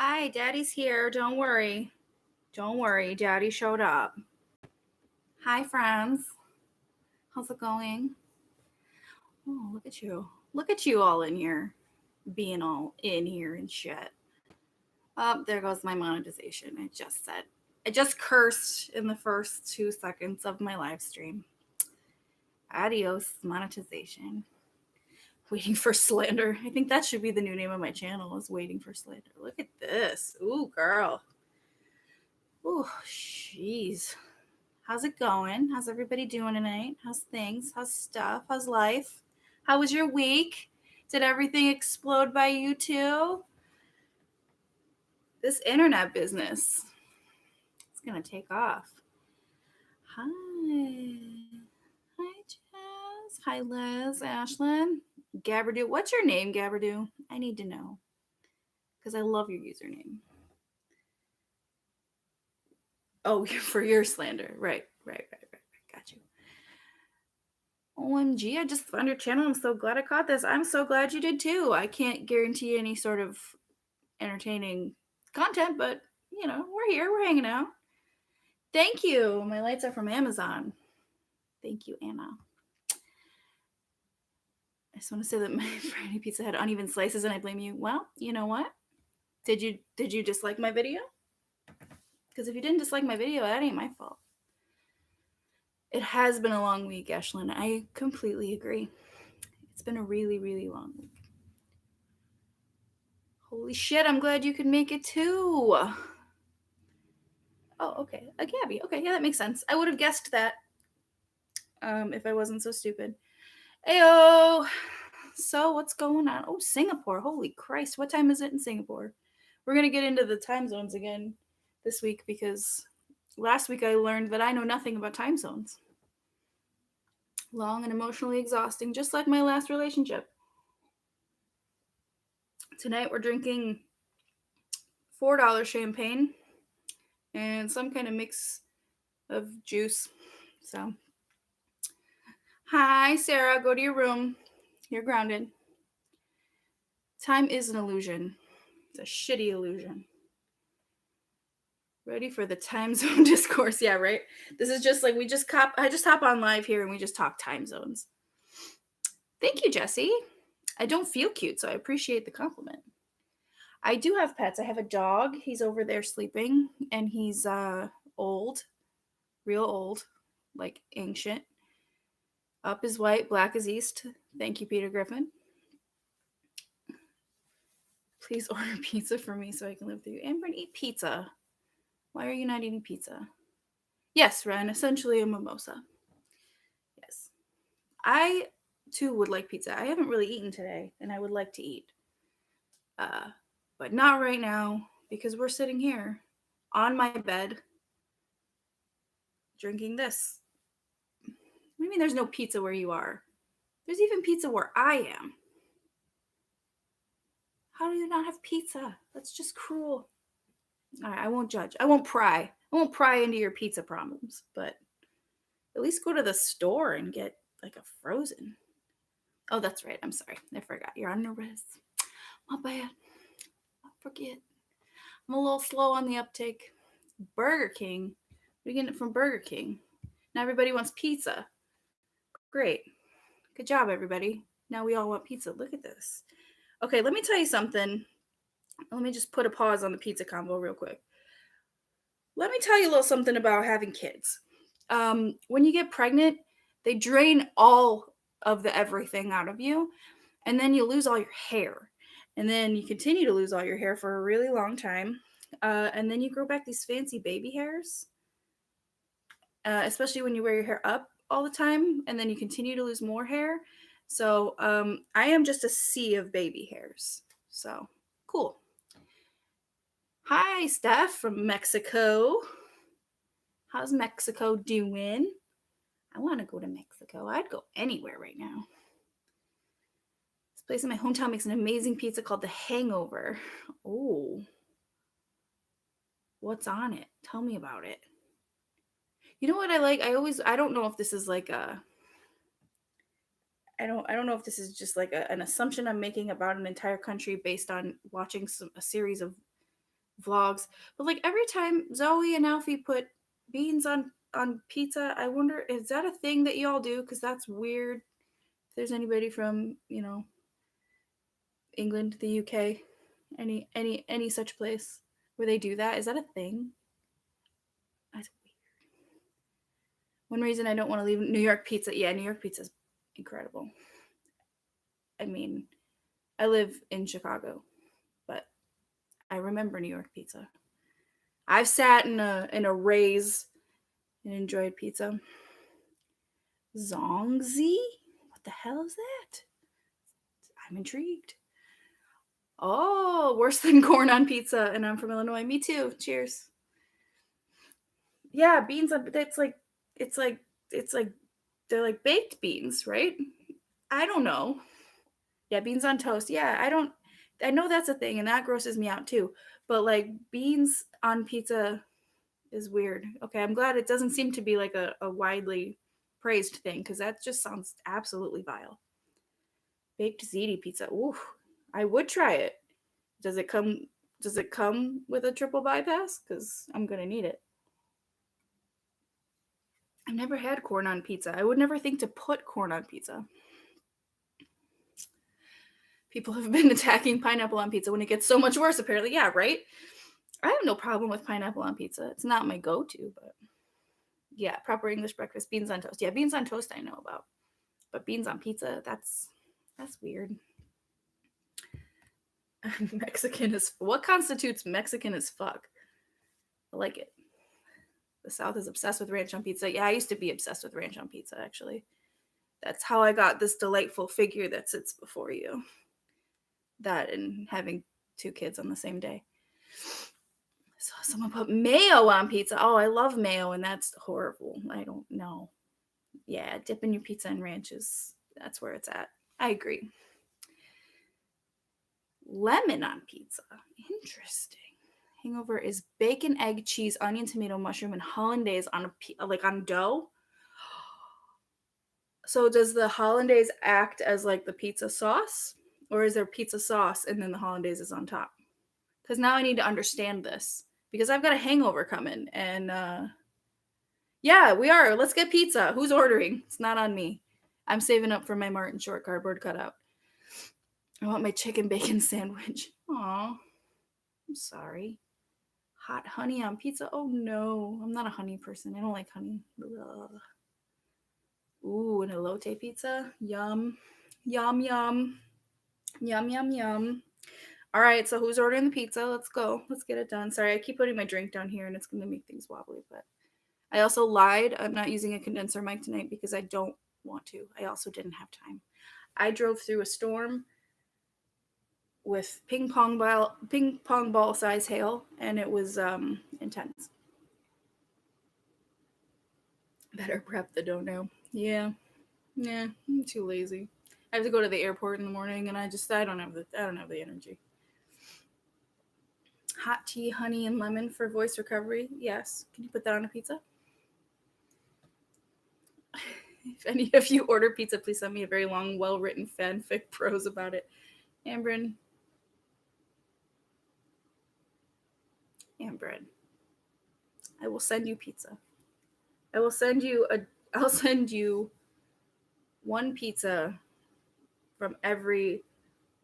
Hi, Daddy's here. Don't worry. Don't worry. Daddy showed up. Hi, friends. How's it going? Oh, look at you. Look at you all in here. Being all in here and shit. Oh, there goes my monetization. I just cursed in the first 2 seconds of my live stream. Adios, monetization. Waiting for slander. I think that should be the new name of my channel, is Waiting for Slander. Look at this. Ooh, girl. Ooh, jeez. How's it going? How's everybody doing tonight? How's things? How's stuff? How's life? How was your week? Did everything explode by you too? This internet business, it's gonna take off. Hi. Hi, Jazz. Hi, Liz, Ashlyn. Gabardoo. What's your name, Gabardoo? I need to know. Because I love your username. Oh, for your slander. Right. Got you. OMG, I just found your channel. I'm so glad I caught this. I'm so glad you did too. I can't guarantee any sort of entertaining content, but we're here, we're hanging out. Thank you. My lights are from Amazon. Thank you, Anna. I just want to say that my Friday pizza had uneven slices and I blame you. Well, you know what? Did you dislike my video? Because if you didn't dislike my video, that ain't my fault. It has been a long week, Ashlyn. I completely agree. It's been a really, really long week. Holy shit, I'm glad you could make it too. Oh, okay. A Gabby. Okay, yeah, that makes sense. I would have guessed that if I wasn't so stupid. Ayo! So, what's going on? Oh, Singapore. Holy Christ. What time is it in Singapore? We're going to get into the time zones again this week because last week I learned that I know nothing about time zones. Long and emotionally exhausting, just like my last relationship. Tonight we're drinking $4 champagne and some kind of mix of juice. So, hi, Sarah. Go to your room. You're grounded. Time is an illusion. It's a shitty illusion. Ready for the time zone discourse? Yeah, right? This is just like I just hop on live here and we just talk time zones. Thank you, Jesse. I don't feel cute, so I appreciate the compliment. I do have pets. I have a dog. He's over there sleeping, and he's old, real old, like ancient. Up is white, black is east. Thank you, Peter Griffin. Please order pizza for me so I can live through you. Amber, eat pizza. Why are you not eating pizza? Yes, Ren, essentially a mimosa. Yes. I, too, would like pizza. I haven't really eaten today, and I would like to eat. But not right now, because we're sitting here on my bed drinking this. What do you mean there's no pizza where you are? There's even pizza where I am. How do you not have pizza? That's just cruel. All right, I won't judge. I won't pry. I won't pry into your pizza problems, but at least go to the store and get like a frozen. Oh, that's right. I'm sorry. I forgot. You're on the wrist. My bad. I forget. I'm a little slow on the uptake. Burger King. We're getting it from Burger King. Now everybody wants pizza. Great. Good job, everybody. Now we all want pizza. Look at this. Okay, let me tell you something. Let me just put a pause on the pizza combo real quick. Let me tell you a little something about having kids. When you get pregnant, they drain all of the everything out of you, and then you lose all your hair. And then you continue to lose all your hair for a really long time. And then you grow back these fancy baby hairs, especially when you wear your hair up all the time, and then you continue to lose more hair. So I am just a sea of baby hairs. So cool. Hi, Steph from Mexico. How's Mexico doing? I want to go to Mexico. I'd go anywhere right now. This place in my hometown makes an amazing pizza called The Hangover. Oh. What's on it? Tell me about it. You know what I like? I don't know if this is like a I don't know if this is just like an assumption I'm making about an entire country based on watching a series of vlogs. But like every time Zoe and Alfie put beans on pizza, I wonder, is that a thing that y'all do? Because that's weird. If there's anybody from, England, the UK, any such place where they do that, is that a thing? That's weird. One reason I don't want to leave New York pizza. Yeah, New York pizza is incredible. I mean, I live in Chicago, but I remember New York pizza. I've sat in a Ray's and enjoyed pizza. Zongzi? What the hell is that? I'm intrigued. Oh, worse than corn on pizza, and I'm from Illinois. Me too. Cheers. Yeah, beans on it's like it's like they're like baked beans, right? I don't know. Yeah, beans on toast. Yeah, I know that's a thing and that grosses me out too. But like beans on pizza is weird. Okay, I'm glad it doesn't seem to be like a widely praised thing because that just sounds absolutely vile. Baked ziti pizza. Ooh, I would try it. Does it come? Does it come with a triple bypass? Because I'm gonna need it. I've never had corn on pizza. I would never think to put corn on pizza. People have been attacking pineapple on pizza when it gets so much worse. Apparently, yeah, right. I have no problem with pineapple on pizza. It's not my go-to, but yeah, proper English breakfast, beans on toast. Yeah, beans on toast I know about, but beans on pizza, that's weird. Mexican is what constitutes Mexican as fuck. I like it. The South is obsessed with ranch on pizza. Yeah, I used to be obsessed with ranch on pizza, actually. That's how I got this delightful figure that sits before you. That and having two kids on the same day. So someone put mayo on pizza. Oh, I love mayo, and that's horrible. I don't know. Yeah, dipping your pizza in ranch is that's where it's at. I agree. Lemon on pizza. Interesting. Hangover is bacon, egg, cheese, onion, tomato, mushroom, and hollandaise on on dough. So does the hollandaise act as like the pizza sauce, or is there pizza sauce and then the hollandaise is on top? Because now I need to understand this because I've got a hangover coming, and yeah, we are. Let's get pizza. Who's ordering? It's not on me. I'm saving up for my Martin Short cardboard cutout. I want my chicken bacon sandwich. Aw, I'm sorry. Hot honey on pizza? Oh no, I'm not a honey person. I don't like honey. Ugh. Ooh, an elote pizza? Yum. Yum, yum. Yum, yum, yum. All right, so who's ordering the pizza? Let's go. Let's get it done. Sorry, I keep putting my drink down here and it's going to make things wobbly, but I also lied. I'm not using a condenser mic tonight because I don't want to. I also didn't have time. I drove through a storm with ping pong ball size hail, and it was intense. Better prep the dough now. Yeah, yeah. I'm too lazy. I have to go to the airport in the morning, and I don't have the energy. Hot tea, honey, and lemon for voice recovery. Yes. Can you put that on a pizza? If any of you order pizza, please send me a very long, well-written fanfic prose about it. Ambrin. Ambrin. I will send you pizza. I will send you a. I'll send you one pizza from every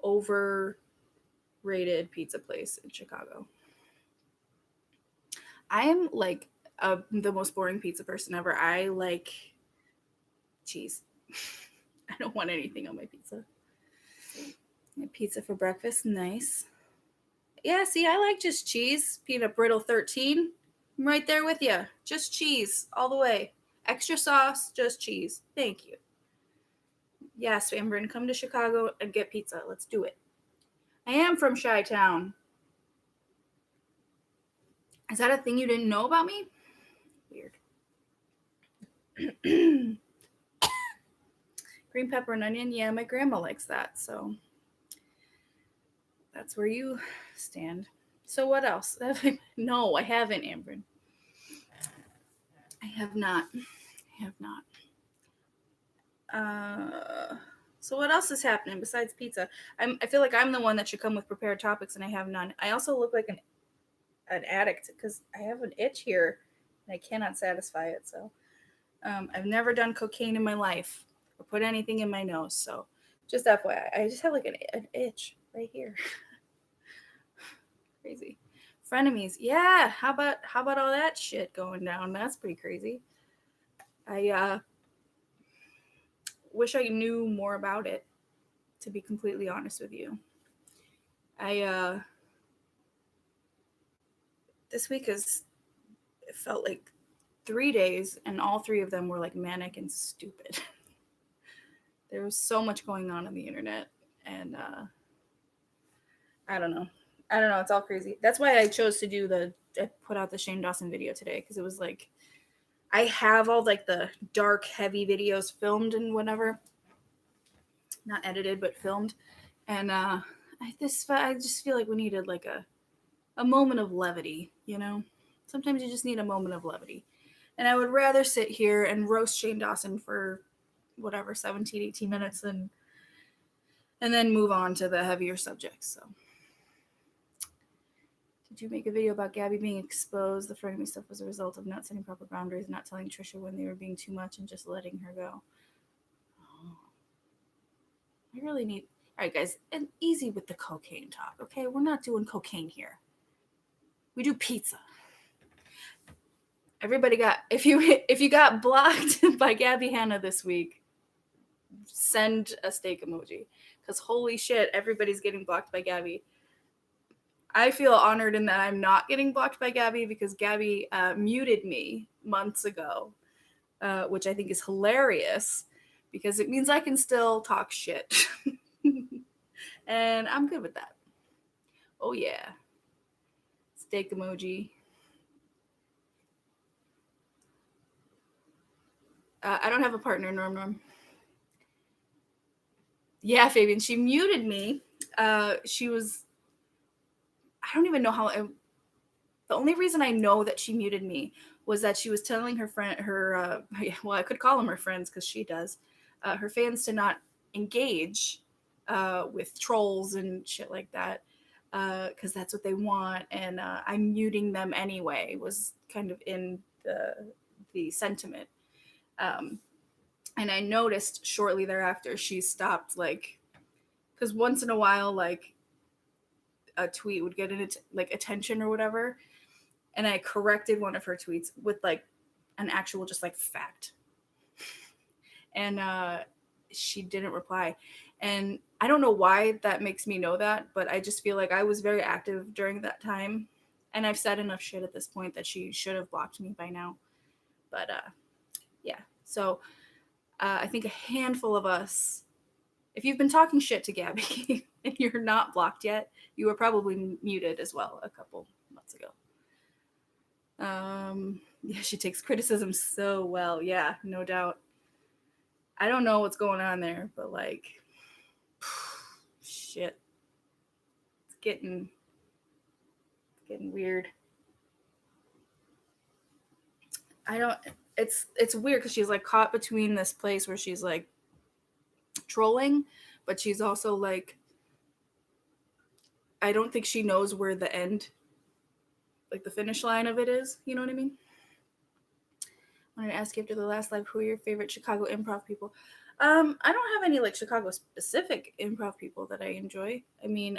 overrated pizza place in Chicago. I am like the most boring pizza person ever. I like cheese. I don't want anything on my pizza. My pizza for breakfast, nice. Yeah, see, I like just cheese. Peanut brittle 13. I'm right there with you. Just cheese all the way. Extra sauce, just cheese. Thank you. Yes, Amberin, come to Chicago and get pizza. Let's do it. I am from Chi-Town. Is that a thing you didn't know about me? Weird. Green pepper and onion. Yeah, my grandma likes that, so that's where you stand. So what else? No, I haven't, Amberin. I have not. I have not. So what else is happening besides pizza? I feel like I'm the one that should come with prepared topics, and I have none. I also look like an an addict because I have an itch here and I cannot satisfy it. So I've never done cocaine in my life or put anything in my nose. So just FYI, I just have like an itch right here. Crazy. Frenemies. Yeah. How about all that shit going down? That's pretty crazy. I wish I knew more about it, to be completely honest with you. I this week has it felt like 3 days, and all three of them were like manic and stupid. There was so much going on the internet, and I don't know. I don't know. It's all crazy. That's why I chose to I put out the Shane Dawson video today because it was like I have all like the dark, heavy videos filmed and whatever, not edited but filmed, and I just feel like we needed like a moment of levity, you know. Sometimes you just need a moment of levity, and I would rather sit here and roast Shane Dawson for whatever 17, 18 minutes and then move on to the heavier subjects. So did you make a video about Gabby being exposed? The frenemy stuff was a result of not setting proper boundaries, not telling Trisha when they were being too much, and just letting her go. Oh. I really need. All right, guys, and easy with the cocaine talk, okay? We're not doing cocaine here. We do pizza. Everybody got if you got blocked by Gabby Hanna this week, send a steak emoji, because holy shit, everybody's getting blocked by Gabby. I feel honored in that I'm not getting blocked by Gabby because Gabby muted me months ago, which I think is hilarious because it means I can still talk shit. And I'm good with that. Oh, yeah. Steak emoji. I don't have a partner, Norm. Yeah, Fabian, she muted me. She was, I don't even know how, the only reason I know that she muted me was that she was telling her friend, well, I could call them her friends because she does, her fans to not engage with trolls and shit like that because that's what they want. And I'm muting them anyway was kind of in the sentiment. And I noticed shortly thereafter she stopped, like, because once in a while, like, a tweet would get like attention or whatever, and I corrected one of her tweets with like an actual just like fact, and she didn't reply, and I don't know why that makes me know that, but I just feel like I was very active during that time, and I've said enough shit at this point that she should have blocked me by now. But yeah, so I think a handful of us, if you've been talking shit to Gabby and you're not blocked yet, you were probably muted as well a couple months ago. Yeah, she takes criticism so well. Yeah, no doubt. I don't know what's going on there, but like, shit, it's getting weird. I don't. It's weird because she's like caught between this place where she's like trolling, but she's also like, I don't think she knows where the end, like the finish line of it is. You know what I mean? I wanted to ask you after the last live, who are your favorite Chicago improv people? I don't have any like Chicago specific improv people that I enjoy. I mean,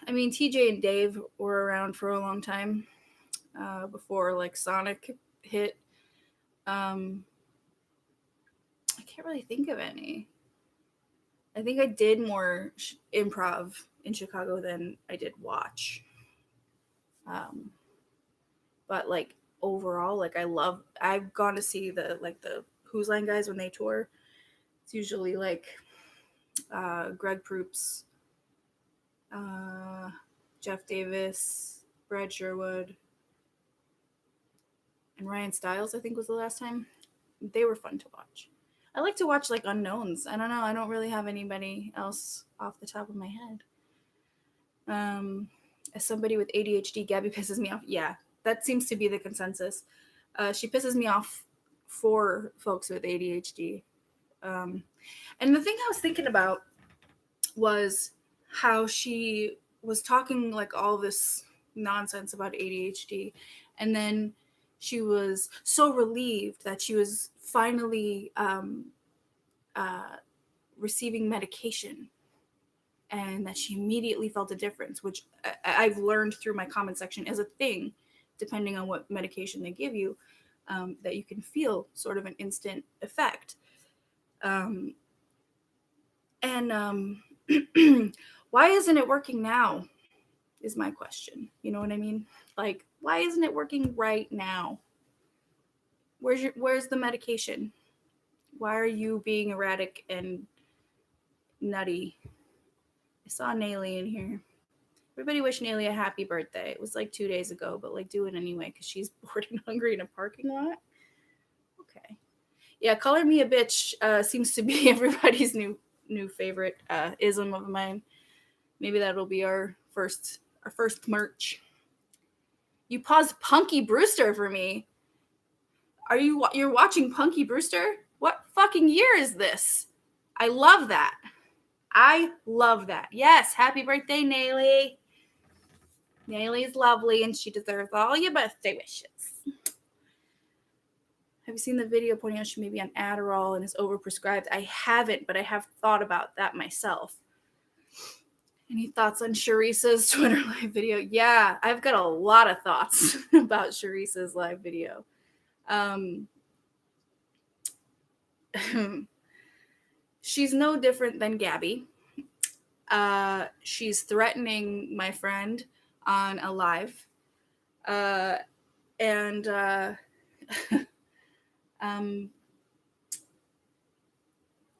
TJ and Dave were around for a long time before like Sonic hit. I can't really think of any. I think I did more improv in Chicago than I did watch. But like overall, like I've gone to see the Who's Line guys when they tour. It's usually like Greg Proops, Jeff Davis, Brad Sherwood, and Ryan Stiles, I think was the last time. They were fun to watch. I like to watch like unknowns. I don't know. I don't really have anybody else off the top of my head. As somebody with ADHD, Gabby pisses me off. Yeah, that seems to be the consensus. She pisses me off for folks with ADHD. And the thing I was thinking about was how she was talking like all this nonsense about ADHD, and then she was so relieved that she was finally receiving medication, and that she immediately felt a difference, which I've learned through my comment section is a thing, depending on what medication they give you, that you can feel sort of an instant effect. And why isn't it working now? Is my question. You know what I mean? Like, why isn't it working right now? Where's the medication? Why are you being erratic and nutty? I saw Nayli in here. Everybody wish Nayli a happy birthday. It was like 2 days ago, but like do it anyway because she's bored and hungry in a parking lot. Okay. Yeah, color me a bitch seems to be everybody's new favorite ism of mine. Maybe that'll be our first merch. You paused Punky Brewster for me. You're watching Punky Brewster? What fucking year is this? I love that. Yes, happy birthday, Nayli. Nayli's lovely and she deserves all your birthday wishes. Have you seen the video pointing out she may be on Adderall and is overprescribed? I haven't, but I have thought about that myself. Any thoughts on Sharice's Twitter live video? Yeah, I've got a lot of thoughts about Sharice's live video. She's no different than Gabby. She's threatening my friend on a live.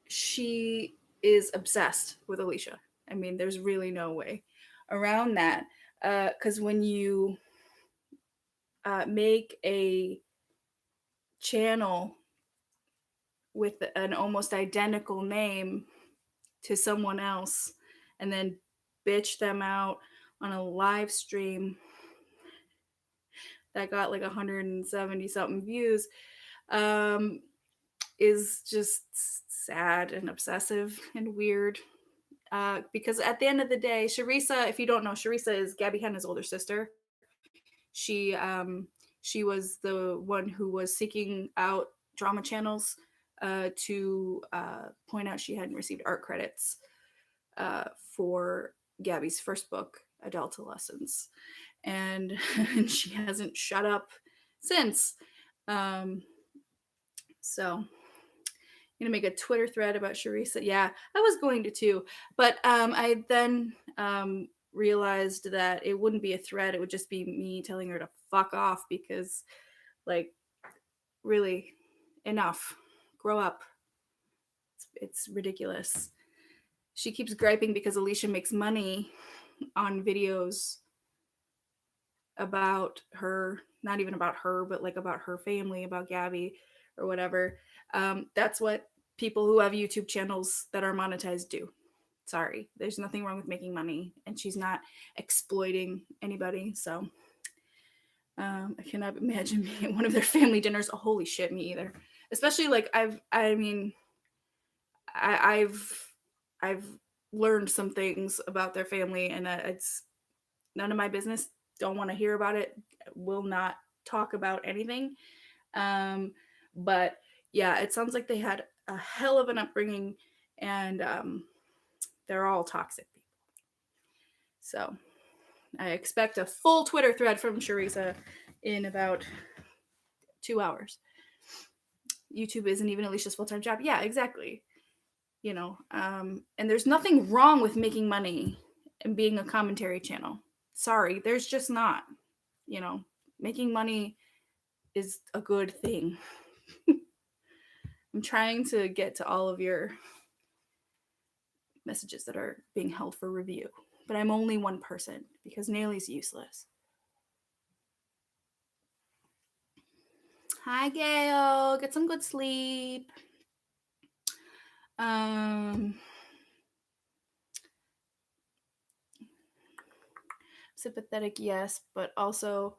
She is obsessed with Alicia. I mean, there's really no way around that. Because when you make a channel with an almost identical name to someone else and then bitch them out on a live stream that got like 170 something views, is just sad and obsessive and weird. Because at the end of the day, Sharisa, if you don't know, Sharisa is Gabby Hanna's older sister. She was the one who was seeking out drama channels to point out she hadn't received art credits for Gabby's first book, Adulta Lessons. And she hasn't shut up since. So I'm gonna make a Twitter thread about Sharisa. Yeah, I was going to too, but I then realized that it wouldn't be a thread. It would just be me telling her to fuck off because, like, really, enough. Grow up. It's ridiculous. She keeps griping because Alicia makes money on videos about her, not even about her, but like about her family, about Gabby or whatever. That's what people who have YouTube channels that are monetized do. Sorry, there's nothing wrong with making money, and she's not exploiting anybody. So I cannot imagine being at one of their family dinners. Oh, holy shit, me either. Especially like I've learned some things about their family, and it's none of my business. Don't want to hear about it. Will not talk about anything. But yeah, it sounds like they had a hell of an upbringing, and they're all toxic people. So I expect a full Twitter thread from Sharisa in about 2 hours. YouTube isn't even Alicia's full-time job. Yeah, exactly. You know, and there's nothing wrong with making money and being a commentary channel. Sorry, there's just not. You know, making money is a good thing. I'm trying to get to all of your messages that are being held for review, but I'm only one person because Nayli's useless. Hi, Gail. Get some good sleep. Sympathetic, yes, but also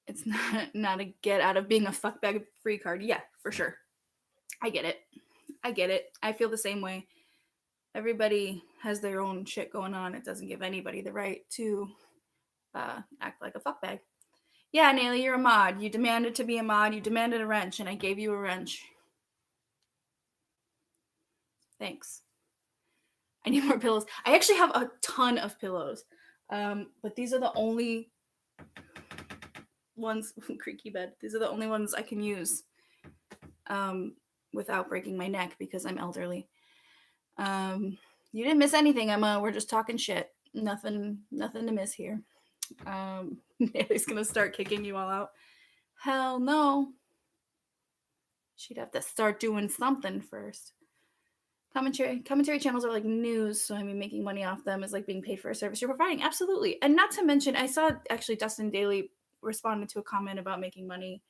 it's not a get out of being a fuckbag free card. Yeah, for sure. I get it. I feel the same way. everybody has their own shit going on. It doesn't give anybody the right to act like a fuckbag. Yeah, Naily, you're a mod. You demanded to be a mod. You demanded a wrench, and I gave you a wrench. Thanks. I need more pillows. I actually have a ton of pillows, but these are the only ones. Creaky bed. These are the only ones I can use without breaking my neck because I'm elderly. You didn't miss anything, Emma. We're just talking shit. Nothing to miss here. Naily's gonna start kicking you all out. Hell no. She'd have to start doing something first. Commentary channels are like news, so I mean making money off them is like being paid for a service you're providing. Absolutely. And not to mention, I saw actually Dustin Daly responded to a comment about making money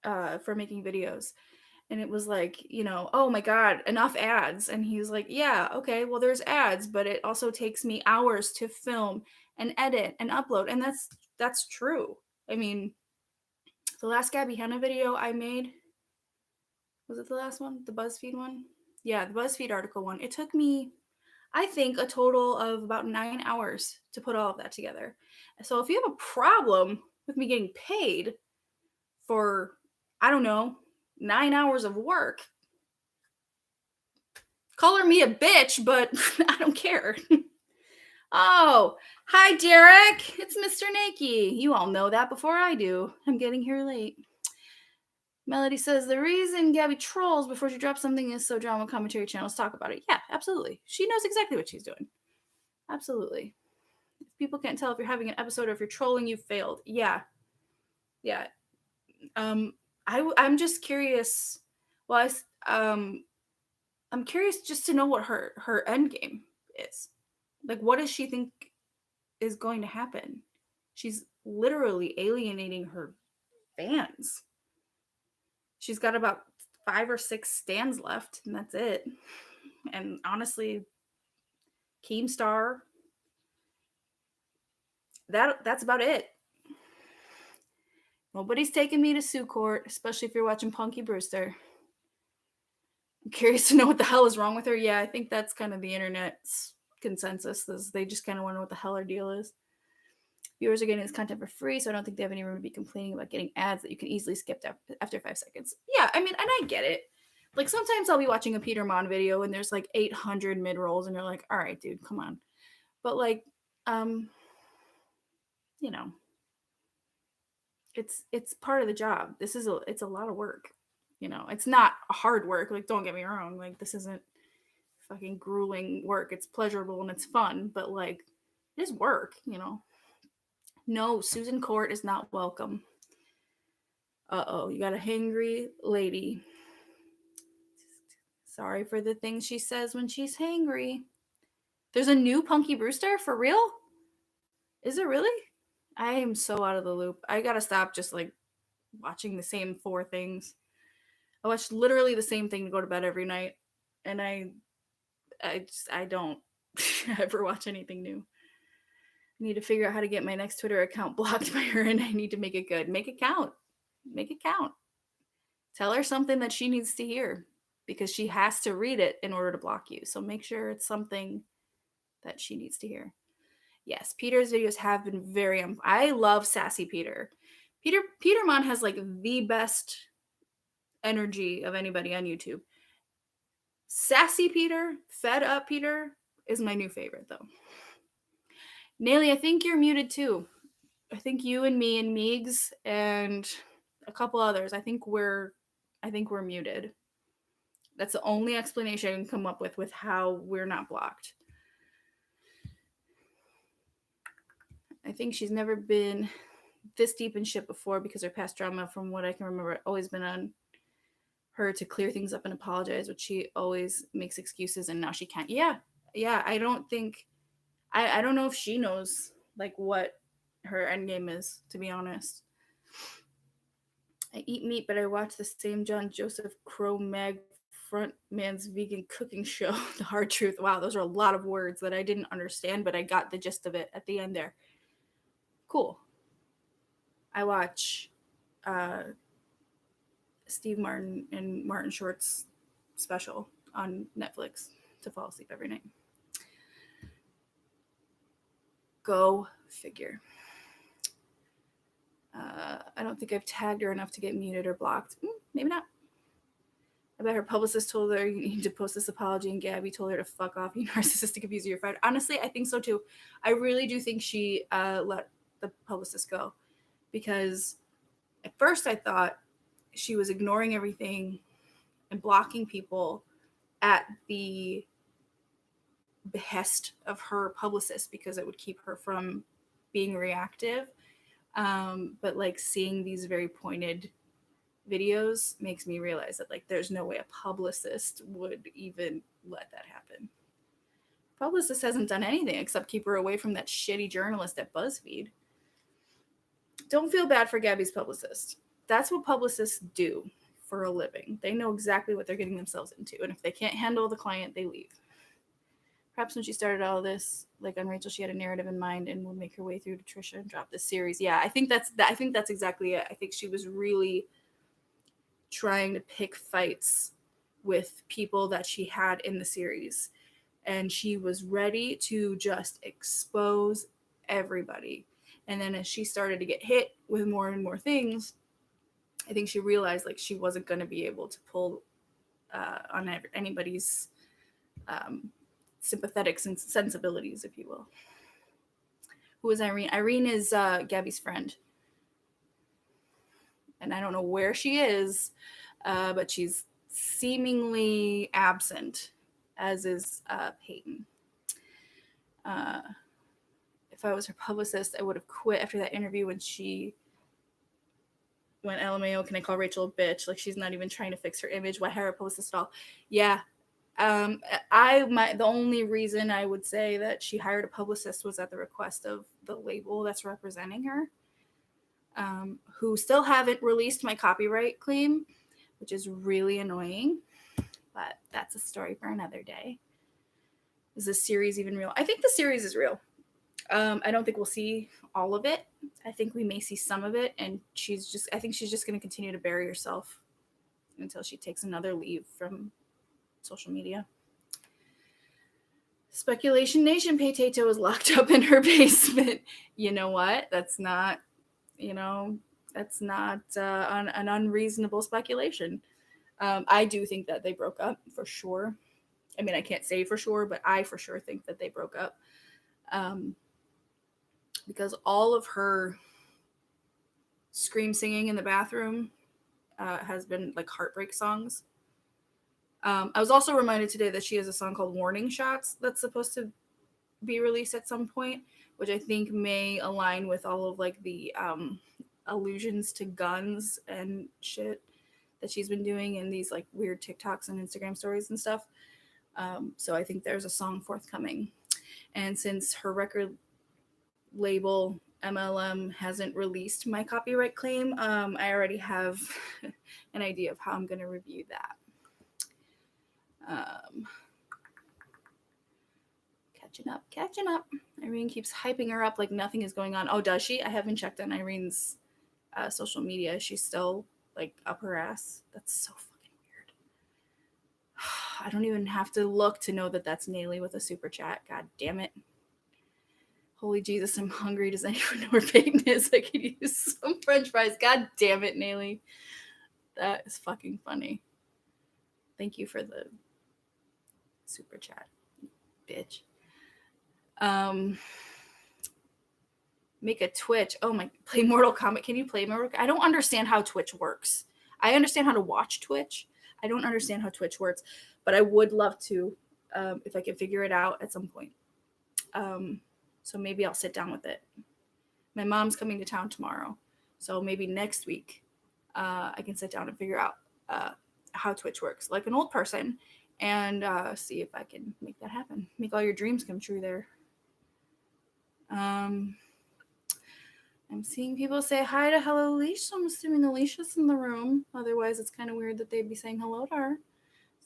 for making videos. And it was like, you know, oh my God, enough ads. And he's like, yeah, okay, well, there's ads, but it also takes me hours to film and edit and upload. And that's true. I mean, the last Gabby Hanna video I made, was it the last one? The BuzzFeed one? Yeah, the BuzzFeed article one. It took me, I think, a total of about 9 hours to put all of that together. So if you have a problem with me getting paid for, I don't know, 9 hours of work, color me a bitch, but I don't care. Oh, hi, Derek. It's Mr. Nakey. You all know that before I do. I'm getting here late. Melody says, the reason Gabby trolls before she drops something is so drama commentary channels talk about it. Yeah, absolutely. She knows exactly what she's doing. Absolutely. If people can't tell if you're having an episode or if you're trolling, you've failed. Yeah. Yeah. I'm just curious. Well, I'm curious just to know what her end game is. Like, what does she think is going to happen? She's literally alienating her fans. She's got about 5 or 6 stands left, and that's it. And honestly, Keemstar, that's about it. Nobody's taking me to Sioux Court, especially if you're watching Punky Brewster. I'm curious to know what the hell is wrong with her. Yeah, I think that's kind of the internet's consensus. Is they just kind of want to know what the hell her deal is. Viewers are getting this content for free, so I don't think they have any room to be complaining about getting ads that you can easily skip after 5 seconds. Yeah, I mean, and I get it. Like, sometimes I'll be watching a Peter Mon video and there's like 800 mid-rolls and you're like, all right, dude, come on. But like, you know, it's part of the job. It's a lot of work. You know, it's not hard work. Like, don't get me wrong. Like, this isn't fucking grueling work. It's pleasurable and it's fun, but like, it is work, you know. No, Susan Court is not welcome. Uh-oh, you got a hangry lady. Sorry for the things she says when she's hangry. There's a new Punky Brewster? For real? Is it really? I am so out of the loop. I gotta stop just like watching the same 4 things. I watch literally the same thing to go to bed every night, and I don't ever watch anything new. I need to figure out how to get my next Twitter account blocked by her, and I need to make it good. Make it count. Make it count. Tell her something that she needs to hear, because she has to read it in order to block you. So make sure it's something that she needs to hear. Yes, Peter's videos have been very I love Sassy Peter. Peter Mon has like the best energy of anybody on YouTube. Sassy Peter, Fed Up Peter is my new favorite though. Naily, I think you're muted too. I think you and me and Meegs and a couple others. I think we're muted. That's the only explanation I can come up with how we're not blocked. I think she's never been this deep in shit before because her past drama, from what I can remember, always been on her to clear things up and apologize, but she always makes excuses and now she can't. Yeah. I don't think, I don't know if she knows like what her end game is, to be honest. I eat meat, but I watch the same John Joseph Crow Mag Frontman's vegan cooking show, The Hard Truth. Wow, those are a lot of words that I didn't understand, but I got the gist of it at the end there. Cool. I watch Steve Martin and Martin Short's special on Netflix to fall asleep every night. Go figure. I don't think I've tagged her enough to get muted or blocked. Maybe not. I bet her publicist told her you need to post this apology, and Gabby told her to fuck off, you narcissistic abuser, you're fired. Honestly, I think so too. I really do think she let the publicist go, because at first I thought she was ignoring everything and blocking people at the behest of her publicist because it would keep her from being reactive. But like seeing these very pointed videos makes me realize that like there's no way a publicist would even let that happen. Publicist hasn't done anything except keep her away from that shitty journalist at BuzzFeed. Don't feel bad for Gabby's publicist. That's what publicists do for a living. They know exactly what they're getting themselves into, and if they can't handle the client, they leave. Perhaps when she started all this, like on Rachel, she had a narrative in mind and would make her way through to Trisha and drop this series. Yeah, I think that's exactly it. I think she was really trying to pick fights with people that she had in the series, and she was ready to just expose everybody. And then as she started to get hit with more and more things, I think she realized like she wasn't going to be able to pull on anybody's sympathetic sensibilities, if you will. Who is Irene? Irene is Gabby's friend, and I don't know where she is, but she's seemingly absent, as is Peyton. If I was her publicist, I would have quit after that interview when she went, LMAO, can I call Rachel a bitch? Like, she's not even trying to fix her image. Why hire a publicist at all? Yeah. The only reason I would say that she hired a publicist was at the request of the label that's representing her, who still haven't released my copyright claim, which is really annoying, but that's a story for another day. Is this series even real? I think the series is real. I don't think we'll see all of it. I think we may see some of it, and I think she's just going to continue to bury herself until she takes another leave from social media. Speculation Nation, Potato is locked up in her basement. You know what? That's not an unreasonable speculation. I do think that they broke up for sure. I mean, I can't say for sure, but I for sure think that they broke up. Because all of her scream singing in the bathroom has been like heartbreak songs. I was also reminded today that she has a song called Warning Shots that's supposed to be released at some point, which I think may align with all of like the allusions to guns and shit that she's been doing in these like weird TikToks and Instagram stories and stuff. So I think there's a song forthcoming. And since her record label MLM hasn't released my copyright claim, I already have an idea of how I'm going to review that. Catching up. Irene keeps hyping her up like nothing is going on. Oh, does she? I haven't checked on Irene's social media. She's still like up her ass. That's so fucking weird. I don't even have to look to know that that's Nayli with a super chat. God damn it. Holy Jesus, I'm hungry. Does anyone know where Peyton is? I could use some french fries. God damn it, Nayli. That is fucking funny. Thank you for the super chat, bitch. Make a Twitch. Oh my, play Mortal Kombat. Can you play Mortal Kombat? I don't understand how Twitch works. I understand how to watch Twitch. I don't understand how Twitch works, but I would love to if I can figure it out at some point. So maybe I'll sit down with it. My mom's coming to town tomorrow, so maybe next week I can sit down and figure out how Twitch works like an old person and see if I can make that happen. Make all your dreams come true there. I'm seeing people say hi to Hello Leash, so I'm assuming Alicia's in the room. Otherwise, it's kind of weird that they'd be saying hello to her.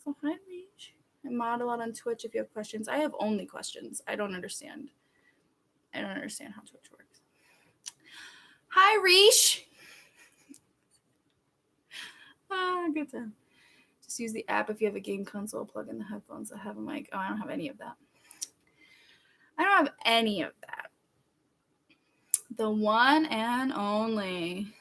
So hi, Leash. I mod a lot on Twitch if you have questions. I have only questions. I don't understand how Twitch works. Hi, Reesh. Good time. Just use the app if you have a game console. Plug in the headphones. I have a mic. Oh, I don't have any of that. I don't have any of that. The one and only.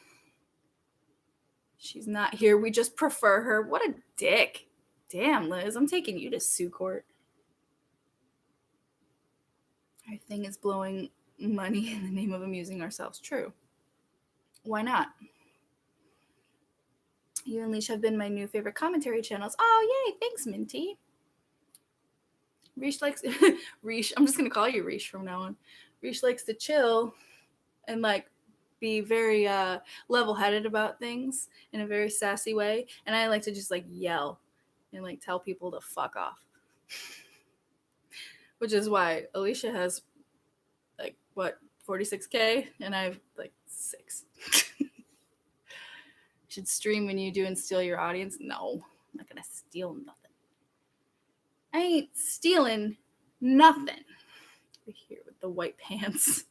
She's not here. We just prefer her. What a dick. Damn, Liz. I'm taking you to Sue Court. Our thing is blowing money in the name of amusing ourselves. True. Why not? You and Leash have been my new favorite commentary channels. Oh, yay. Thanks, Minty. Reesh likes... Reesh. I'm just going to call you Reesh from now on. Reesh likes to chill and, like, be very level-headed about things in a very sassy way. And I like to just, like, yell and, like, tell people to fuck off. Which is why Alicia has, like, what, 46K? And I have, like, 6. Should stream when you do and steal your audience? No, I'm not gonna steal nothing. I ain't stealing nothing. We're here with the white pants.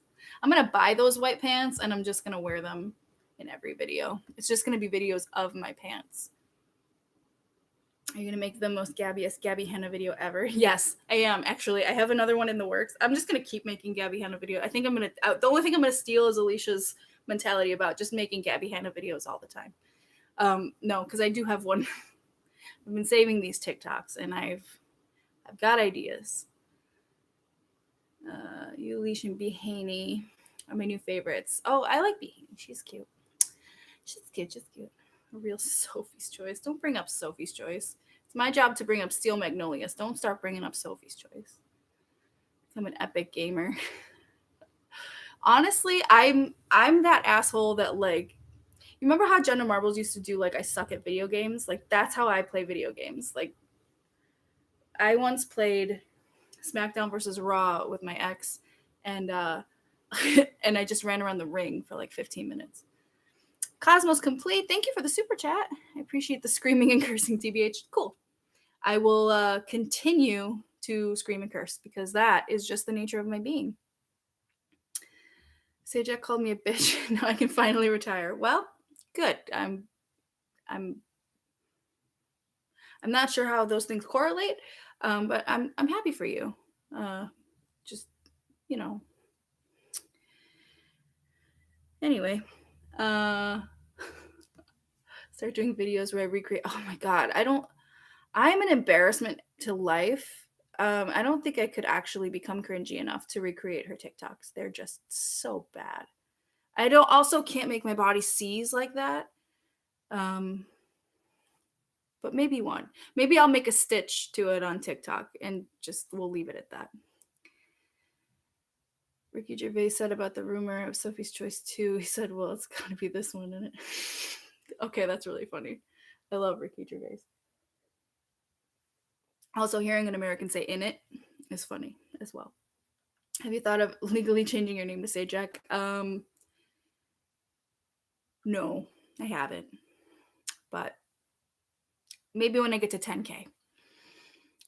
I'm gonna buy those white pants and I'm just gonna wear them in every video. It's just gonna be videos of my pants. Are you gonna make the most Gabbiest Gabby Hanna video ever? Yes, I am. Actually, I have another one in the works. I'm just gonna keep making Gabby Hanna video. I think I'm gonna. The only thing I'm gonna steal is Alicia's mentality about just making Gabby Hanna videos all the time. No, because I do have one. I've been saving these TikToks and I've got ideas. You, Leash, and B. Haney are my new favorites. Oh, I like B. Haney. She's cute. She's cute. She's cute. A real Sophie's Choice. Don't bring up Sophie's Choice. It's my job to bring up Steel Magnolias. Don't start bringing up Sophie's Choice. I'm an epic gamer. Honestly, I'm that asshole that, like, you remember how Jenna Marbles used to do, like, I suck at video games? Like, that's how I play video games. Like, I once played SmackDown versus Raw with my ex, and and I just ran around the ring for like 15 minutes. Cosmos Complete, thank you for the super chat. I appreciate the screaming and cursing, TBH. Cool. I will continue to scream and curse because that is just the nature of my being. Sajak called me a bitch. Now I can finally retire. Well, good. I'm not sure how those things correlate, but I'm happy for you. Just, you know. Anyway, start doing videos where I recreate. Oh my god, I'm an embarrassment to life. I don't think I could actually become cringy enough to recreate her TikToks. They're just so bad. I also can't make my body seize like that. But maybe one. Maybe I'll make a stitch to it on TikTok and just we'll leave it at that. Ricky Gervais said about the rumor of Sophie's Choice 2. He said, well, it's gotta be this one, isn't it? Okay, that's really funny. I love Ricky Gervais. Also, hearing an American say "in it" is funny as well. Have you thought of legally changing your name to Sajak? No, I haven't. But maybe when I get to 10K.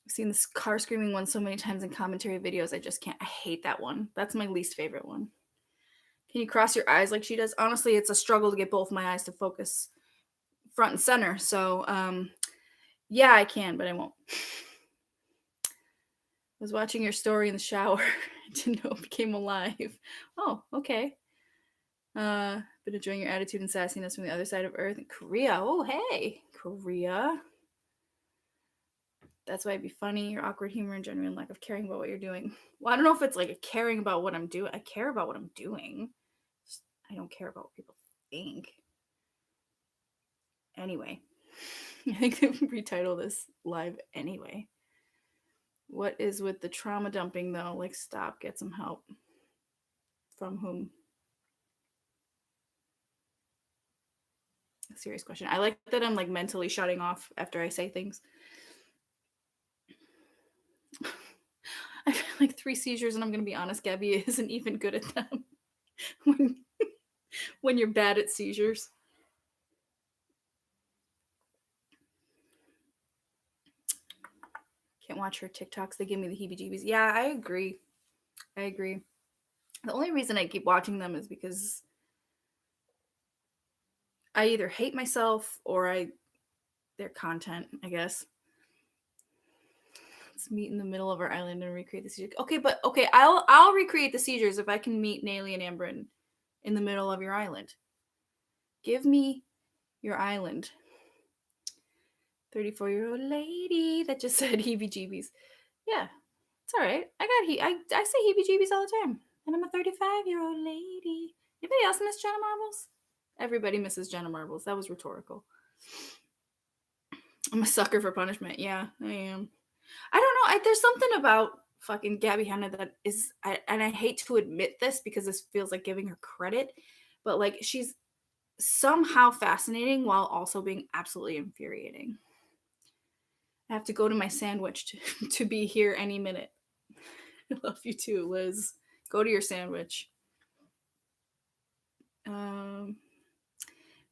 I've seen this car screaming one so many times in commentary videos, I just can't. I hate that one. That's my least favorite one. Can you cross your eyes like she does? Honestly, it's a struggle to get both my eyes to focus front and center. So, yeah, I can, but I won't. I was watching your story in the shower. I didn't know it became alive. Oh, okay. Been enjoying your attitude and sassiness from the other side of Earth. Korea. Oh, hey, Korea. That's why it'd be funny. Your awkward humor and genuine lack of caring about what you're doing. Well, I don't know if it's like a caring about what I'm doing. I care about what I'm doing. I don't care about what people think. Anyway, I think they would retitle this live anyway. What is with the trauma dumping though? Like, stop, get some help. From whom? A serious question. I like that I'm like mentally shutting off after I say things. I've had like 3 seizures, and I'm gonna be honest, Gabby isn't even good at them. when you're bad at seizures. Can't watch her TikToks. They give me the heebie-jeebies. Yeah, I agree. The only reason I keep watching them is because I either hate myself or I their content, I guess. Let's meet in the middle of our island and recreate the seizures. Okay, but okay, I'll recreate the seizures if I can meet Nayli and Amber in the middle of your island. Give me your island. 34-year-old lady that just said heebie-jeebies. Yeah, it's all right. I say heebie-jeebies all the time, and I'm a 35-year-old lady. Anybody else miss Jenna Marbles? Everybody misses Jenna Marbles. That was rhetorical. I'm a sucker for punishment. Yeah, I am. I don't know. There's something about fucking Gabby Hanna that is, and I hate to admit this because this feels like giving her credit, but like she's somehow fascinating while also being absolutely infuriating. I have to go to my sandwich to be here any minute. I love you too, Liz. Go to your sandwich. Been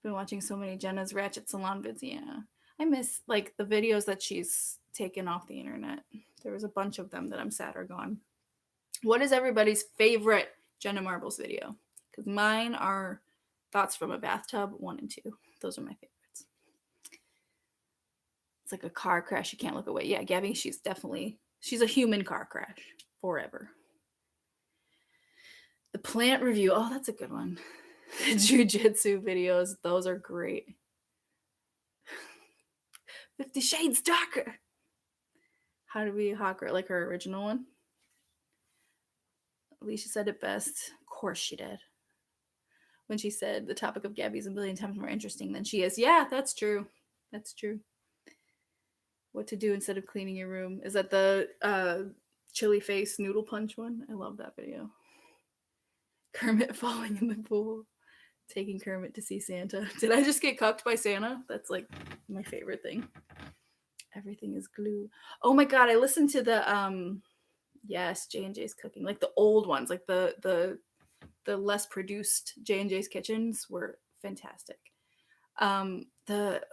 watching so many Jenna's Ratchet Salon vids. Yeah, I miss like the videos that she's taken off the internet. There was a bunch of them that I'm sad are gone. What is everybody's favorite Jenna Marbles video? Because mine are Thoughts from a Bathtub 1 and 2. Those are my favorites. It's like a car crash. You can't look away. Yeah, Gabby, she's a human car crash forever. The plant review. Oh, that's a good one. The jujitsu videos. Those are great. 50 Shades Darker. How to Be a Hot Girl, like her original one. Alicia said it best. Of course she did. When she said the topic of Gabby is a billion times more interesting than she is. Yeah, that's true. That's true. What to do instead of cleaning your room. Is that the chili face noodle punch one? I love that video. Kermit falling in the pool. Taking Kermit to see Santa. Did I just get cucked by Santa? That's like my favorite thing. Everything is glue. Oh my god, I listened to the yes, J&J's cooking. Like the old ones, like the less produced J&J's kitchens were fantastic. It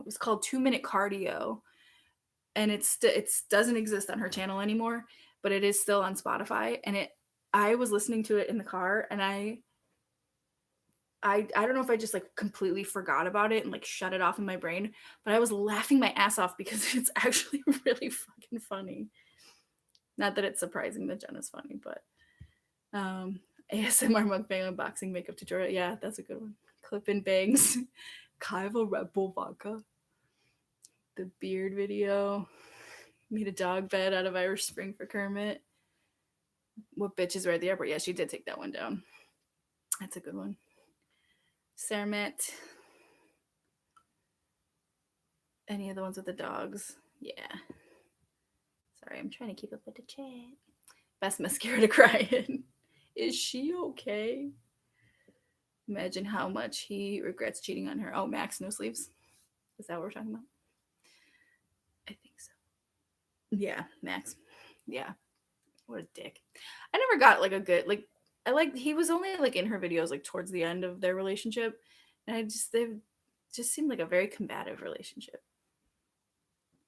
was called 2-Minute Cardio, and it doesn't exist on her channel anymore, but it is still on Spotify. And I was listening to it in the car, and I don't know if I just like completely forgot about it and like shut it off in my brain, but I was laughing my ass off because it's actually really fucking funny. Not that it's surprising that Jenna's funny, but ASMR mukbang unboxing makeup tutorial. Yeah, that's a good one. Clip and bangs. Kaiva Red Bull vodka. The beard video. Made a dog bed out of Irish Spring for Kermit. What bitches were at the airport? Yeah, she did take that one down. That's a good one. Sermet. Any of the ones with the dogs? Yeah. Sorry, I'm trying to keep up with the chat. Best mascara to cry in. Is she okay? Imagine how much he regrets cheating on her. Oh, Max, no sleeves. Is that what we're talking about? I think so. Yeah, Max. Yeah. What a dick. I never got like a good he was only like in her videos like towards the end of their relationship, and they just seemed like a very combative relationship.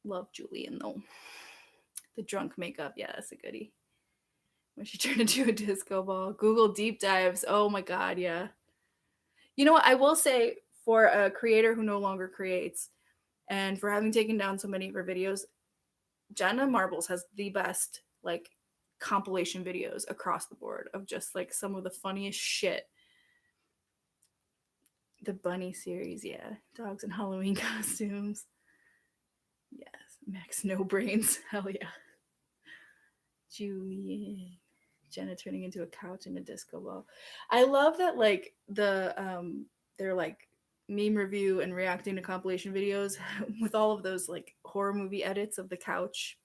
Love Julian though. The drunk makeup, yeah, that's a goodie. When she turned into a disco ball. Google deep dives. Oh my god, yeah. You know what? I will say, for a creator who no longer creates, and for having taken down so many of her videos, Jenna Marbles has the best like compilation videos across the board of just like some of the funniest shit. The bunny series, yeah. Dogs in Halloween costumes. Yes. Max no brains. Hell yeah. Julian. Jenna turning into a couch in a disco ball. I love that like they're like meme review and reacting to compilation videos with all of those like horror movie edits of the couch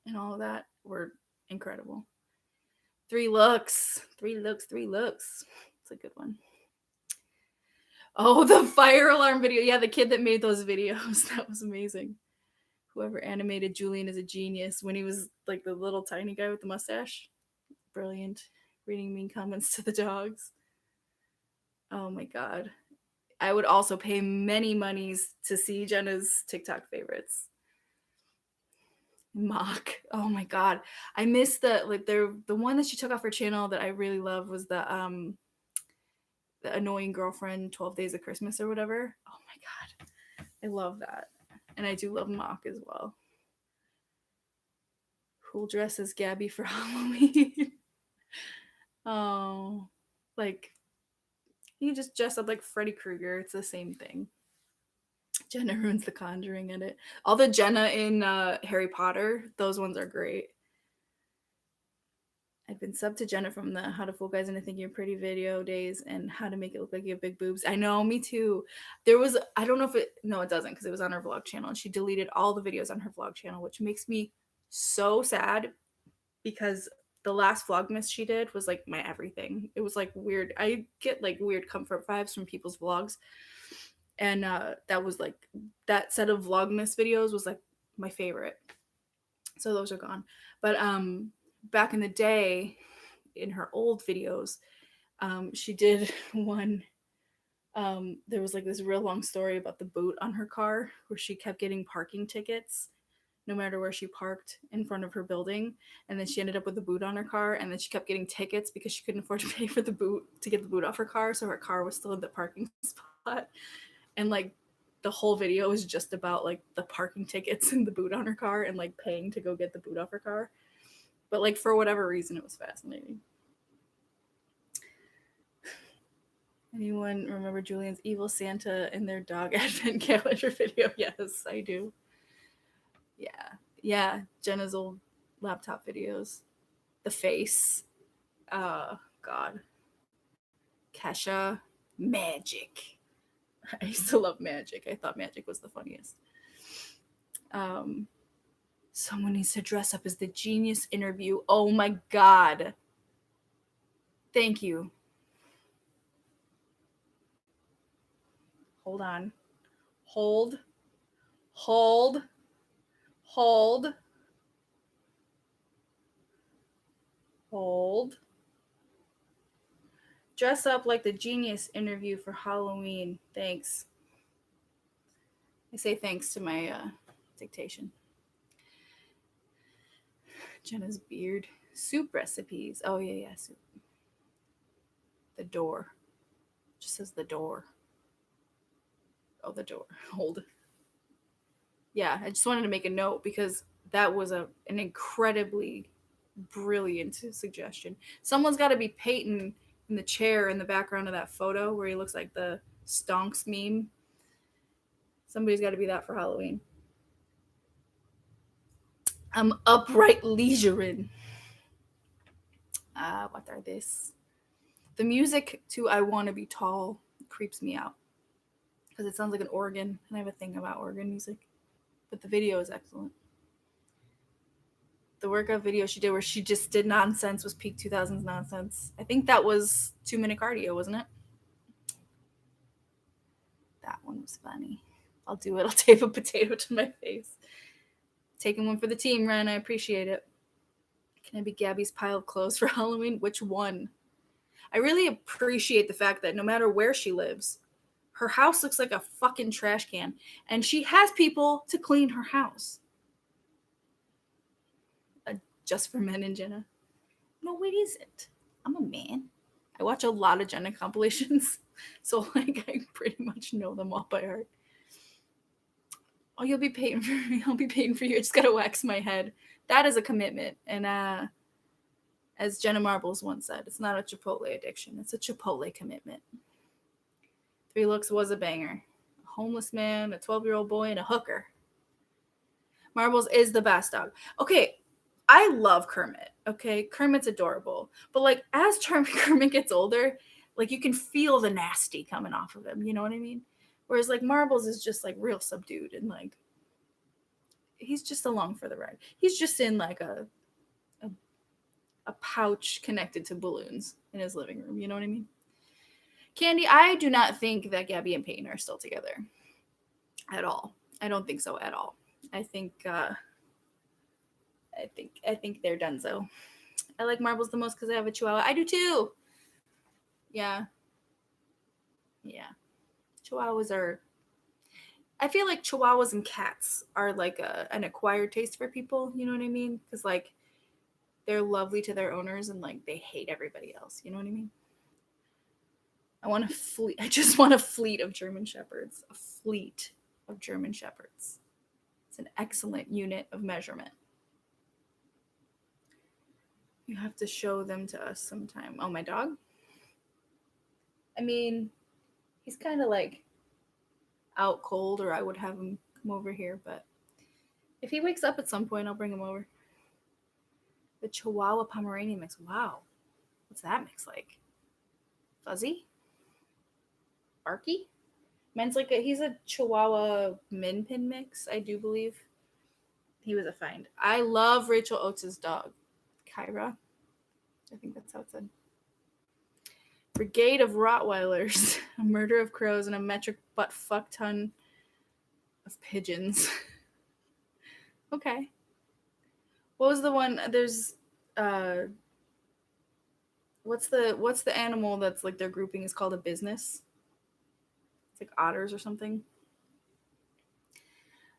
and all of that were incredible. 3 looks. It's a good one. Oh, the fire alarm video. Yeah, the kid that made those videos. That was amazing. Whoever animated Julian is a genius when he was like the little tiny guy with the mustache. Brilliant. Reading mean comments to the dogs. Oh my god. I would also pay many monies to see Jenna's TikTok favorites. Mock. Oh my god. I missed the one that she took off her channel that I really love was the annoying girlfriend 12 Days of Christmas or whatever. Oh my god. I love that. And I do love mock as well. Who'll dress as Gabby for Halloween? Oh, like you just dress up like Freddy Krueger. It's the same thing. Jenna ruins the Conjuring in it. All the Jenna in Harry Potter, those ones are great. I've been subbed to Jenna from the How to Fool Guys into Thinking You're Pretty video days and How to Make It Look Like You Have Big Boobs. I know, me too. There was, I don't know if it, no, it doesn't because it was on her vlog channel and she deleted all the videos on her vlog channel, which makes me so sad because the last Vlogmas she did was like my everything. It was like weird. I get like weird comfort vibes from people's vlogs. And that was like, that set of Vlogmas videos was like my favorite. So those are gone. But back in the day, in her old videos, she did one. There was like this real long story about the boot on her car where she kept getting parking tickets no matter where she parked in front of her building. And then she ended up with the boot on her car. And then she kept getting tickets because she couldn't afford to pay for the boot to get the boot off her car. So her car was still in the parking spot. And like the whole video was just about like the parking tickets and the boot on her car and like paying to go get the boot off her car. But like for whatever reason, it was fascinating. Anyone remember Julian's evil Santa and their dog advent calendar video? Yes, I do. Yeah, Jenna's old laptop videos. The face. God. Kesha. Magic. I used to love Magic. I thought Magic was the funniest. Someone needs to dress up as the Genius interview. Oh my God. Thank you. Hold on. Hold. Dress up like the Genius interview for Halloween. Thanks. I say thanks to my dictation. Jenna's beard. Soup recipes. Oh, yeah, soup. The door. Just says the door. Oh, the door. Hold. Yeah, I just wanted to make a note because that was an incredibly brilliant suggestion. Someone's got to be Peyton in the chair in the background of that photo where he looks like the Stonks meme. Somebody's got to be that for Halloween. I'm upright leisurein. What are this? The music to I Wanna Be Tall creeps me out because it sounds like an organ, and I have a thing about organ music. But the video is excellent. The workout video she did where she just did nonsense was peak 2000s nonsense. I think that was 2-minute cardio, wasn't it? That one was funny. I'll do it. I'll tape a potato to my face. Taking one for the team, Ren. I appreciate it. Can I be Gabby's pile of clothes for Halloween? Which one? I really appreciate the fact that no matter where she lives, her house looks like a fucking trash can, and she has people to clean her house. Just for men and Jenna. No, it isn't. I'm a man. I watch a lot of Jenna compilations, so like I pretty much know them all by heart. Oh, you'll be paying for me. I'll be paying for you. I just gotta wax my head. That is a commitment. And as Jenna Marbles once said, it's not a Chipotle addiction. It's a Chipotle commitment. 3 Looks was a banger. A homeless man, a 12-year-old boy, and a hooker. Marbles is the best dog. Okay, I love Kermit. Okay, Kermit's adorable. But like as Kermit gets older, like you can feel the nasty coming off of him. You know what I mean? Whereas like Marbles is just like real subdued and like he's just along for the ride. He's just in like a pouch connected to balloons in his living room. You know what I mean? Candy, I do not think that Gabby and Peyton are still together at all. I don't think so at all. I think they're donezo. I like Marbles the most because I have a Chihuahua. I do too. Yeah. Chihuahuas are. I feel like Chihuahuas and cats are like an acquired taste for people. You know what I mean? Because like they're lovely to their owners and like they hate everybody else. You know what I mean? I want a fleet. I just want a fleet of German Shepherds. A fleet of German Shepherds. It's an excellent unit of measurement. You have to show them to us sometime. Oh, my dog? I mean, he's kind of like out cold, or I would have him come over here, but if he wakes up at some point, I'll bring him over. The Chihuahua Pomeranian mix. Wow. What's that mix like? Fuzzy? Barky? Mine's like he's a Chihuahua Min Pin mix, I do believe. He was a find. I love Rachel Oates' dog, Kyra. I think that's how it's said. Brigade of Rottweilers, a murder of crows, and a metric butt fuck ton of pigeons. Okay. What was the one? There's what's the animal that's like their grouping is called a business? It's like otters or something.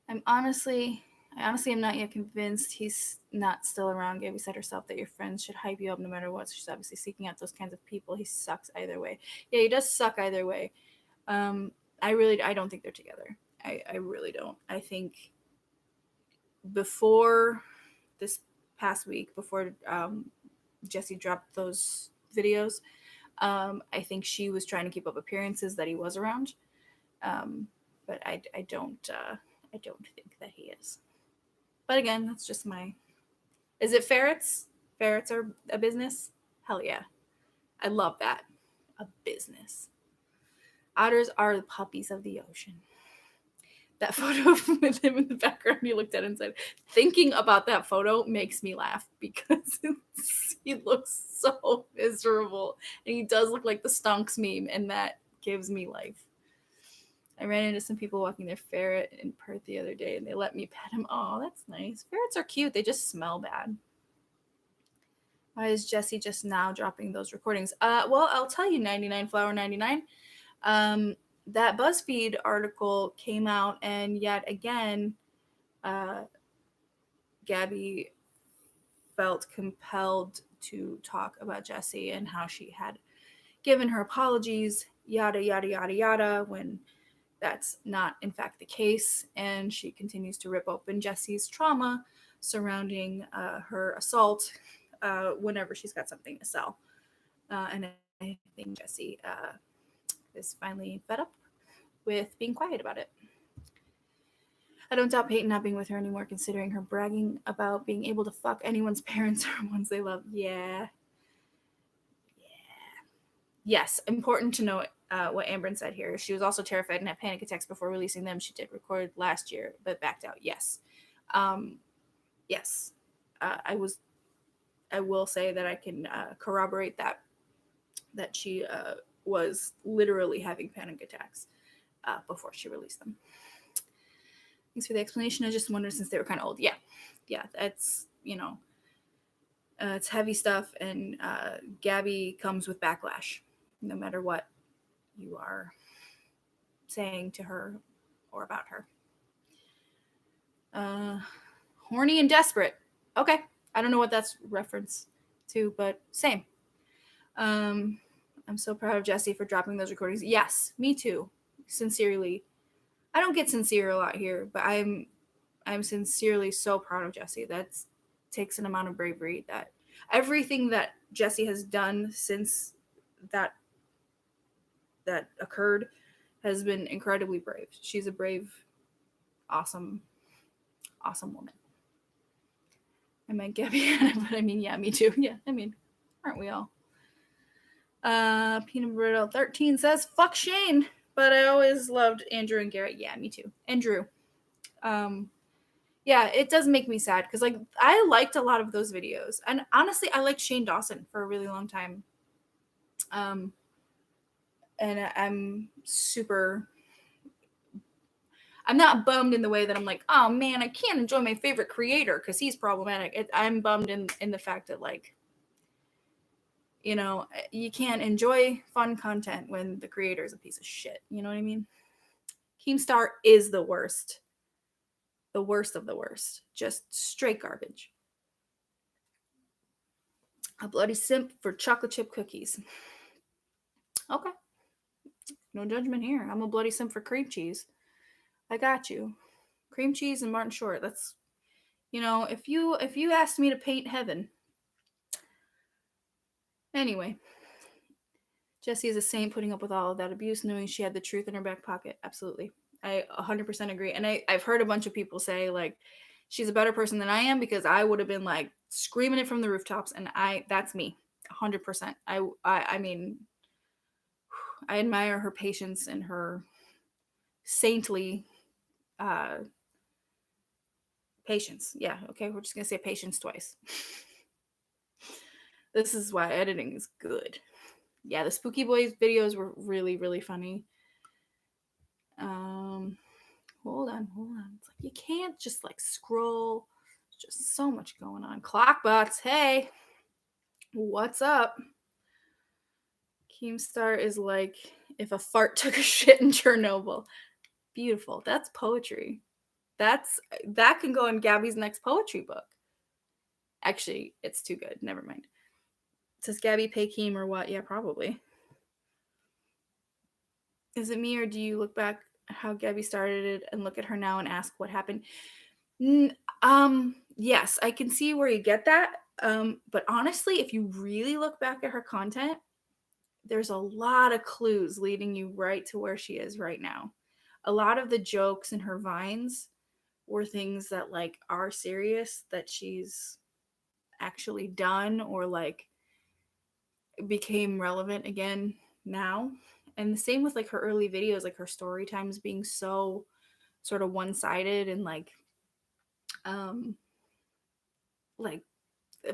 I honestly am not yet convinced he's not still around. Gabby said herself that your friends should hype you up no matter what. So she's obviously seeking out those kinds of people. He sucks either way. Yeah, he does suck either way. I don't think they're together. I really don't. I think before this past week, before Jesse dropped those videos, I think she was trying to keep up appearances that he was around. But I don't think that he is. But again, that's just my. Is it ferrets? Ferrets are a business? Hell yeah. I love that. A business. Otters are the puppies of the ocean. That photo with him in the background, he looked at it and said, thinking about that photo makes me laugh because he looks so miserable. And he does look like the Stonks meme, and that gives me life. I ran into some people walking their ferret in Perth the other day, and they let me pet him. Oh, that's nice. Ferrets are cute. They just smell bad. Why is Jesse just now dropping those recordings? Well, I'll tell you, 99 Flower 99. That BuzzFeed article came out, and yet again, Gabby felt compelled to talk about Jesse and how she had given her apologies, yada, yada, yada, yada, when that's not, in fact, the case. And she continues to rip open Jesse's trauma surrounding her assault whenever she's got something to sell. And I think Jesse is finally fed up with being quiet about it. I don't doubt Peyton not being with her anymore, considering her bragging about being able to fuck anyone's parents or ones they love. Yeah. Yes, important to note what Amber said here. She was also terrified and had panic attacks before releasing them. She did record last year, but backed out. Yes. Yes. I will say that I can corroborate that she was literally having panic attacks before she released them. Thanks for the explanation. I just wondered, since they were kind of old. Yeah, that's, it's heavy stuff, and Gabby comes with backlash, no matter what you are saying to her or about her. Horny and desperate. Okay, I don't know what that's reference to, but same. I'm so proud of Jesse for dropping those recordings. Yes, me too. Sincerely. I don't get sincere a lot here, but I'm sincerely so proud of Jesse. That takes an amount of bravery. That everything that Jesse has done since that occurred has been incredibly brave. She's a brave, awesome woman. I meant Gabby, but I mean, yeah, me too. Yeah, I mean, aren't we all? Peanut Brittle 13 says, fuck Shane. But I always loved Andrew and Garrett. Yeah, me too. And Drew. Yeah, it does make me sad because, like, I liked a lot of those videos. And honestly, I liked Shane Dawson for a really long time. And I'm not bummed in the way that I'm like, oh man, I can't enjoy my favorite creator because he's problematic. I'm bummed in the fact that, like, you can't enjoy fun content when the creator is a piece of shit. You know what I mean? Keemstar is the worst. The worst of the worst. Just straight garbage. A bloody simp for chocolate chip cookies. Okay. No judgment here. I'm a bloody simp for cream cheese. I got you. Cream cheese and Martin Short. That's, if you asked me to paint heaven. Anyway, Jessie is a saint, putting up with all of that abuse, knowing she had the truth in her back pocket. Absolutely. I 100% agree. And I've heard a bunch of people say, like, she's a better person than I am, because I would have been, like, screaming it from the rooftops. And that's me. 100%. I mean, I admire her patience and her saintly patience. Yeah, okay, we're just gonna say patience twice. This is why editing is good. Yeah, the Spooky Boys videos were really, really funny. Hold on. It's like you can't just like scroll. There's just so much going on. Clockbots, hey, what's up? Keemstar is like if a fart took a shit in Chernobyl. Beautiful. That's poetry. That can go in Gabby's next poetry book. Actually, it's too good. Never mind. Does Gabby pay Keem or what? Yeah, probably. Is it me, or do you look back at how Gabby started it and look at her now and ask what happened? Yes, I can see where you get that. But honestly, if you really look back at her content, there's a lot of clues leading you right to where she is right now. A lot of the jokes in her vines were things that like are serious that she's actually done, or like became relevant again now. And the same with like her early videos, like her story times being so sort of one-sided, and like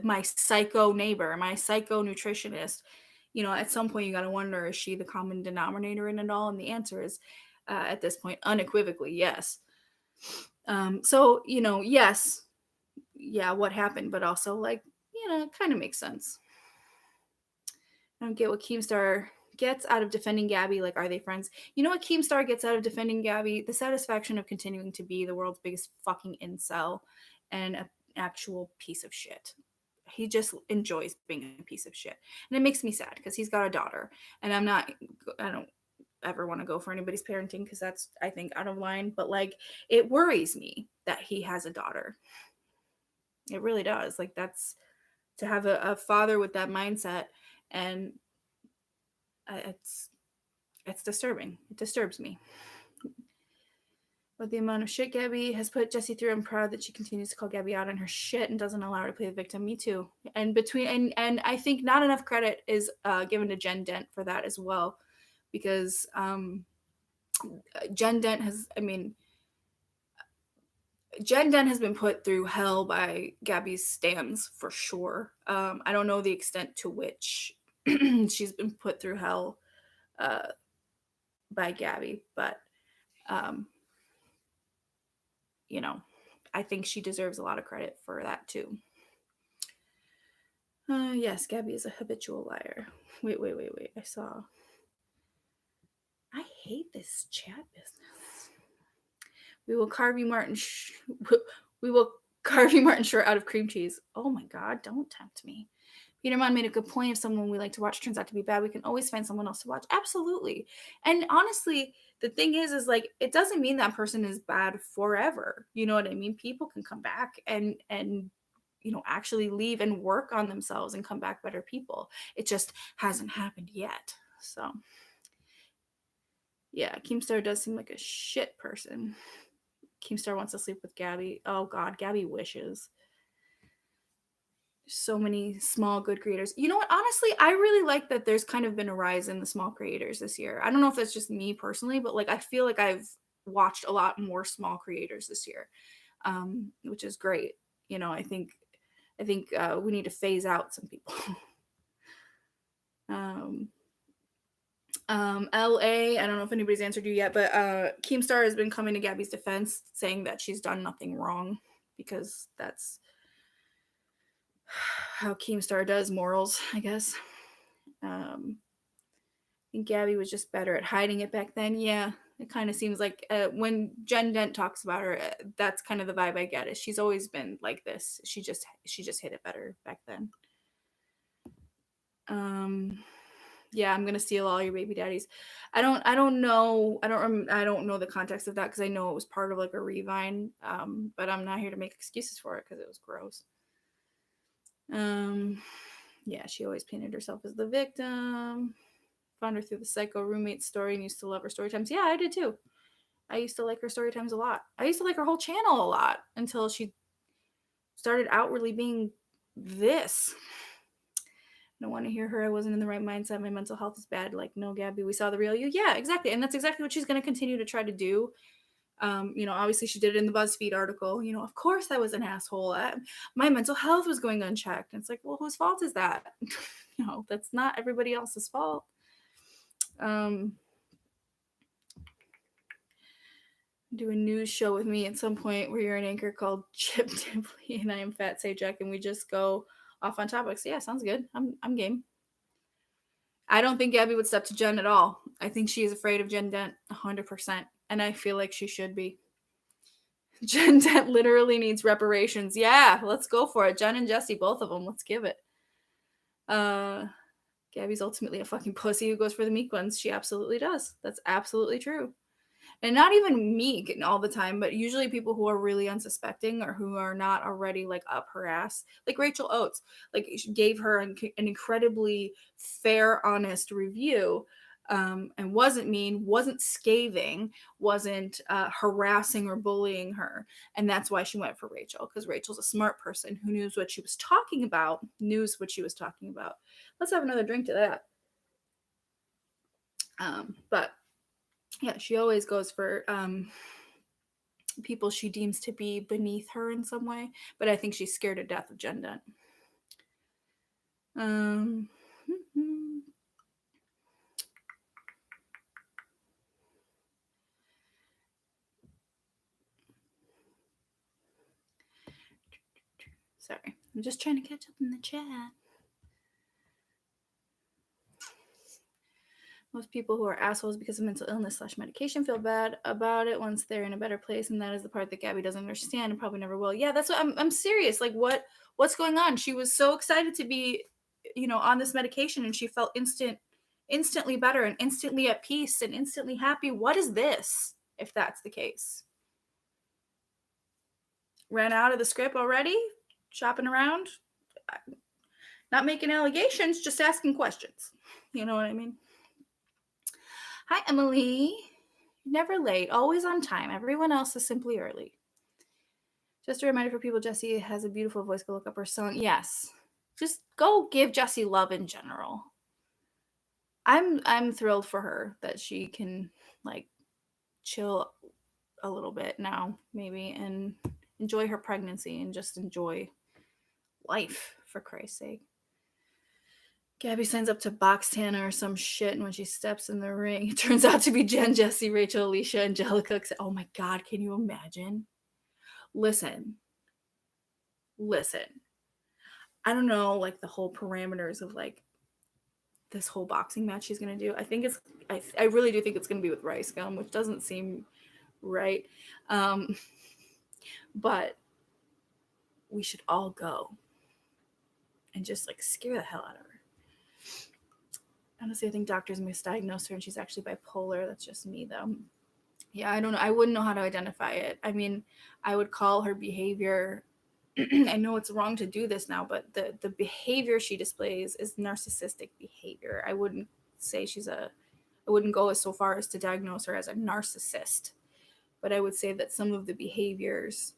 my psycho neighbor, my psycho nutritionist. At some point you got to wonder, is she the common denominator in it all? And the answer is, at this point, unequivocally yes. So yes, yeah, what happened, but also like, it kind of makes sense. I don't get what Keemstar gets out of defending Gabby. Like, are they friends? You know what Keemstar gets out of defending Gabby? The satisfaction of continuing to be the world's biggest fucking incel and an actual piece of shit. He just enjoys being a piece of shit. And it makes me sad because he's got a daughter. And I don't ever want to go for anybody's parenting because that's, I think, out of line. But like, it worries me that he has a daughter. It really does. Like, that's to have a father with that mindset. And it's disturbing. It disturbs me. With the amount of shit Gabby has put Jessie through, I'm proud that she continues to call Gabby out on her shit and doesn't allow her to play the victim. Me too. And I think not enough credit is given to Jen Dent for that as well, because Jen Dent has been put through hell by Gabby's stans for sure. I don't know the extent to which she's been put through hell by Gabby, but I think she deserves a lot of credit for that too. Yes, Gabby is a habitual liar. Wait. I hate this chat business. We will carve you Martin Short out of cream cheese. Oh my god, don't tempt me. Peterman made a good point. If someone we like to watch turns out to be bad, we can always find someone else to watch. Absolutely. And honestly, the thing is like, it doesn't mean that person is bad forever. You know what I mean? People can come back and actually leave and work on themselves and come back better people. It just hasn't happened yet. So yeah, Keemstar does seem like a shit person. Keemstar wants to sleep with Gabby. Oh god, Gabby wishes. So many small good creators. You know what? Honestly, I really like that there's kind of been a rise in the small creators this year. I don't know if that's just me personally, but like I feel like I've watched a lot more small creators this year, which is great. I think we need to phase out some people. LA, I don't know if anybody's answered you yet, but Keemstar has been coming to Gabby's defense, saying that she's done nothing wrong, because that's how Keemstar does morals, I guess. I think Gabby was just better at hiding it back then. Yeah, it kind of seems like when Jen Dent talks about her, that's kind of the vibe I get. Is she's always been like this. She just hit it better back then. Yeah, I'm gonna steal all your baby daddies. I don't know. I don't know the context of that because I know it was part of like a revine. But I'm not here to make excuses for it because it was gross. Yeah, she always painted herself as the victim. Found her through the psycho roommate story and used to love her story times. Yeah, I did too. I used to like her story times a lot. I used to like her whole channel a lot until she started outwardly being this. I don't want to hear her. I wasn't in the right mindset. My mental health is bad. Like, no, Gabby, we saw the real you. Yeah, exactly. And that's exactly what she's going to continue to try to do. Obviously she did it in the BuzzFeed article. Of course I was an asshole. My mental health was going unchecked. And it's like, well, whose fault is that? That's not everybody else's fault. Do a news show with me at some point where you're an anchor called Chip Dibley and I am Fat Sajak and we just go off on topics. Yeah, sounds good. I'm game. I don't think Gabby would step to Jen at all. I think she is afraid of Jen Dent 100%. And I feel like she should be. Jen Dent literally needs reparations. Yeah, let's go for it. Jen and Jesse, both of them. Let's give it. Gabby's ultimately a fucking pussy who goes for the meek ones. She absolutely does. That's absolutely true. And not even meek all the time, but usually people who are really unsuspecting or who are not already like up her ass, like Rachel Oates, like she gave her an incredibly fair, honest review, and wasn't mean, wasn't scathing, wasn't harassing or bullying her, and that's why she went for Rachel, because Rachel's a smart person who knew what she was talking about. Let's have another drink to that. But yeah, she always goes for people she deems to be beneath her in some way, but I think she's scared to death of Jen Dent. Sorry, I'm just trying to catch up in the chat. Most people who are assholes because of mental illness / medication feel bad about it once they're in a better place, and that is the part that Gabby doesn't understand and probably never will. Yeah, that's what I'm serious. Like, what's going on? She was so excited to be, on this medication, and she felt instantly better and instantly at peace and instantly happy. What is this? If that's the case, ran out of the script already, shopping around, not making allegations, just asking questions. You know what I mean? Hi, Emily. Never late, always on time. Everyone else is simply early. Just a reminder for people, Jessie has a beautiful voice. Go look up her song. Yes. Just go give Jessie love in general. I'm thrilled for her that she can like chill a little bit now, maybe, and enjoy her pregnancy and just enjoy life, for Christ's sake. Gabby signs up to box Tana or some shit, and when she steps in the ring, it turns out to be Jen, Jesse, Rachel, Alicia, Angelica. Oh my God, can you imagine? Listen. I don't know, like, the whole parameters of, like, this whole boxing match she's going to do. I really do think it's going to be with Rice Gum, which doesn't seem right. But we should all go and just, like, scare the hell out of her. Honestly, I think doctors misdiagnosed her and she's actually bipolar. That's just me, though. Yeah, I don't know. I wouldn't know how to identify it. I mean, I would call her behavior I know it's wrong to do this now, but the behavior she displays is narcissistic behavior. I wouldn't go so far as to diagnose her as a narcissist, but I would say that some of the behaviors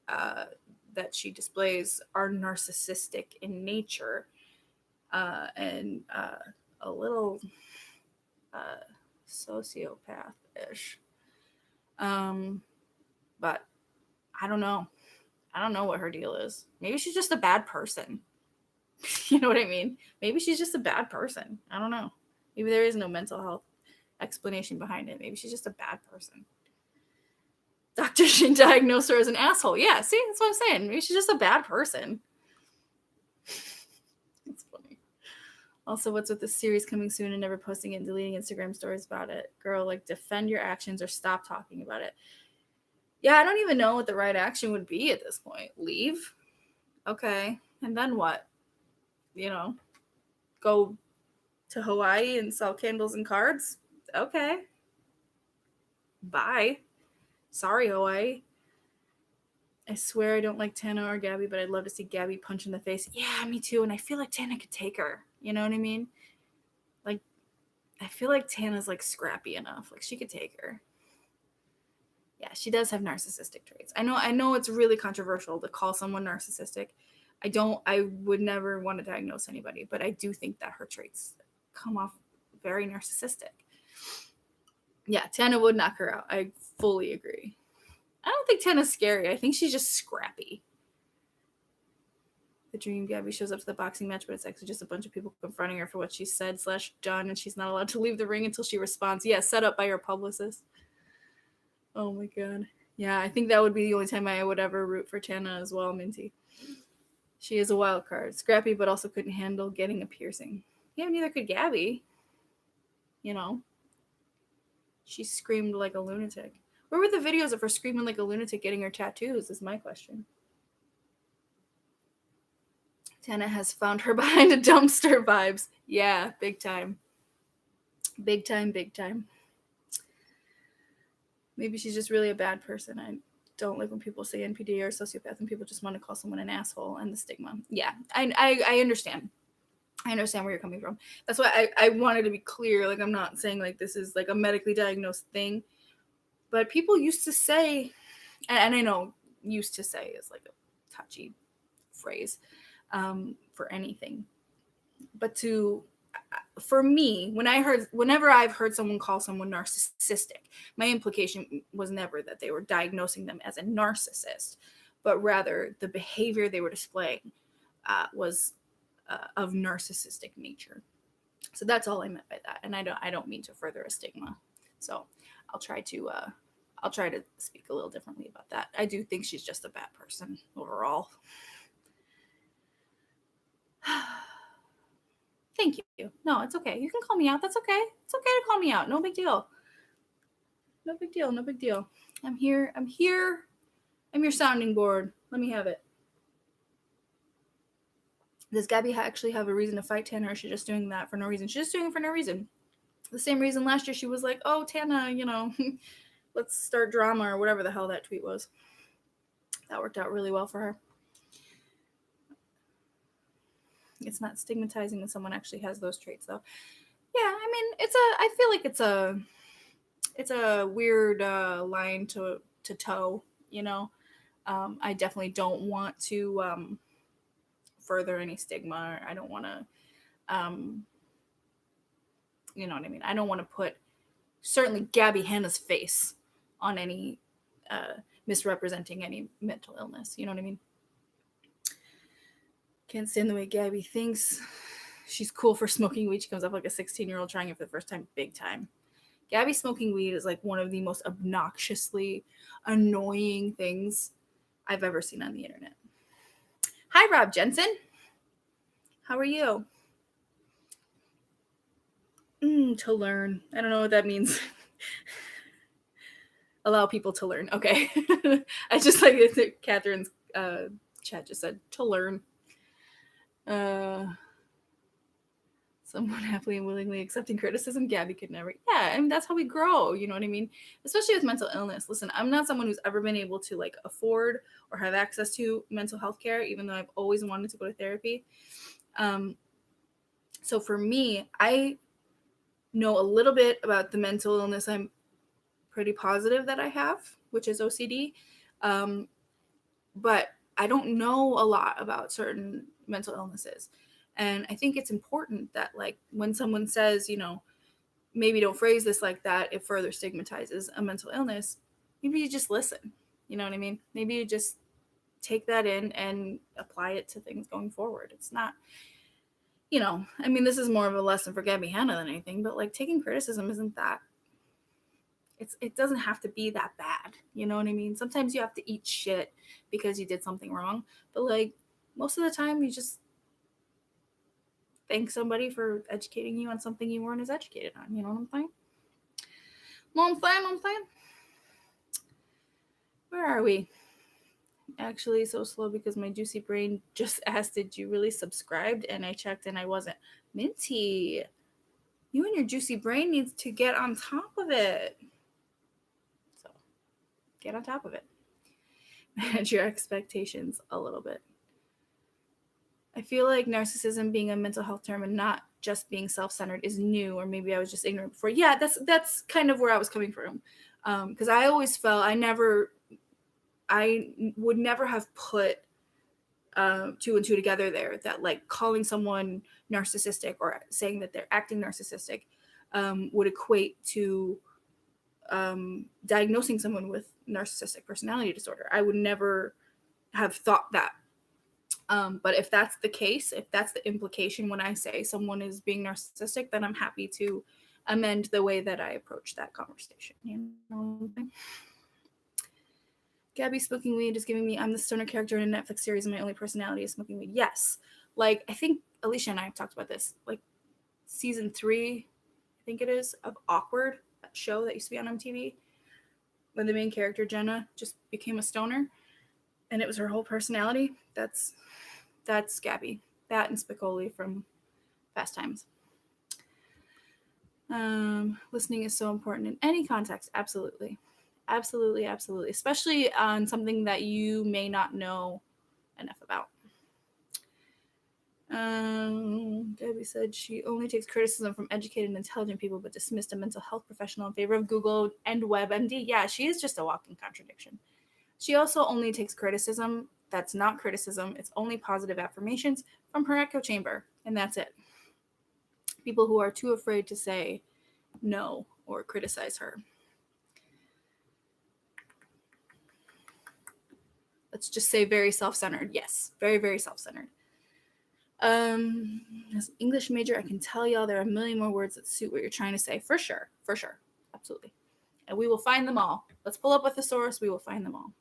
that she displays are narcissistic in nature, and a little sociopath-ish. But I don't know. I don't know what her deal is. Maybe she's just a bad person. You know what I mean? Maybe she's just a bad person. I don't know. Maybe there is no mental health explanation behind it. Maybe she's just a bad person. Doctor should diagnose her as an asshole. Yeah, see, that's what I'm saying. Maybe she's just a bad person. That's funny. Also, what's with this series coming soon and never posting it and deleting Instagram stories about it? Girl, like, defend your actions or stop talking about it. Yeah, I don't even know what the right action would be at this point. Leave? Okay. And then what? Go to Hawaii and sell candles and cards. Okay. Bye. Sorry, Hawaii. I swear I don't like Tana or Gabby, but I'd love to see Gabby punch in the face. Yeah, me too. And I feel like Tana could take her. You know what I mean? Like, I feel like Tana's like scrappy enough. Like she could take her. Yeah, she does have narcissistic traits. I know it's really controversial to call someone narcissistic. I would never want to diagnose anybody, but I do think that her traits come off very narcissistic. Yeah, Tana would knock her out. I fully agree. I don't think Tana's scary. I think she's just scrappy. The dream Gabby shows up to the boxing match, but it's actually just a bunch of people confronting her for what she said / done, and she's not allowed to leave the ring until she responds. Yeah, set up by her publicist. Oh my god. Yeah, I think that would be the only time I would ever root for Tana as well, Minty. She is a wild card. Scrappy, but also couldn't handle getting a piercing. Yeah, neither could Gabby. You know? She screamed like a lunatic. Where were the videos of her screaming like a lunatic getting her tattoos, is my question. Tana has found her behind a dumpster vibes. Yeah, big time. Big time, big time. Maybe she's just really a bad person. I don't like when people say NPD or sociopath and people just want to call someone an asshole and the stigma. Yeah, I understand. I understand where you're coming from. That's why I wanted to be clear. Like, I'm not saying like this is like a medically diagnosed thing. But people used to say, and I know used to say is like a touchy phrase for anything. But for me, whenever I've heard someone call someone narcissistic, my implication was never that they were diagnosing them as a narcissist, but rather the behavior they were displaying was of narcissistic nature. So that's all I meant by that, and I don't mean to further a stigma. So I'll try to speak a little differently about that. I do think she's just a bad person overall. Thank you. No, it's okay. You can call me out. That's okay. It's okay to call me out. No big deal. No big deal. No big deal. I'm here. I'm here. I'm your sounding board. Let me have it. Does Gabby actually have a reason to fight Tana, or is she just doing that for no reason? She's just doing it for no reason. The same reason last year she was like, oh, Tana, let's start drama or whatever the hell that tweet was. That worked out really well for her. It's not stigmatizing when someone actually has those traits, though. Yeah, I mean, I feel like it's a weird line to toe, I definitely don't want to further any stigma. I don't want to, you know what I mean? I don't want to put certainly Gabby Hanna's face on any misrepresenting any mental illness. You know what I mean? Can't stand the way Gabby thinks. She's cool for smoking weed. She comes up like a 16-year-old trying it for the first time, big time. Gabby smoking weed is like one of the most obnoxiously annoying things I've ever seen on the internet. Hi, Rob Jensen. How are you? To learn. I don't know what that means. Allow people to learn. Okay. I just like it. Catherine's chat just said to learn. Someone happily and willingly accepting criticism. Gabby could never. Yeah, I mean, that's how we grow. You know what I mean? Especially with mental illness. Listen, I'm not someone who's ever been able to like afford or have access to mental health care, even though I've always wanted to go to therapy. So for me, I know a little bit about the mental illness I'm pretty positive that I have, which is OCD. But I don't know a lot about certain mental illnesses. And I think it's important that, like, when someone says, maybe don't phrase this like that, it further stigmatizes a mental illness. Maybe you just listen. You know what I mean? Maybe you just take that in and apply it to things going forward. It's not, I mean, this is more of a lesson for Gabby Hanna than anything, but like taking criticism isn't that. It doesn't have to be that bad. You know what I mean? Sometimes you have to eat shit because you did something wrong. But like most of the time you just thank somebody for educating you on something you weren't as educated on. You know what I'm saying? I'm saying? Where are we? Actually, so slow because my juicy brain just asked, did you really subscribed? And I checked and I wasn't. Minty. You and your juicy brain needs to get on top of it. So, get on top of it. Manage your expectations a little bit. I feel like narcissism being a mental health term and not just being self-centered is new, or maybe I was just ignorant before. Yeah, that's kind of where I was coming from. Because I always felt I would never have put two and two together there, that like calling someone narcissistic or saying that they're acting narcissistic would equate to diagnosing someone with narcissistic personality disorder. I would never have thought that. But if that's the case, if that's the implication when I say someone is being narcissistic, then I'm happy to amend the way that I approach that conversation. You know? Gabby smoking weed is giving me I'm the stoner character in a Netflix series and my only personality is smoking weed. Yes. Like, I think Alicia and I have talked about this. Like, season 3, I think it is, of Awkward, that show that used to be on MTV, when the main character, Jenna, just became a stoner. And it was her whole personality. That's Gabby. That and Spicoli from Fast Times. Listening is so important in any context. Absolutely. Absolutely, absolutely. Especially on something that you may not know enough about. Debbie said she only takes criticism from educated and intelligent people, but dismissed a mental health professional in favor of Google and WebMD. Yeah, she is just a walking contradiction. She also only takes criticism that's not criticism. It's only positive affirmations from her echo chamber, and that's it. People who are too afraid to say no or criticize her. Let's just say very self-centered. Yes, very, very self-centered. As an English major, I can tell y'all there are a million more words that suit what you're trying to say. For sure. Absolutely. And we will find them all. Let's pull up a thesaurus. We will find them all.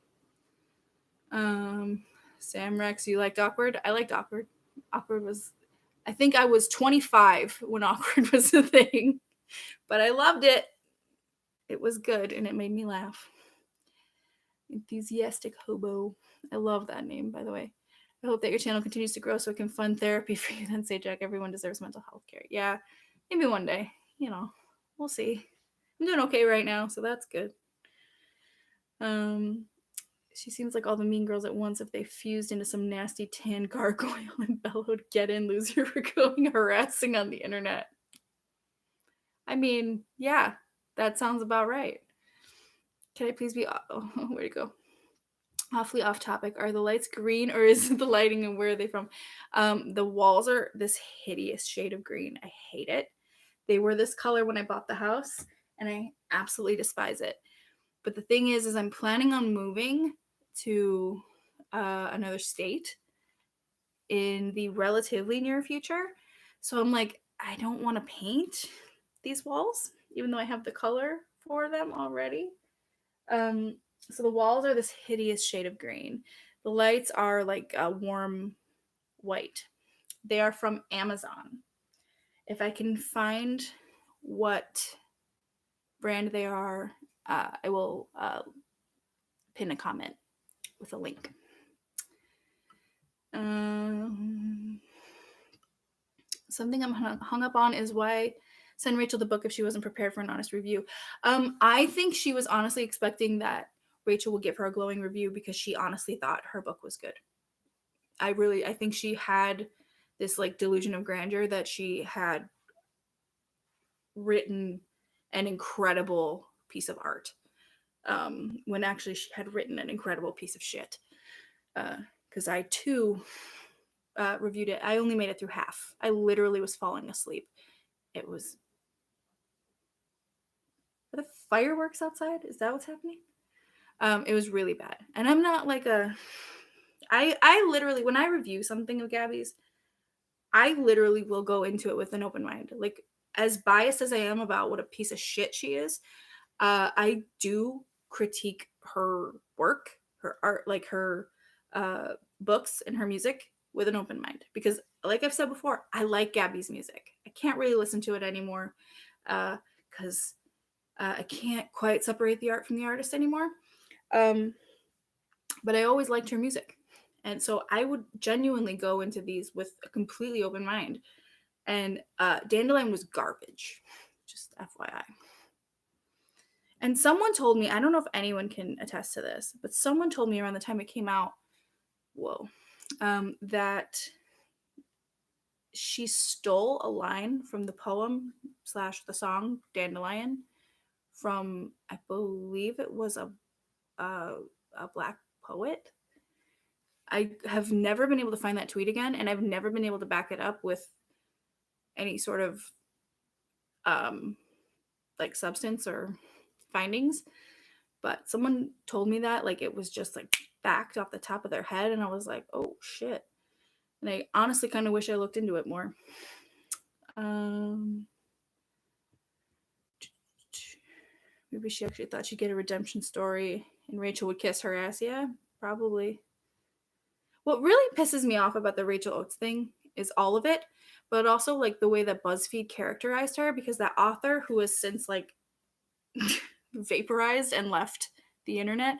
Sam Rex, you liked Awkward? I liked Awkward. Awkward was, I think I was 25 when Awkward was a thing, but I loved it. It was good and it made me laugh. Enthusiastic Hobo. I love that name, by the way. I hope that your channel continues to grow so it can fund therapy for you. Then sajak, everyone deserves mental health care. Yeah, maybe one day. You know, we'll see. I'm doing okay right now, so that's good. She seems like all the mean girls at once if they fused into some nasty tan gargoyle and bellowed, "Get in, loser," for going harassing on the internet. I mean, yeah, that sounds about right. Can I please be... Oh, where'd it go? Awfully off topic. Are the lights green or is it the lighting and where are they from? The walls are this hideous shade of green. I hate it. They were this color when I bought the house and I absolutely despise it. But the thing is I'm planning on moving to another state in the relatively near future. So I'm like, I don't want to paint these walls, even though I have the color for them already. So the walls are this hideous shade of green. The lights are like a warm white. They are from Amazon. If I can find what brand they are, I will pin a comment with a link. Something I'm hung up on is why send Rachel the book if she wasn't prepared for an honest review. I think she was honestly expecting that Rachel would give her a glowing review because she honestly thought her book was good. I think she had this like delusion of grandeur that she had written an incredible piece of art, when actually she had written an incredible piece of shit. Because I too reviewed it. I only made it through half. I literally was falling asleep. It was... Are the fireworks outside? Is that what's happening? It was really bad. And I'm not like I literally, when I review something of Gabby's, I literally will go into it with an open mind. Like, as biased as I am about what a piece of shit she is, I do critique her work, her art, like her books and her music with an open mind. Because, like I've said before, I like Gabby's music. I can't really listen to it anymore because I can't quite separate the art from the artist anymore. But I always liked her music. And so I would genuinely go into these with a completely open mind. And Dandelion was garbage. Just FYI. And someone told me, I don't know if anyone can attest to this, but someone told me around the time it came out, that she stole a line from the poem / the song Dandelion from, I believe it was a Black poet. I have never been able to find that tweet again, and I've never been able to back it up with any sort of like substance or findings. But someone told me that, like, it was just like backed off the top of their head, and I was like, oh shit. And I honestly kind of wish I looked into it more. Maybe she actually thought she'd get a redemption story and Rachel would kiss her ass. Yeah, probably. What really pisses me off about the Rachel Oates thing is all of it, but also like the way that BuzzFeed characterized her, because that author, who has since like vaporized and left the internet,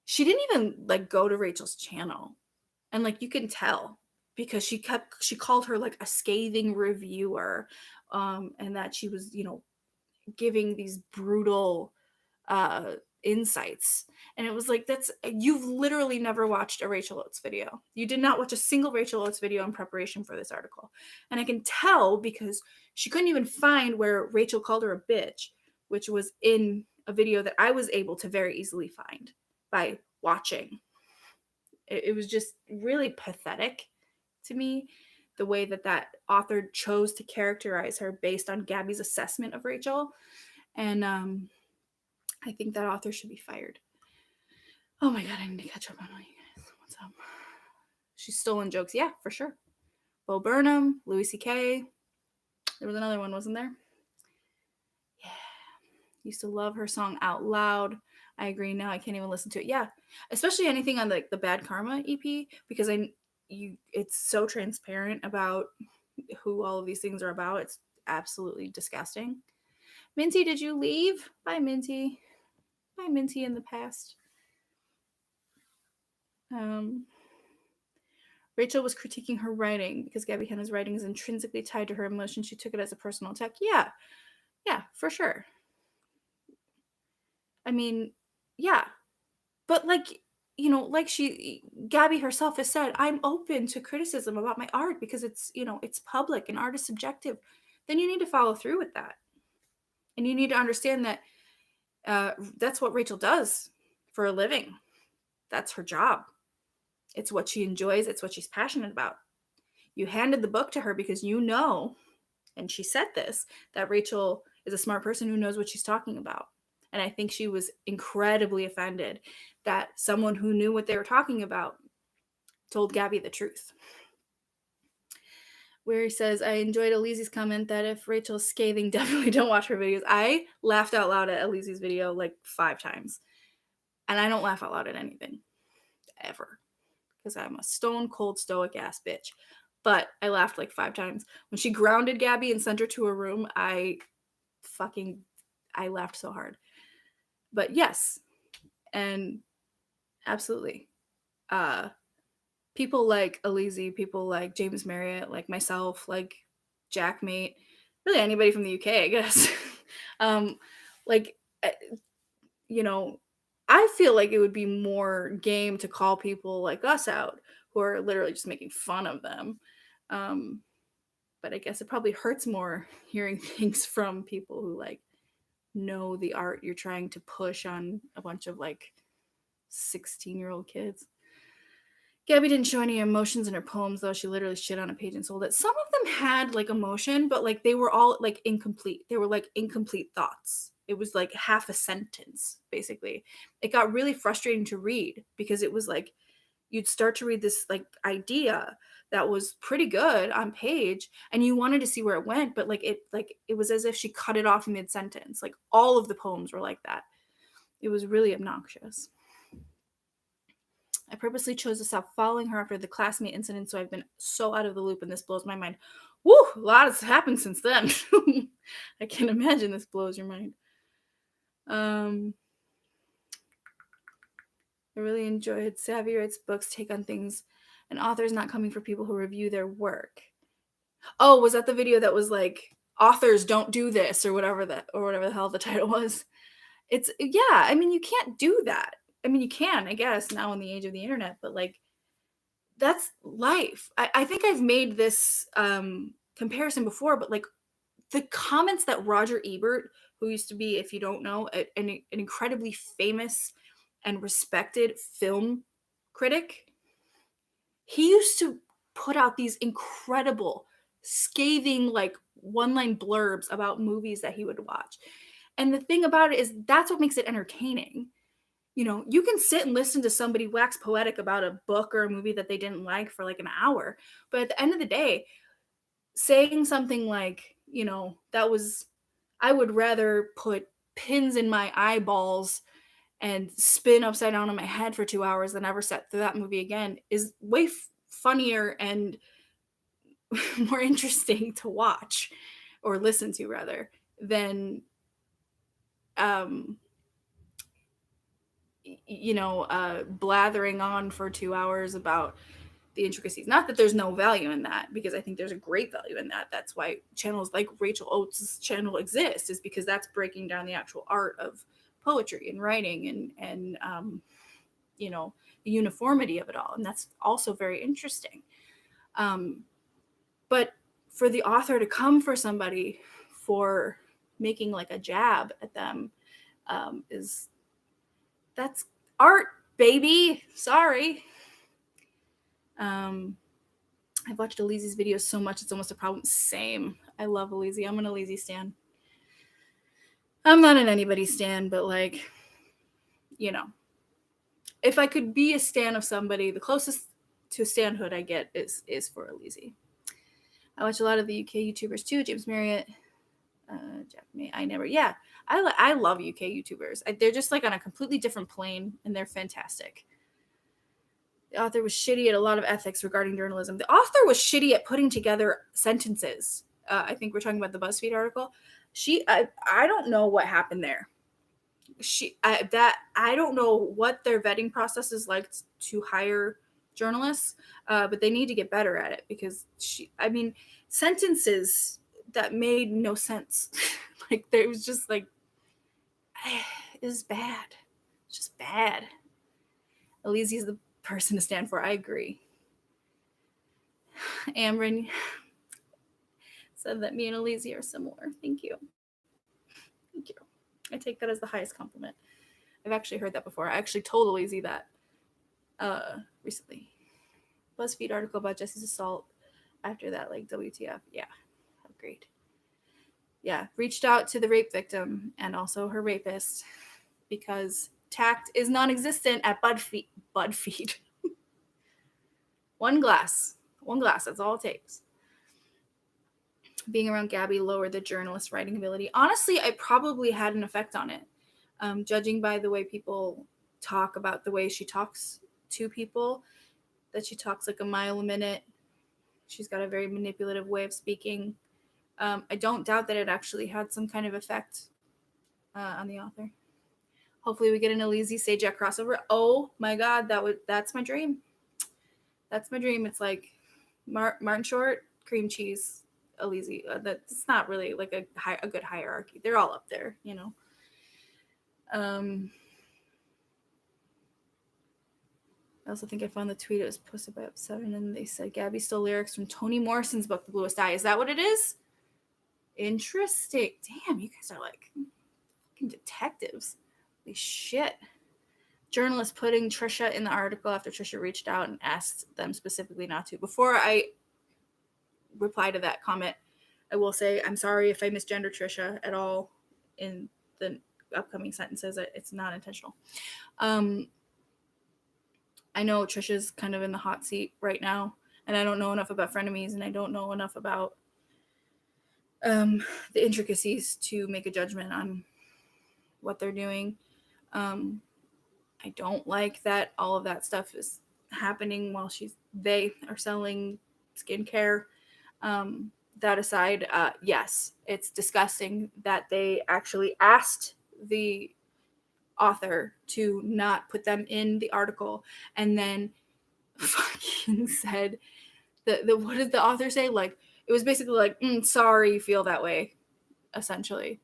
she didn't even like go to Rachel's channel, and like you can tell because she called her like a scathing reviewer, and that she was, you know, giving these brutal insights. And it was like, you've literally never watched a Rachel Oates video. You did not watch a single Rachel Oates video in preparation for this article. And I can tell because she couldn't even find where Rachel called her a bitch, which was in a video that I was able to very easily find by watching. It was just really pathetic to me, the way that that author chose to characterize her based on Gabby's assessment of Rachel. And I think that author should be fired. Oh my god, I need to catch up on all you guys. What's up? She's stolen jokes. Yeah, for sure. Bo Burnham, Louis C.K. There was another one, wasn't there? Yeah. Used to love her song Out Loud. I agree. Now I can't even listen to it. Yeah. Especially anything on the Bad Karma EP, because it's so transparent about who all of these things are about. It's absolutely disgusting. Minty, did you leave? Bye, Minty. Bye, Minty in the past. Rachel was critiquing her writing because Gabby Hanna's writing is intrinsically tied to her emotions. She took it as a personal attack. Yeah, for sure. I mean, yeah. But like, you know, like Gabby herself has said, I'm open to criticism about my art because it's, you know, it's public and art is subjective. Then you need to follow through with that. And you need to understand that that's what Rachel does for a living. That's her job. It's what she enjoys. It's what she's passionate about. You handed the book to her because you know, and she said this, that Rachel is a smart person who knows what she's talking about. And I think she was incredibly offended that someone who knew what they were talking about told Gabby the truth. Where he says, I enjoyed Elise's comment that if Rachel's scathing, definitely don't watch her videos. I laughed out loud at Elise's video like 5 times. And I don't laugh out loud at anything. Ever. Because I'm a stone cold stoic ass bitch. But I laughed like 5 times. When she grounded Gabby and sent her to her room, I laughed so hard. But yes, and absolutely. People like Elise, people like James Marriott, like myself, like Jackmate, really anybody from the UK, I guess. You know, I feel like it would be more game to call people like us out who are literally just making fun of them. But I guess it probably hurts more hearing things from people who like know the art you're trying to push on a bunch of like 16-year-old kids. Gabby didn't show any emotions in her poems, though. She literally shit on a page and sold it. Some of them had like emotion, but like they were all like incomplete. They were like incomplete thoughts. It was like half a sentence, basically. It got really frustrating to read because it was like you'd start to read this like idea that was pretty good on page and you wanted to see where it went, but it was as if she cut it off mid-sentence. Like all of the poems were like that. It was really obnoxious. I purposely chose to stop following her after the classmate incident, so I've been so out of the loop, and this blows my mind. Woo! A lot has happened since then. I can imagine this blows your mind. I really enjoyed Savvy Writes Books' take on things, and authors not coming for people who review their work. Oh, was that the video that was like, authors don't do this or whatever the hell the title was? Yeah, I mean, you can't do that. I mean, you can, I guess, now in the age of the internet, but like, that's life. I think I've made this comparison before, but like the comments that Roger Ebert, who used to be, if you don't know, an incredibly famous and respected film critic, he used to put out these incredible, scathing, like one line blurbs about movies that he would watch. And the thing about it is, that's what makes it entertaining. You know, you can sit and listen to somebody wax poetic about a book or a movie that they didn't like for like an hour. But at the end of the day, saying something like, you know, I would rather put pins in my eyeballs and spin upside down on my head for 2 hours than ever sit through that movie again is way funnier and more interesting to watch or listen to rather than um blathering on for 2 hours about the intricacies. Not that there's no value in that, because I think there's a great value in that. That's why channels like Rachel Oates' channel exist, is because that's breaking down the actual art of poetry and writing and the uniformity of it all, and that's also very interesting. But for the author to come for somebody for making like a jab at them, that's art, baby. Sorry. I've watched Alizé's videos so much it's almost a problem. Same. I love Alizé. I'm an Alizé stan. I'm not an anybody stan, but like, if I could be a stan of somebody, the closest to stanhood I get is for Alizé. I watch a lot of the UK YouTubers too. James Marriott, Jack May. I love UK YouTubers. They're just like on a completely different plane, and they're fantastic. The author was shitty at a lot of ethics regarding journalism. The author was shitty at putting together sentences. I think we're talking about the BuzzFeed article. I don't know what happened there. I don't know what their vetting process is like to hire journalists, but they need to get better at it, because sentences that made no sense. Like, there was just like, it was bad. It's just bad. Alizé is the person to stand for. I agree. Amron said that me and Alizé are similar. Thank you. Thank you. I take that as the highest compliment. I've actually heard that before. I actually told Alizé that recently. BuzzFeed article about Jesse's assault. After that, like, WTF. Yeah, agreed. Yeah, reached out to the rape victim and also her rapist, because tact is non-existent at BuzzFeed. One glass, that's all it takes. Being around Gabby lowered the journalist's writing ability. Honestly, I probably had an effect on it. Judging by the way people talk about the way she talks to people, that she talks like a mile a minute. She's got a very manipulative way of speaking. I don't doubt that it actually had some kind of effect on the author. Hopefully we get an Alizé Sajak crossover. Oh my God, that's my dream. That's my dream. It's like Martin Short, cream cheese, Alizé. That's not really like a good hierarchy. They're all up there, you know. I also think I found the tweet. It was posted by Up7, and they said Gabby stole lyrics from Toni Morrison's book, The Bluest Eye. Is that what it is? Interesting. Damn, you guys are like fucking detectives. Holy shit. Journalist putting Trisha in the article after Trisha reached out and asked them specifically not to. Before I reply to that comment, I will say I'm sorry if I misgender Trisha at all in the upcoming sentences. It's not intentional. I know Trisha's kind of in the hot seat right now, and I don't know enough about frenemies, and I don't know enough about the intricacies to make a judgment on what they're doing. I don't like that all of that stuff is happening while they are selling skincare. That aside, yes, it's disgusting that they actually asked the author to not put them in the article, and then fucking said what did the author say? Like, It was basically like, sorry you feel that way, essentially.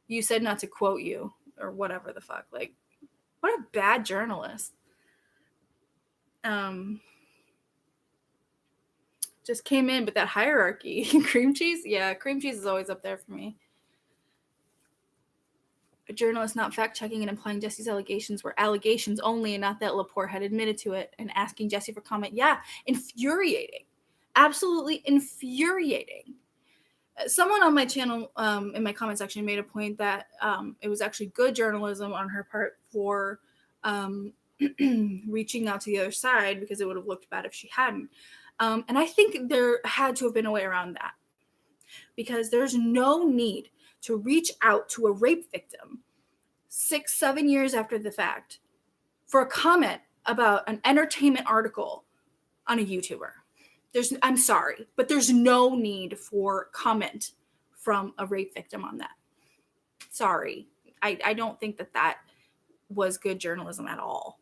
You said not to quote you, or whatever the fuck. Like, what a bad journalist. Just came in, but that hierarchy. Cream cheese? Yeah, cream cheese is always up there for me. A journalist not fact-checking and implying Jesse's allegations were allegations only and not that Lepore had admitted to it, and asking Jesse for comment. Yeah, infuriating. Absolutely infuriating. Someone on my channel in my comment section made a point that it was actually good journalism on her part for reaching out to the other side, because it would have looked bad if she hadn't. And I think there had to have been a way around that, because there's no need to reach out to a rape victim 6-7 years after the fact for a comment about an entertainment article on a YouTuber. I'm sorry, but there's no need for comment from a rape victim on that. Sorry. I don't think that was good journalism at all.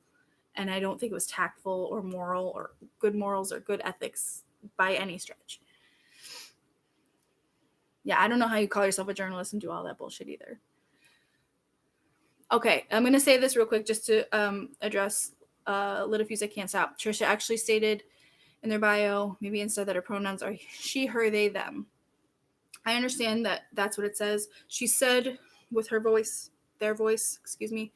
And I don't think it was tactful or moral or good morals or good ethics by any stretch. Yeah, I don't know how you call yourself a journalist and do all that bullshit either. Okay, I'm going to say this real quick just to address Litifuse I Can't Stop. Trisha actually stated in their bio, maybe instead, that her pronouns are she, her, they, them. I understand that that's what it says. She said with her voice, their voice, excuse me,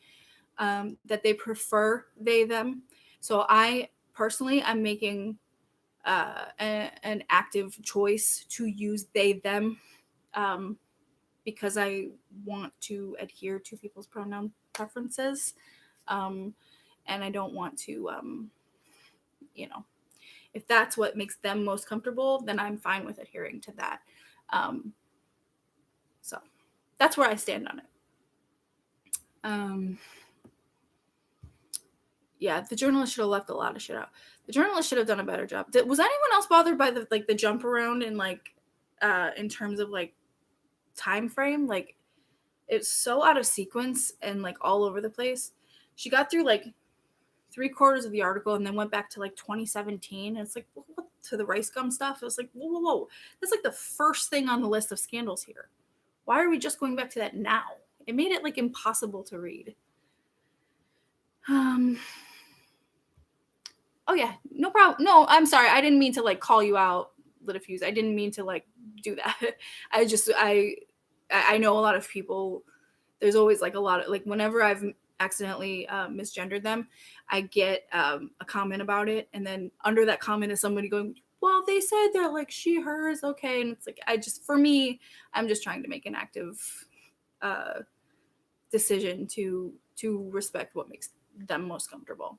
that they prefer they, them. So I personally, I'm making an active choice to use they, them, because I want to adhere to people's pronoun preferences. And I don't want to, if that's what makes them most comfortable, then I'm fine with adhering to that. So that's where I stand on it. Yeah, the journalist should have left a lot of shit out. The journalist should have done a better job. Was anyone else bothered by the jump around and in terms of time frame? It's so out of sequence and all over the place. She got through 3/4 of the article and then went back to 2017. And it's what, to the rice gum stuff? It was whoa. That's the first thing on the list of scandals here. Why are we just going back to that now? It made it impossible to read. Oh yeah, no problem. No, I'm sorry. I didn't mean to call you out, Litifuse. I didn't mean to do that. I know a lot of people. There's always a lot of whenever I've accidentally misgendered them, I get a comment about it, and then under that comment is somebody going, well, they said that she, hers, okay, and it's for me, I'm just trying to make an active decision to respect what makes them most comfortable.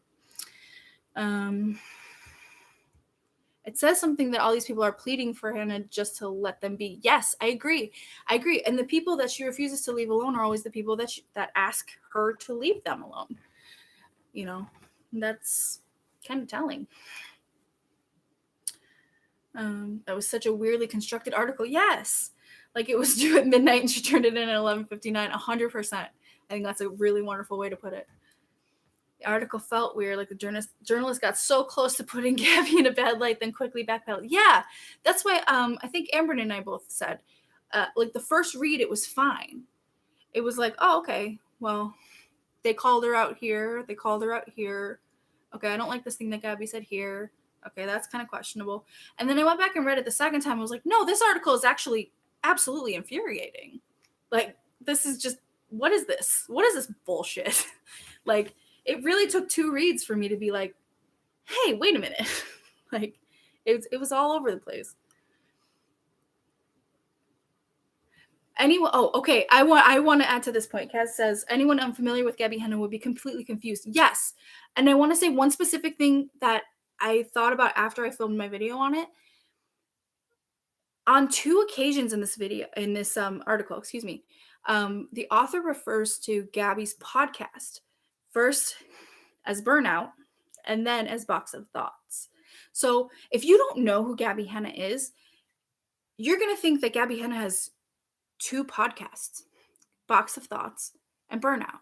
It says something that all these people are pleading for Hannah just to let them be. Yes, I agree. And the people that she refuses to leave alone are always the people that ask her to leave them alone. That's kind of telling. That was such a weirdly constructed article. Yes. It was due at midnight and she turned it in at 11:59. 100%. I think that's a really wonderful way to put it. The article felt weird, the journalist got so close to putting Gabby in a bad light, then quickly backpedaled. Yeah, that's why I think Amber and I both said, the first read, it was fine. It was oh, okay, well, they called her out here, they called her out here. Okay, I don't like this thing that Gabby said here. Okay, that's kind of questionable. And then I went back and read it the second time. I was no, this article is actually absolutely infuriating. This is just, what is this? What is this bullshit? It really took 2 reads for me to be hey, wait a minute. It was all over the place. Okay. I want to add to this point. Kaz says, anyone unfamiliar with Gabby Hanna would be completely confused. Yes. And I want to say one specific thing that I thought about after I filmed my video on it. On 2 occasions in this article, the author refers to Gabby's podcast. First as Burnout, and then as Box of Thoughts. So if you don't know who Gabby Hanna is, you're going to think that Gabby Hanna has 2 podcasts, Box of Thoughts and Burnout.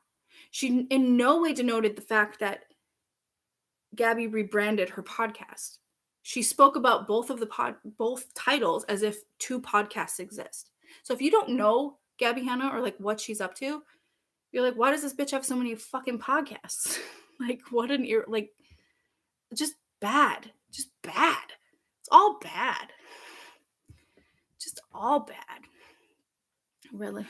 She in no way denoted the fact that Gabby rebranded her podcast. she spoke about both titles as if two podcasts exist. So if you don't know Gabby Hanna or like what she's up to, you're like, why does this bitch have so many fucking podcasts? Like, what an ear, like, just bad. Just bad. It's all bad. Just all bad. Really.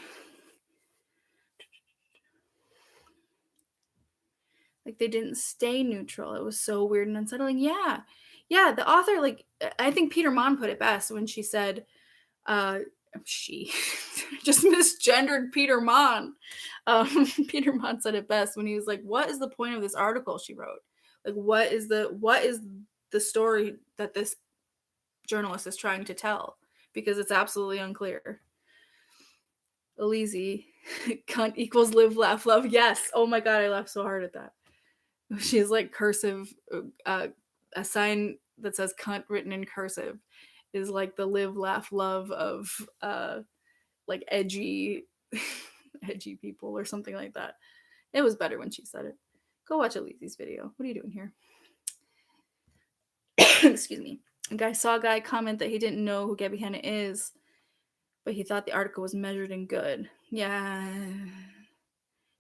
Like, they didn't stay neutral. It was so weird and unsettling. Yeah. Yeah, the author, like, I think Peter Mon put it best when she said, she just misgendered Peter Mon. Peter Mon said it best when he was like, what is the point of this article she wrote? Like, what is the story that this journalist is trying to tell? Because it's absolutely unclear. Elise, cunt equals live, laugh, love. Yes. Oh my God, I laughed so hard at that. She's like cursive, a sign that says cunt written in cursive is like the live, laugh, love of like edgy edgy people or something like that. It was better when she said it. Go watch Elise's video. What are you doing here? Excuse me. Saw a guy comment that he didn't know who Gabby Hanna is, but he thought the article was measured and good. Yeah.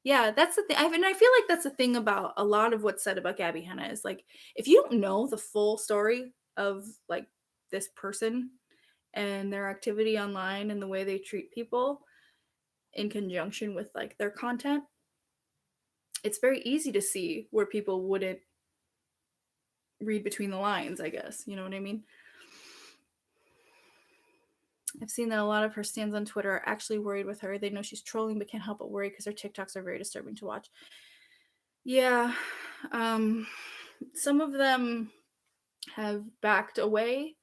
Yeah, that's the thing. I feel like that's the thing about a lot of what's said about Gabby Hanna is like, if you don't know the full story of like this person and their activity online and the way they treat people in conjunction with like their content, it's very easy to see where people wouldn't read between the lines, I guess. You know what I mean? I've seen that a lot of her stands on Twitter are actually worried with her. They know she's trolling but can't help but worry because her TikToks are very disturbing to watch. Yeah. Some of them have backed away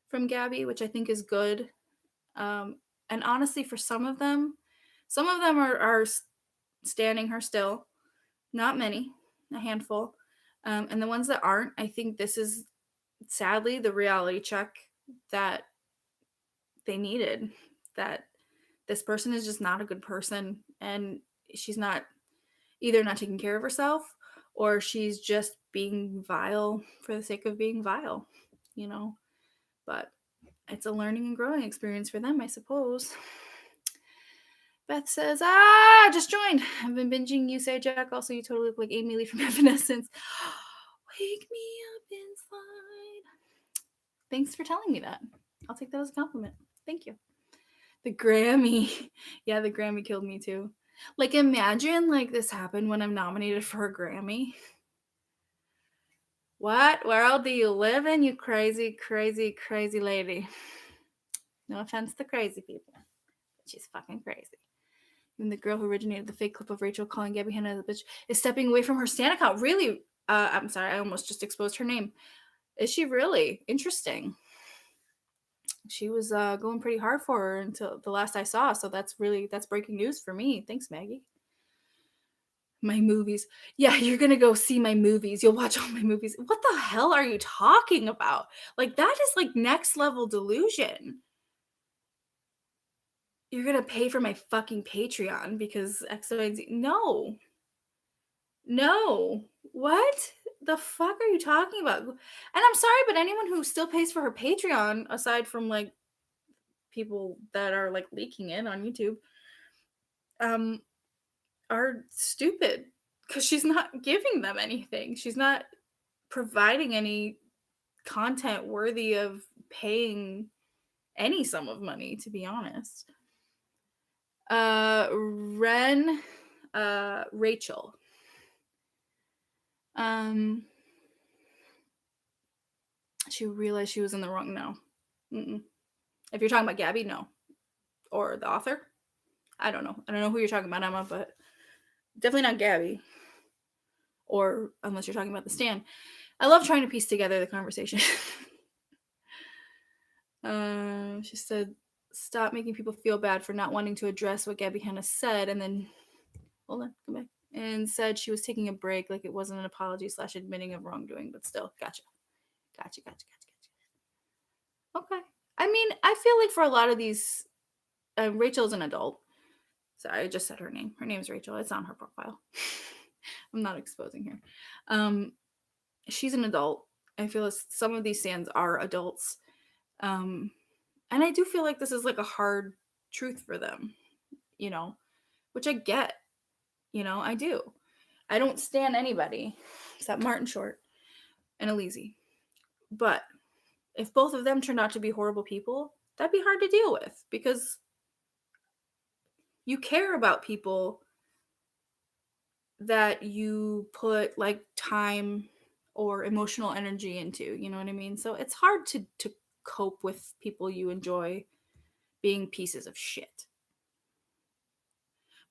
from Gabby, which I think is good. And honestly, for some of them are standing her still. Not many, a handful. And the ones that aren't, I think this is sadly the reality check that they needed. That this person is just not a good person, and she's not either not taking care of herself or she's just being vile for the sake of being vile, you know? But it's a learning and growing experience for them, I suppose. Beth says, just joined. I've been binging you, Sajak. Also, you totally look like Amy Lee from Evanescence. Wake me up inside. Thanks for telling me that. I'll take that as a compliment. Thank you. The Grammy. Yeah, the Grammy killed me too. Like, imagine like this happened when I'm nominated for a Grammy. What world do you live in, you crazy, crazy, crazy lady? No offense to crazy people. She's fucking crazy. Even the girl who originated the fake clip of Rachel calling Gabby Hanna the bitch is stepping away from her Stan account. Really? I'm sorry, I almost just exposed her name. Is she really? Interesting. She was going pretty hard for her until the last I saw, so that's breaking news for me. Thanks, Maggie. My movies. Yeah, you're gonna go see my movies. You'll watch all my movies. What the hell are you talking about? Like, that is like next level delusion. You're gonna pay for my fucking Patreon because X, Y, and Z. No. No. What the fuck are you talking about? And I'm sorry, but anyone who still pays for her Patreon, aside from like people that are like leaking it on YouTube, are stupid because she's not giving them anything. She's not providing any content worthy of paying any sum of money, to be honest. Rachel. She realized she was in the wrong. No. Mm-mm. If you're talking about Gabby, no. Or the author, I don't know. I don't know who you're talking about, Emma, but definitely not Gabby. Or unless you're talking about the Stan. I love trying to piece together the conversation. She said, stop making people feel bad for not wanting to address what Gabby Hanna said, and then, hold on, come back, and said she was taking a break, like it wasn't an apology / admitting of wrongdoing, but still, gotcha. Okay. I mean, I feel like for a lot of these, Rachel's an adult. Sorry, I just said her name. Her name's Rachel. It's on her profile. I'm not exposing her. She's an adult, I feel as some of these stands are adults. And I do feel like this is like a hard truth for them, you know, which I get, you know, I do. I don't stand anybody except Martin Short and Alizé. But if both of them turned out to be horrible people, that'd be hard to deal with because you care about people that you put like time or emotional energy into, you know what I mean? So it's hard to cope with people you enjoy being pieces of shit.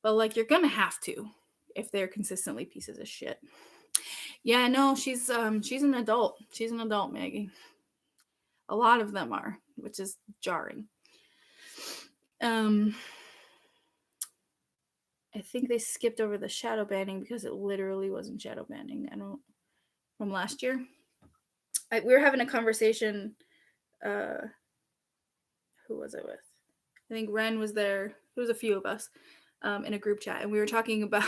But like you're gonna have to if they're consistently pieces of shit. Yeah, no, she's an adult. She's an adult, Maggie. A lot of them are, which is jarring. I think they skipped over the shadow banning because it literally wasn't shadow banning. I don't from last year. We were having a conversation. Who was it with? I think Ren was there. It was a few of us in a group chat, and we were talking about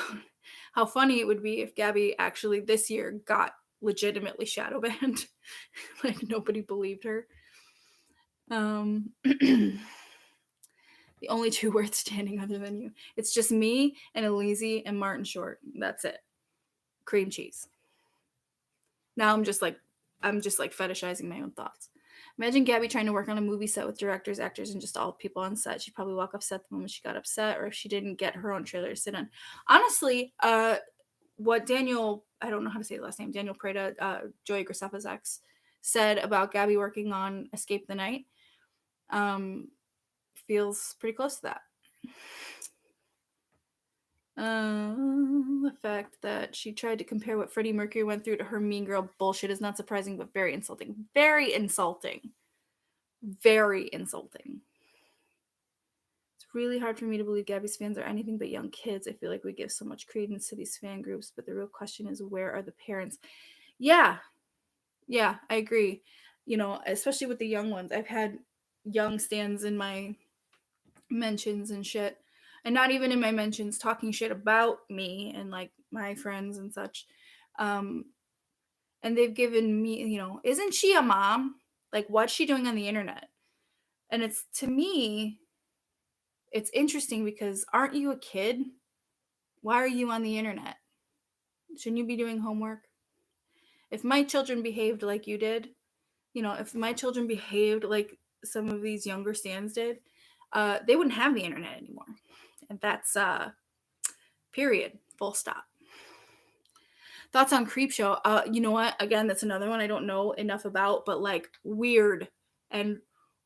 how funny it would be if Gabby actually this year got legitimately shadow banned. Like nobody believed her. The only two words standing other than you. It's just me and Alizé and Martin Short. That's it. Cream cheese. Now I'm just like fetishizing my own thoughts. Imagine Gabby trying to work on a movie set with directors, actors, and just all people on set. She'd probably walk off set the moment she got upset, or if she didn't get her own trailer to sit in. Honestly, what Daniel, I don't know how to say the last name, Daniel Prada, Joey Graceffa's ex, said about Gabby working on Escape the Night, feels pretty close to that. The fact that she tried to compare what Freddie Mercury went through to her Mean Girl bullshit is not surprising, but very insulting. Very insulting. Very insulting. It's really hard for me to believe Gabby's fans are anything but young kids. I feel like we give so much credence to these fan groups, but the real question is, where are the parents? Yeah, I agree. You know, especially with the young ones. I've had young stands in my mentions and shit, and not even in my mentions talking shit about me and like my friends and such. And they've given me, you know, isn't she a mom? Like, what's she doing on the internet? And it's, to me, it's interesting because aren't you a kid? Why are you on the internet? Shouldn't you be doing homework? If my children behaved like you did, you know, if my children behaved like some of these younger stands did, they wouldn't have the internet anymore. And that's period, full stop. Thoughts on Creepshow? You know what? Again, that's another one I don't know enough about, but like weird and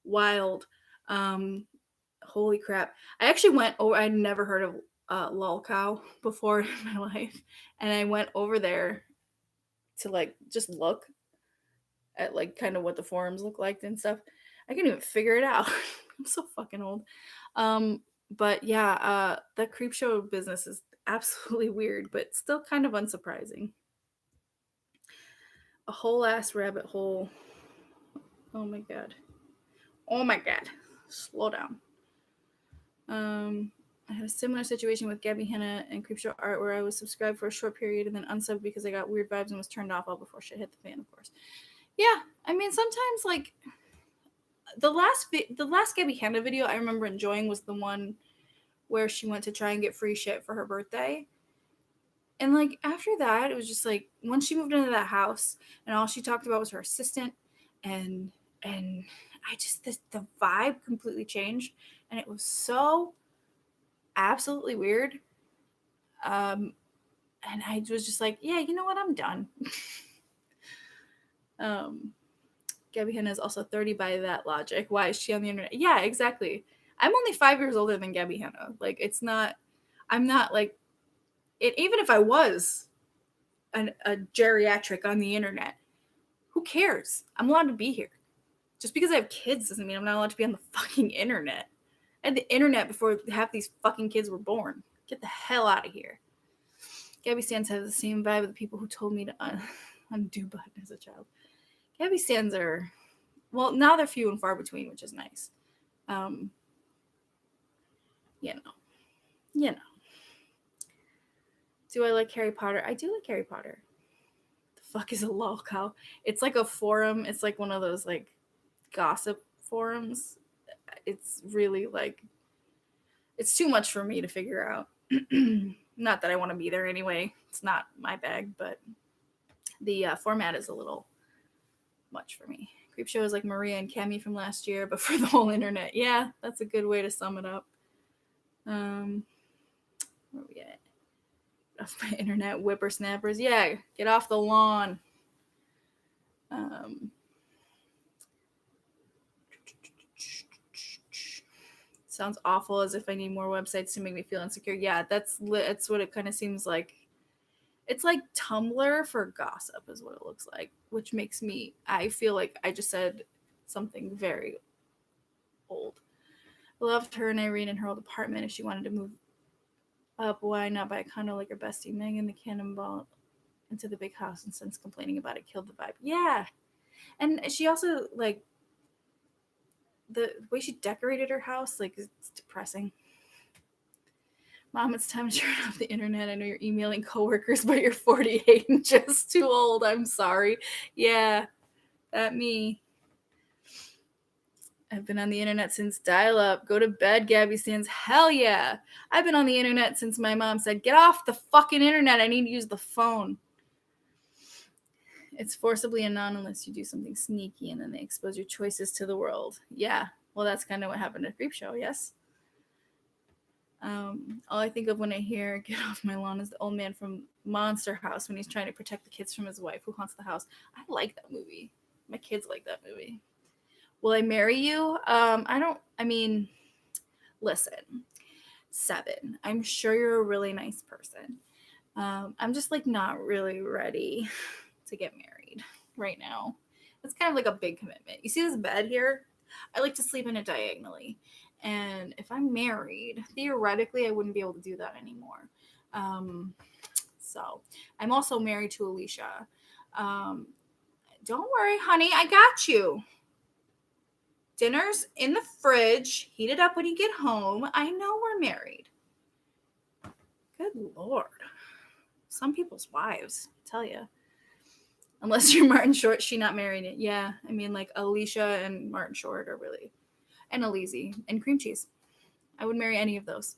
wild. Holy crap! I actually went over. I'd never heard of Lolcow before in my life, and I went over there to like just look at like kind of what the forums look like and stuff. I can't even figure it out. I'm so fucking old. But yeah, the Creepshow business is absolutely weird, but still kind of unsurprising. A whole ass rabbit hole. Oh my god. Oh my god. Slow down. I had a similar situation with Gabby Hanna and Creepshow Art where I was subscribed for a short period and then unsubbed because I got weird vibes and was turned off all before shit hit the fan, of course. Yeah, I mean sometimes like the last Gabby Hanna video I remember enjoying was the one where she went to try and get free shit for her birthday. And like after that, it was just like once she moved into that house and all she talked about was her assistant and I just the vibe completely changed and it was so absolutely weird. And I was just like, yeah, you know what, I'm done. Gabby Hanna is also 30 by that logic. Why is she on the internet? Yeah, exactly. I'm only 5 years older than Gabby Hanna. Like it's not I'm not like it, even if I was a geriatric on the internet, who cares? I'm allowed to be here. Just because I have kids doesn't mean I'm not allowed to be on the fucking internet. I had the internet before half these fucking kids were born. Get the hell out of here. Gabby Stans has the same vibe of the people who told me to undo button as a child. Gabby Stans are, well, now they're few and far between, which is nice. You know. Do I like Harry Potter? I do like Harry Potter. fuck is a lol cow? It's like a forum. It's like one of those like gossip forums. It's really like, it's too much for me to figure out. Not that I want to be there anyway. It's not my bag, but the format is a little much for me. Creepshow is like Maria and Kemi from last year, but for the whole internet. Yeah, that's a good way to sum it up. Where are we at? Off my internet, whippersnappers. Yeah, get off the lawn. Sounds awful, as if I need more websites to make me feel insecure. Yeah, that's what it kind of seems like. It's like Tumblr for gossip is what it looks like, which makes me, I feel like I just said something very old. I loved her and Irene in her old apartment. If she wanted to move up, why not buy a condo like her bestie Megan? The cannonball into the big house and since complaining about it killed the vibe. Yeah. And she also, like, the way she decorated her house, like, it's depressing. Mom, it's time to turn off the internet. I know you're emailing coworkers, but you're 48 and just too old. I'm sorry. Yeah, that me. I've been on the internet since dial-up. Go to bed, Gabby Sands. Hell yeah. I've been on the internet since my mom said, get off the fucking internet. I need to use the phone. It's forcibly anonymous. You do something sneaky and then they expose your choices to the world. Yeah, well, that's kind of what happened at Creepshow, yes? All I think of when I hear get off my lawn is the old man from Monster House when he's trying to protect the kids from his wife who haunts the house. I like that movie. My kids like that movie. Will I marry you? Listen, 7. I'm sure you're a really nice person. I'm just like not really ready to get married right now. It's kind of like a big commitment. You see this bed here? I like to sleep in it diagonally. And if I'm married, theoretically, I wouldn't be able to do that anymore. So I'm also married to Alicia. Don't worry, honey, I got you. Dinner's in the fridge. Heat it up when you get home. I know we're married. Good Lord. Some people's wives, I tell you. Unless you're Martin Short, she not married it. Yeah, I mean, like Alicia and Martin Short are really, and Alizé and cream cheese. I would marry any of those.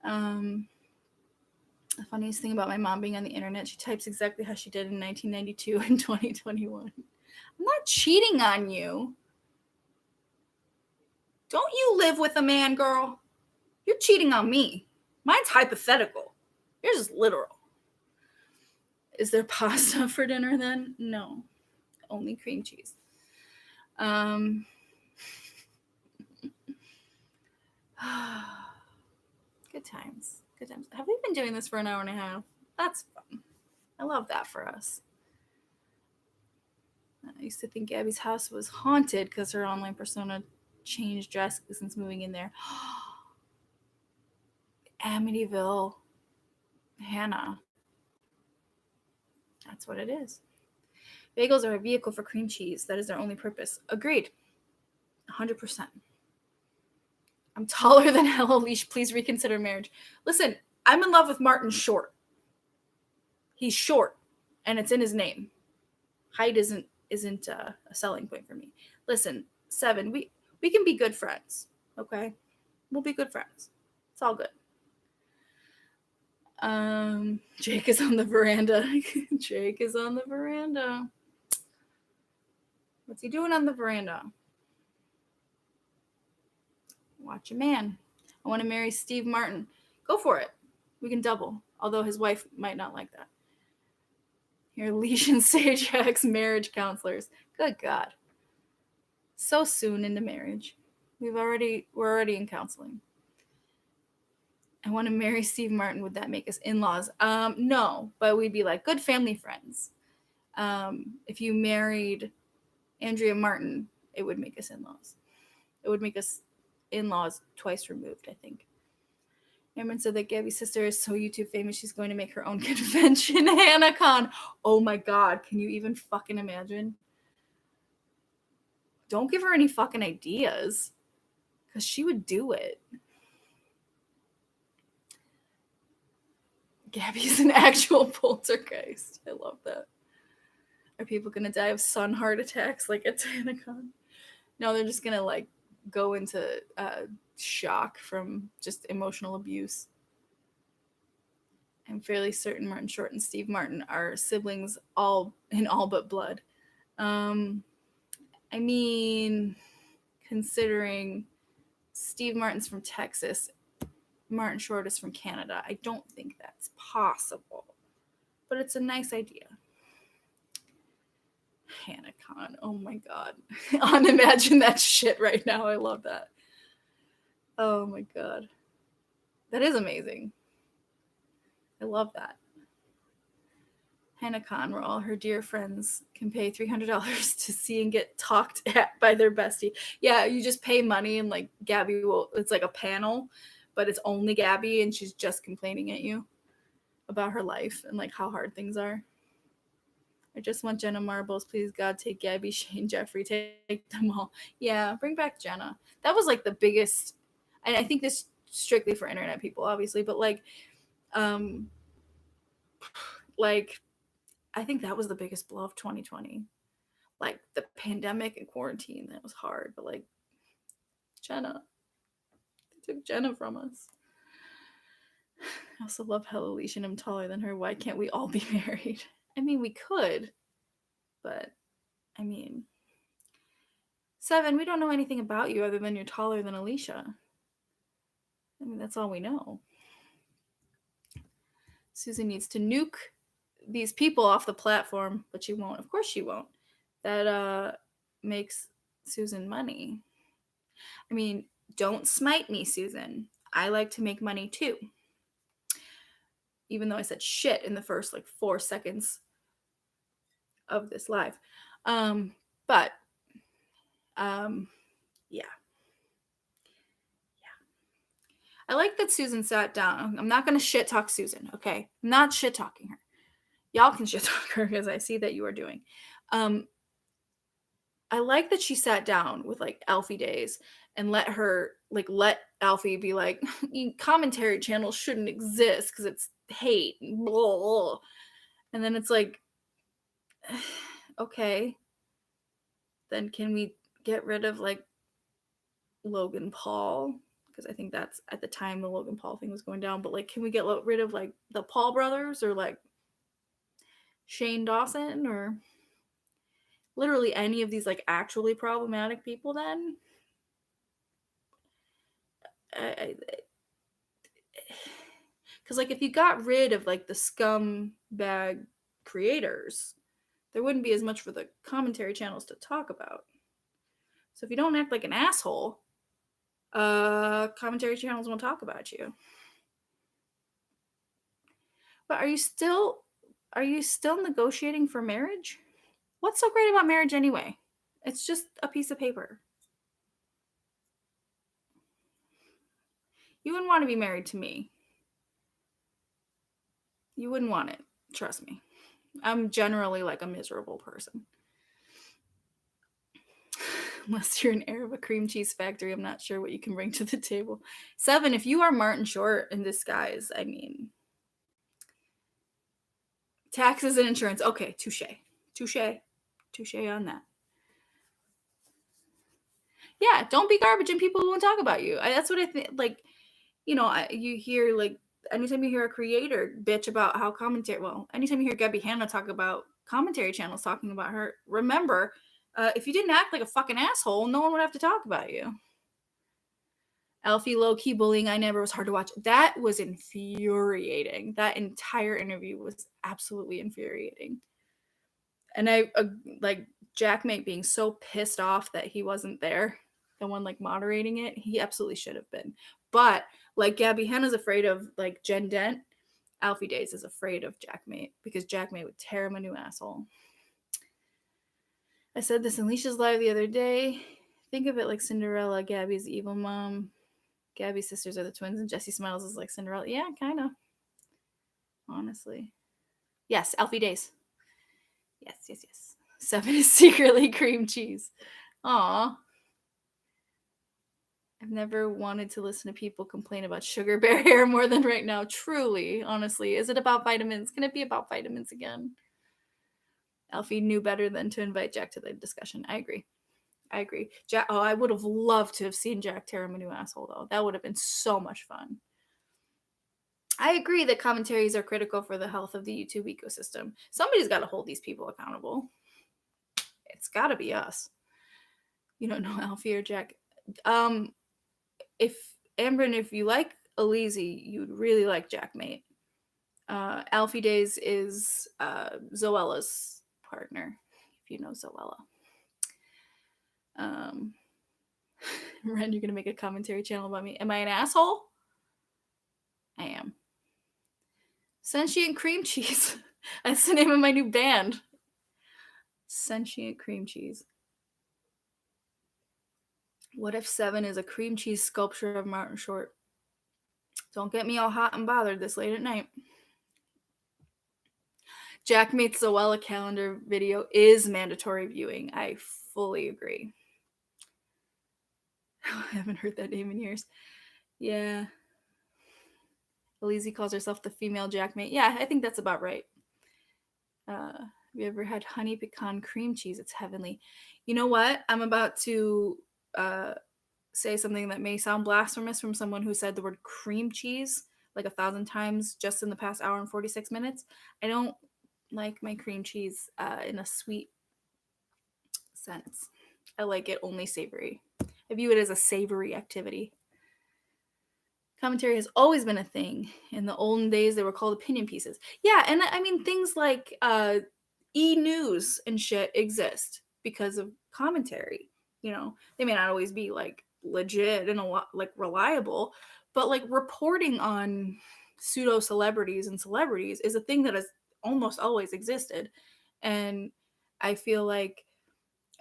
The funniest thing about my mom being on the internet, she types exactly how she did in 1992 and 2021. I'm not cheating on you. Don't you live with a man, girl? You're cheating on me. Mine's hypothetical. Yours is literal. Is there pasta for dinner then? No. Only cream cheese. Good times. Good times. Have we been doing this for an hour and a half? That's fun. I love that for us. I used to think Gabby's house was haunted because her online persona changed drastically since moving in there. Amityville Hannah. That's what it is. Bagels are a vehicle for cream cheese. That is their only purpose. Agreed. 100%. I'm taller than Hello Leash. Please reconsider marriage. Listen, I'm in love with Martin Short. He's short, and it's in his name. Height isn't a selling point for me. Listen, 7, we can be good friends, okay? We'll be good friends. It's all good. Jake is on the veranda. Jake is on the veranda. What's he doing on the veranda? Watch a man. I want to marry Steve Martin. Go for it. We can double, although his wife might not like that. Here, Leash and Sajak's marriage counselors. Good God. So soon into marriage. We're already in counseling. I want to marry Steve Martin. Would that make us in-laws? No, but we'd be like good family friends. If you married Andrea Martin, it would make us in-laws. It would make us in-laws twice removed, I think. Cameron said that Gabby's sister is so YouTube famous, she's going to make her own convention. HannahCon. Oh my God. Can you even fucking imagine? Don't give her any fucking ideas, because she would do it. Gabby's an actual poltergeist. I love that. Are people gonna die of sun heart attacks like at TanaCon? No, they're just gonna like go into shock from just emotional abuse. I'm fairly certain Martin Short and Steve Martin are siblings, all but blood. I mean, considering Steve Martin's from Texas, Martin Short is from Canada, I don't think that's possible. But it's a nice idea. TanaCon, oh my god. Unimagine that shit right now. I love that. Oh my god. That is amazing. I love that. TanaCon, where all her dear friends can pay $300 to see and get talked at by their bestie. Yeah, you just pay money and like Gabby will, it's like a panel, but it's only Gabby and she's just complaining at you about her life and like how hard things are. I just want Jenna marbles. Please, God, take Gabby, Shane, Jeffrey, take them all. Yeah, bring back Jenna. That was like the biggest, and I think this strictly for internet people, obviously, but like I think that was the biggest blow of 2020. Like the pandemic and quarantine, that was hard, but like Jenna, they took Jenna from us. I also love how Alicia and I'm taller than her. Why can't we all be married? I mean, we could, but I mean, 7, we don't know anything about you other than you're taller than Alicia. I mean, that's all we know. Susan needs to nuke these people off the platform, but she won't. Of course she won't. That makes Susan money. I mean, don't smite me, Susan. I like to make money too. Even though I said shit in the first like 4 seconds of this live. But yeah. I like that Susan sat down. I'm not going to shit talk Susan, okay? I'm not shit talking her. Y'all can shit talk her because I see that you are doing. I like that she sat down with like Alfie Days and let Alfie be like, commentary channels shouldn't exist because it's hate and blah, blah. And then it's like, okay, then can we get rid of like Logan Paul? Because I think that's at the time the Logan Paul thing was going down, but like, can we get rid of like the Paul brothers or like Shane Dawson or literally any of these like actually problematic people then? Because like if you got rid of like the scumbag creators, there wouldn't be as much for the commentary channels to talk about. So if you don't act like an asshole, commentary channels won't talk about you. But are you still negotiating for marriage? What's so great about marriage anyway? It's just a piece of paper. You wouldn't want to be married to me. You wouldn't want it. Trust me. I'm generally like a miserable person. Unless you're an heir of a cream cheese factory, I'm not sure what you can bring to the table. 7, if you are Martin Short in disguise, I mean, taxes and insurance. Okay, touche on that. Yeah, don't be garbage and people won't talk about you. That's what I think. Like, you know, you hear like anytime you hear a creator bitch about how anytime you hear Gabby Hanna talk about commentary channels talking about her, remember, if you didn't act like a fucking asshole, no one would have to talk about you. Alfie low-key bullying I never was hard to watch. That was infuriating. That entire interview was absolutely infuriating. And I like Jackmate being so pissed off that he wasn't there, the one like moderating it. He absolutely should have been. But like Gabby Hanna's afraid of like Jen Dent, Alfie Days is afraid of Jackmate because Jackmate would tear him a new asshole. I said this in Leisha's live the other day. Think of it like Cinderella, Gabby's evil mom. Gabby's sisters are the twins, and Jessie Smiles is like Cinderella. Yeah, kind of. Honestly. Yes, Alfie Days. Yes. 7 is secretly cream cheese. Aw. I've never wanted to listen to people complain about sugar bear hair more than right now. Truly, honestly. Is it about vitamins? Can it be about vitamins again? Alfie knew better than to invite Jack to the discussion. I agree. Jack, I would have loved to have seen Jack tear him a new asshole, though. That would have been so much fun. I agree that commentaries are critical for the health of the YouTube ecosystem. Somebody's got to hold these people accountable. It's got to be us. You don't know Alfie or Jack. If Amber, if you like Aleezy, you'd really like Jackmate. Alfie Days is Zoella's partner, if you know Zoella. Ren, you're gonna make a commentary channel about me. Am I an asshole? I am. Sentient Cream Cheese. That's the name of my new band. Sentient Cream Cheese. What if 7 is a cream cheese sculpture of Martin Short? Don't get me all hot and bothered this late at night. Jackmate's Zoella calendar video is mandatory viewing. I fully agree. I haven't heard that name in years. Yeah. Aleezy calls herself the female Jackmate. Yeah, I think that's about right. Have you ever had honey pecan cream cheese? It's heavenly. You know what? I'm about to say something that may sound blasphemous from someone who said the word cream cheese like 1,000 times just in the past hour and 46 minutes. I don't like my cream cheese in a sweet sense. I like it only savory. I view it as a savory activity. Commentary has always been a thing. In the olden days, they were called opinion pieces. Yeah, and I mean, things like e-news and shit exist because of commentary. You know, they may not always be like legit and a lot like reliable, but like reporting on pseudo celebrities and celebrities is a thing that has almost always existed. And I feel like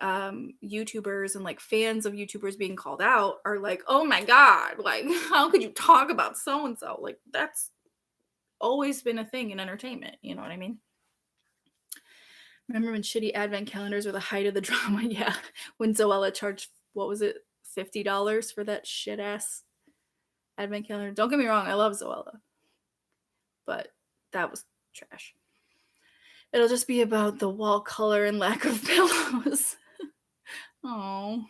YouTubers and like fans of YouTubers being called out are like, oh my god, like how could you talk about so and so? Like that's always been a thing in entertainment. You know what I mean? Remember when shitty advent calendars were the height of the drama? Yeah, when Zoella charged what was it, $50 for that shit ass advent calendar. Don't get me wrong, I love Zoella, but that was trash. It'll just be about the wall color and lack of pillows. Oh,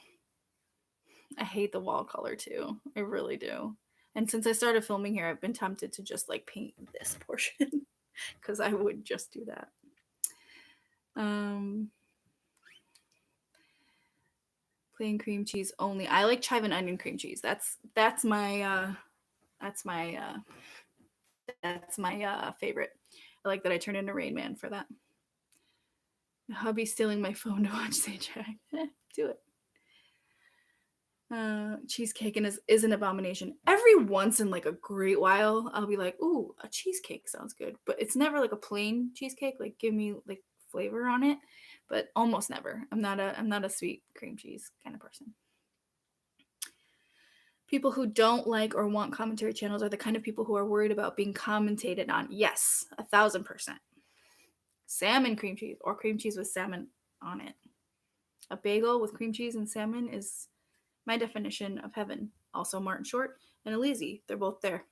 I hate the wall color too. I really do. And since I started filming here, I've been tempted to just like paint this portion because I would just do that. Plain cream cheese only. I like chive and onion cream cheese. That's my favorite. I like that I turned into Rain Man for that. My hubby's stealing my phone to watch Sajak. Do it. Cheesecake is an abomination. Every once in like a great while, I'll be like, "Ooh, a cheesecake sounds good," but it's never like a plain cheesecake. Like, give me like flavor on it, but almost never. I'm not a sweet cream cheese kind of person. People who don't like or want commentary channels are the kind of people who are worried about being commentated on. Yes, 1,000%. Salmon cream cheese or cream cheese with salmon on it. A bagel with cream cheese and salmon is my definition of heaven. Also, Martin Short and Aleezy, they're both there.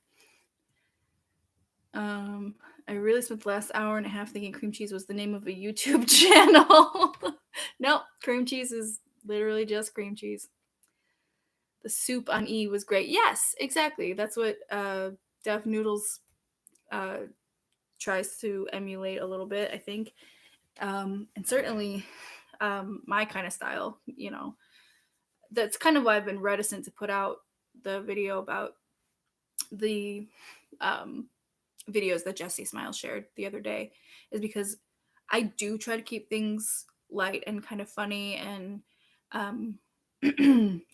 I really spent the last hour and a half thinking cream cheese was the name of a YouTube channel. Nope, cream cheese is literally just cream cheese. The soup on E was great. Yes, exactly. That's what Def Noodles tries to emulate a little bit, I think. And certainly my kind of style, you know. That's kind of why I've been reticent to put out the video about the videos that Jesse Smiles shared the other day, is because I do try to keep things light and kind of funny and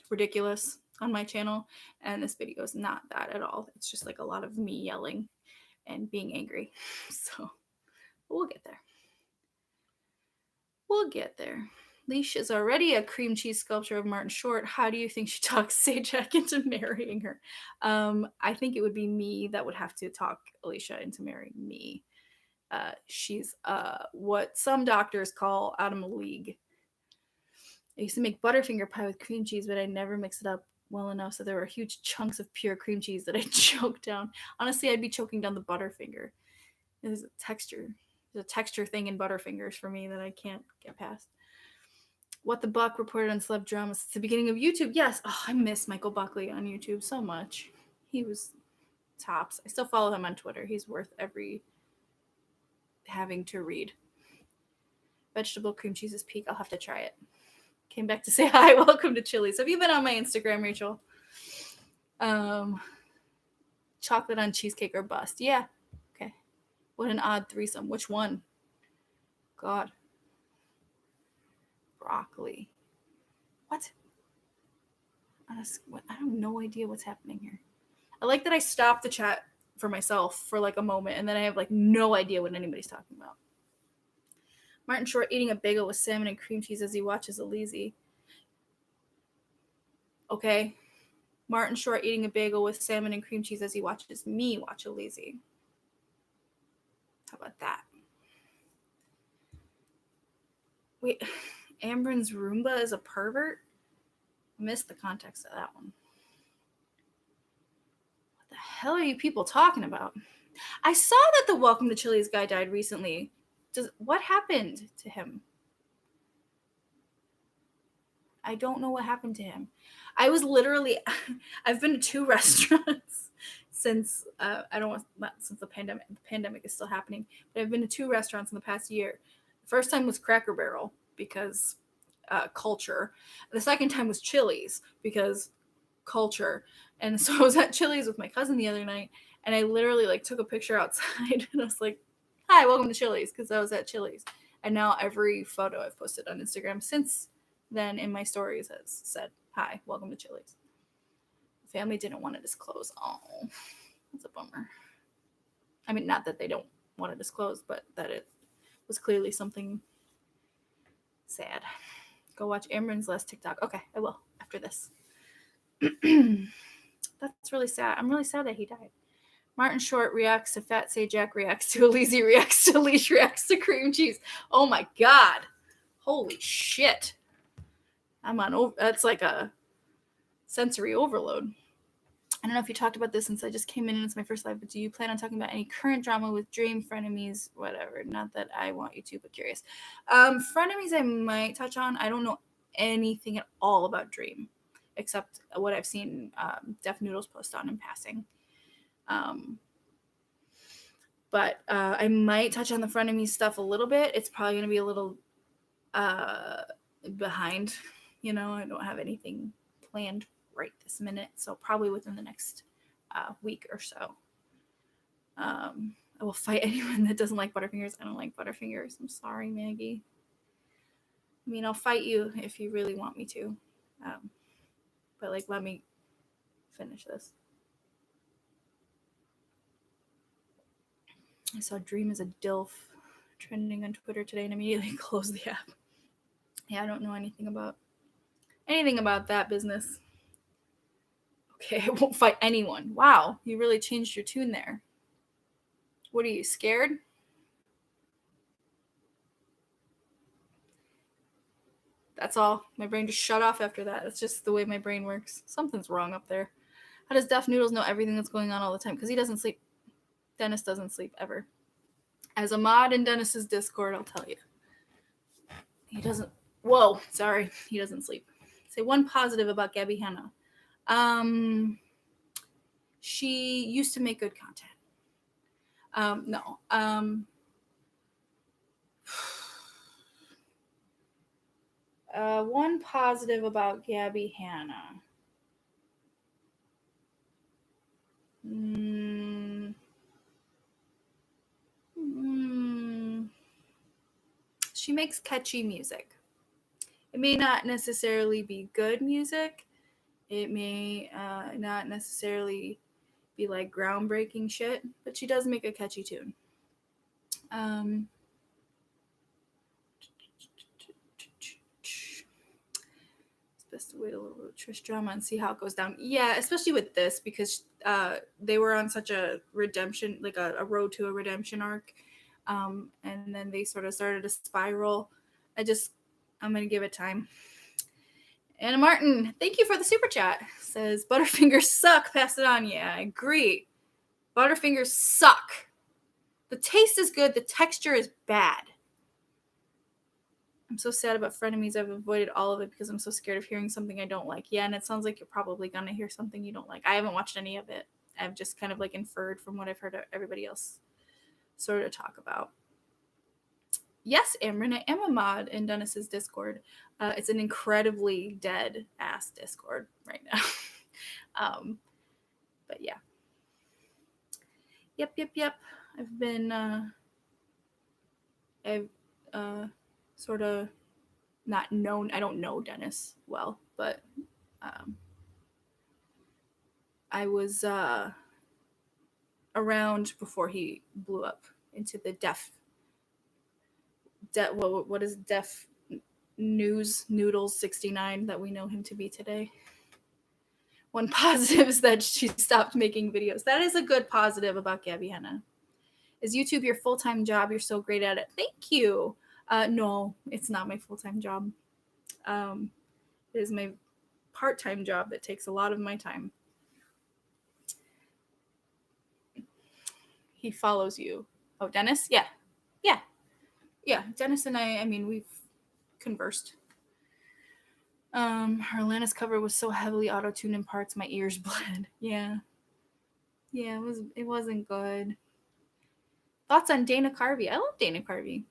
ridiculous on my channel, and this video is not that at all. It's just like a lot of me yelling and being angry. So we'll get there. We'll get there. Leash is already a cream cheese sculpture of Martin Short. How do you think she talks Sajak into marrying her? I think it would be me that would have to talk Alicia into marrying me. She's what some doctors call out of my league. I used to make butterfinger pie with cream cheese, but I never mix it up well enough so there were huge chunks of pure cream cheese that I choked down. Honestly, I'd be choking down the Butterfinger. There's a texture thing in Butterfingers for me that I can't get past. What the Buck reported on celeb dramas since the beginning of YouTube. Yes, I miss Michael Buckley on YouTube so much. He was tops. I still follow him on Twitter. He's worth every having to read. Vegetable cream cheese is peak. I'll have to try it. Came back to say hi. Welcome to Chili's. Have you been on my Instagram, Rachel? Chocolate on cheesecake or bust. Yeah. Okay. What an odd threesome. Which one? God. Broccoli. What? I have no idea what's happening here. I like that I stopped the chat for myself for like a moment, and then I have like no idea what anybody's talking about. Martin Short eating a bagel with salmon and cream cheese as he watches Alizé. Okay. Martin Short eating a bagel with salmon and cream cheese as he watches me watch Alizé. How about that? Wait, Ambrin's Roomba is a pervert? I missed the context of that one. What the hell are you people talking about? I saw that the Welcome to Chili's guy died recently. What happened to him? I don't know what happened to him. I was literally, I've been to 2 restaurants since since the pandemic. The pandemic is still happening, but I've been to 2 restaurants in the past year. The first time was Cracker Barrel because culture. The second time was Chili's because culture. And so I was at Chili's with my cousin the other night, and I literally like took a picture outside, and I was like, "Hi, welcome to Chili's," because I was at Chili's. And now every photo I've posted on Instagram since then in my stories has said, "Hi, welcome to Chili's." The family didn't want to disclose. Oh, that's a bummer. I mean, not that they don't want to disclose, but that it was clearly something sad. Go watch Amron's last TikTok. Okay, I will after this. That's really sad. I'm really sad that he died. Martin Short reacts to Fat Sajak reacts to Alizé reacts to Leash reacts to cream cheese. Oh my god. Holy shit. That's like a sensory overload. I don't know if you talked about this since I just came in and it's my first live, but do you plan on talking about any current drama with Dream, frenemies, whatever? Not that I want you to, but curious. Frenemies I might touch on. I don't know anything at all about Dream, except what I've seen Def Noodles post on in passing. But I might touch on the frenemies stuff a little bit. It's probably going to be a little behind. I don't have anything planned right this minute, so probably within the next week or so. I will fight anyone that doesn't like Butterfingers. I don't like Butterfingers. I'm sorry, Maggie. I mean, I'll fight you if you really want me to. But let me finish this. I saw Dream is a DILF trending on Twitter today and immediately closed the app. Yeah, I don't know anything about that business. Okay, I won't fight anyone. Wow, you really changed your tune there. What are you, scared? That's all. My brain just shut off after that. That's just the way my brain works. Something's wrong up there. How does Def Noodles know everything that's going on all the time? Because he doesn't sleep. Dennis doesn't sleep ever. As a mod in Dennis's Discord, I'll tell you. He doesn't. Whoa, sorry. He doesn't sleep. Say one positive about Gabby Hanna. She used to make good content. No. One positive about Gabby Hanna. She makes catchy music. It may not necessarily be good music. It may not necessarily be like groundbreaking shit, but she does make a catchy tune. It's best to wait a little Trish drama and see how it goes down. Yeah, especially with this because they were on such a redemption, like a road to a redemption arc, and then they sort of started a spiral. I'm gonna give it time. Anna Martin, thank you for the super chat. Says Butterfingers suck. Pass it on. Yeah, I agree. Butterfingers suck. The taste is good. The texture is bad. I'm so sad about frenemies. I've avoided all of it because I'm so scared of hearing something I don't like. Yeah, and it sounds like you're probably gonna hear something you don't like. I haven't watched any of it. I've just kind of like inferred from what I've heard everybody else sort of talk about. Yes, Amron, I am a mod in Dennis's Discord. It's an incredibly dead ass Discord right now. But yeah. Yep. I've been I've sort of not known. I don't know Dennis well, but I was around before he blew up into the what is Def News Noodles 69 that we know him to be today. One positive is that she stopped making videos. That is a good positive about Gabby Henna. Is YouTube your full-time job? You're so great at it. Thank you. No, it's not my full-time job. It is my part-time job that takes a lot of my time. He follows you. Oh, Dennis? Yeah. Dennis and I mean, we've conversed. Her Atlantis cover was so heavily auto-tuned in parts, my ears bled. Yeah, it wasn't good. Thoughts on Dana Carvey? I love Dana Carvey.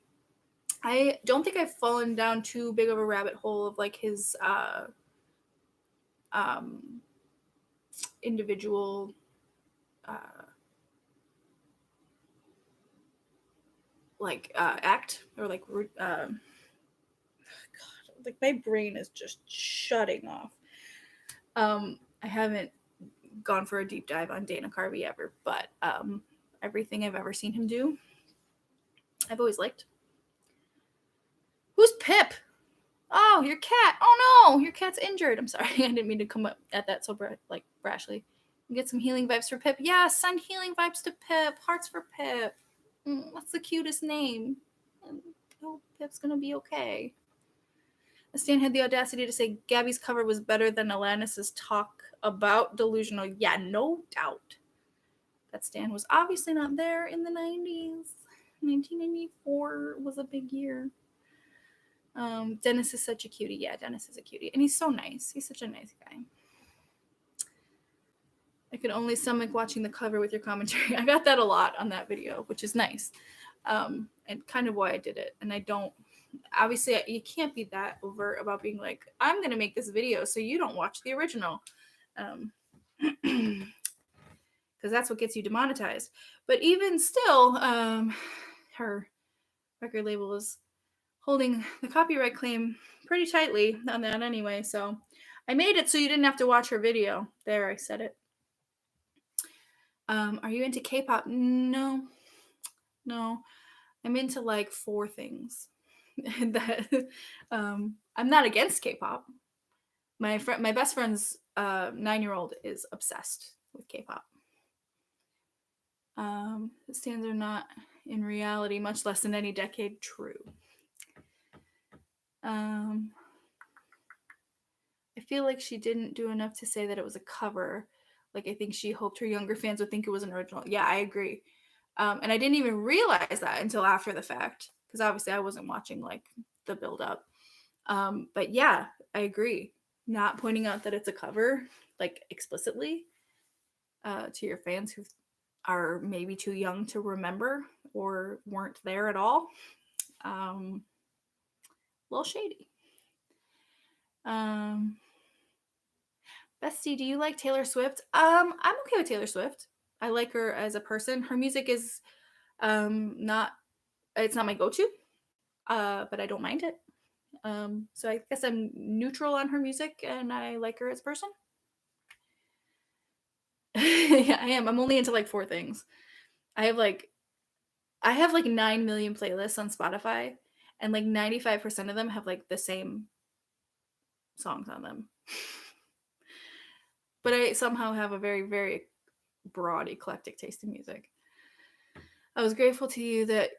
I don't think I've fallen down too big of a rabbit hole of like his individual act or like God, like my brain is just shutting off. I haven't gone for a deep dive on Dana Carvey ever, but everything I've ever seen him do, I've always liked. Who's Pip? Oh, your cat. Oh no, your cat's injured. I'm sorry, I didn't mean to come up at that so brashly. Get some healing vibes for Pip. Yeah, send healing vibes to Pip. Hearts for Pip. That's the cutest name. Oh, Pip's gonna be okay. Stan had the audacity to say Gabby's cover was better than Alanis's talk about delusional. Yeah, no doubt. That Stan was obviously not there in the 90s. 1994 was a big year. Dennis is such a cutie. Yeah, Dennis is a cutie. And he's so nice. He's such a nice guy. I could only stomach watching the cover with your commentary. I got that a lot on that video, which is nice. And kind of why I did it. And I don't, obviously, you can't be that overt about being like, I'm going to make this video so you don't watch the original. Because that's what gets you demonetized. But even still, her record label is holding the copyright claim pretty tightly on that anyway. So I made it so you didn't have to watch her video. There, I said it. Are you into K-pop? No. I'm into like 4 things. That I'm not against K-pop. My best friend's 9-year-old is obsessed with K-pop. The stands are not in reality, much less in any decade. True. I feel like she didn't do enough to say that it was a cover. Like, I think she hoped her younger fans would think it was an original. Yeah, I agree. And I didn't even realize that until after the fact, because obviously I wasn't watching like the build up. But yeah, I agree. Not pointing out that it's a cover, like explicitly, to your fans who are maybe too young to remember or weren't there at all. A little shady. Bestie, do you like Taylor Swift? I'm okay with Taylor Swift. I like her as a person. Her music is it's not my go-to, but I don't mind it. So I guess I'm neutral on her music, and I like her as a person. Yeah, I am. I'm only into like 4 things. I have like 9 million playlists on Spotify, and like 95% of them have like the same songs on them. But I somehow have a very, very broad, eclectic taste in music. I was grateful to you that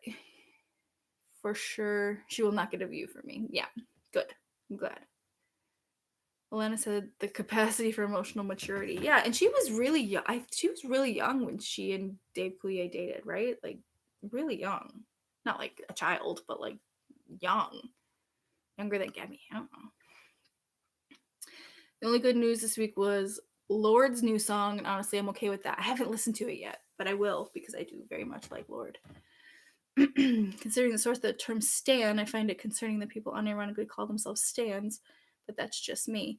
for sure she will not get a view from me. Yeah, good. I'm glad. Alana said the capacity for emotional maturity. Yeah, and she was really young. She was really young when she and Dave Coulier dated, right? Like really young. Not like a child, but like young. Younger than Gabby. I don't know. The only good news this week was Lord's new song, and honestly, I'm okay with that. I haven't listened to it yet, but I will because I do very much like Lord. Considering the source of the term stan, I find it concerning that people unironically call themselves stans, but that's just me.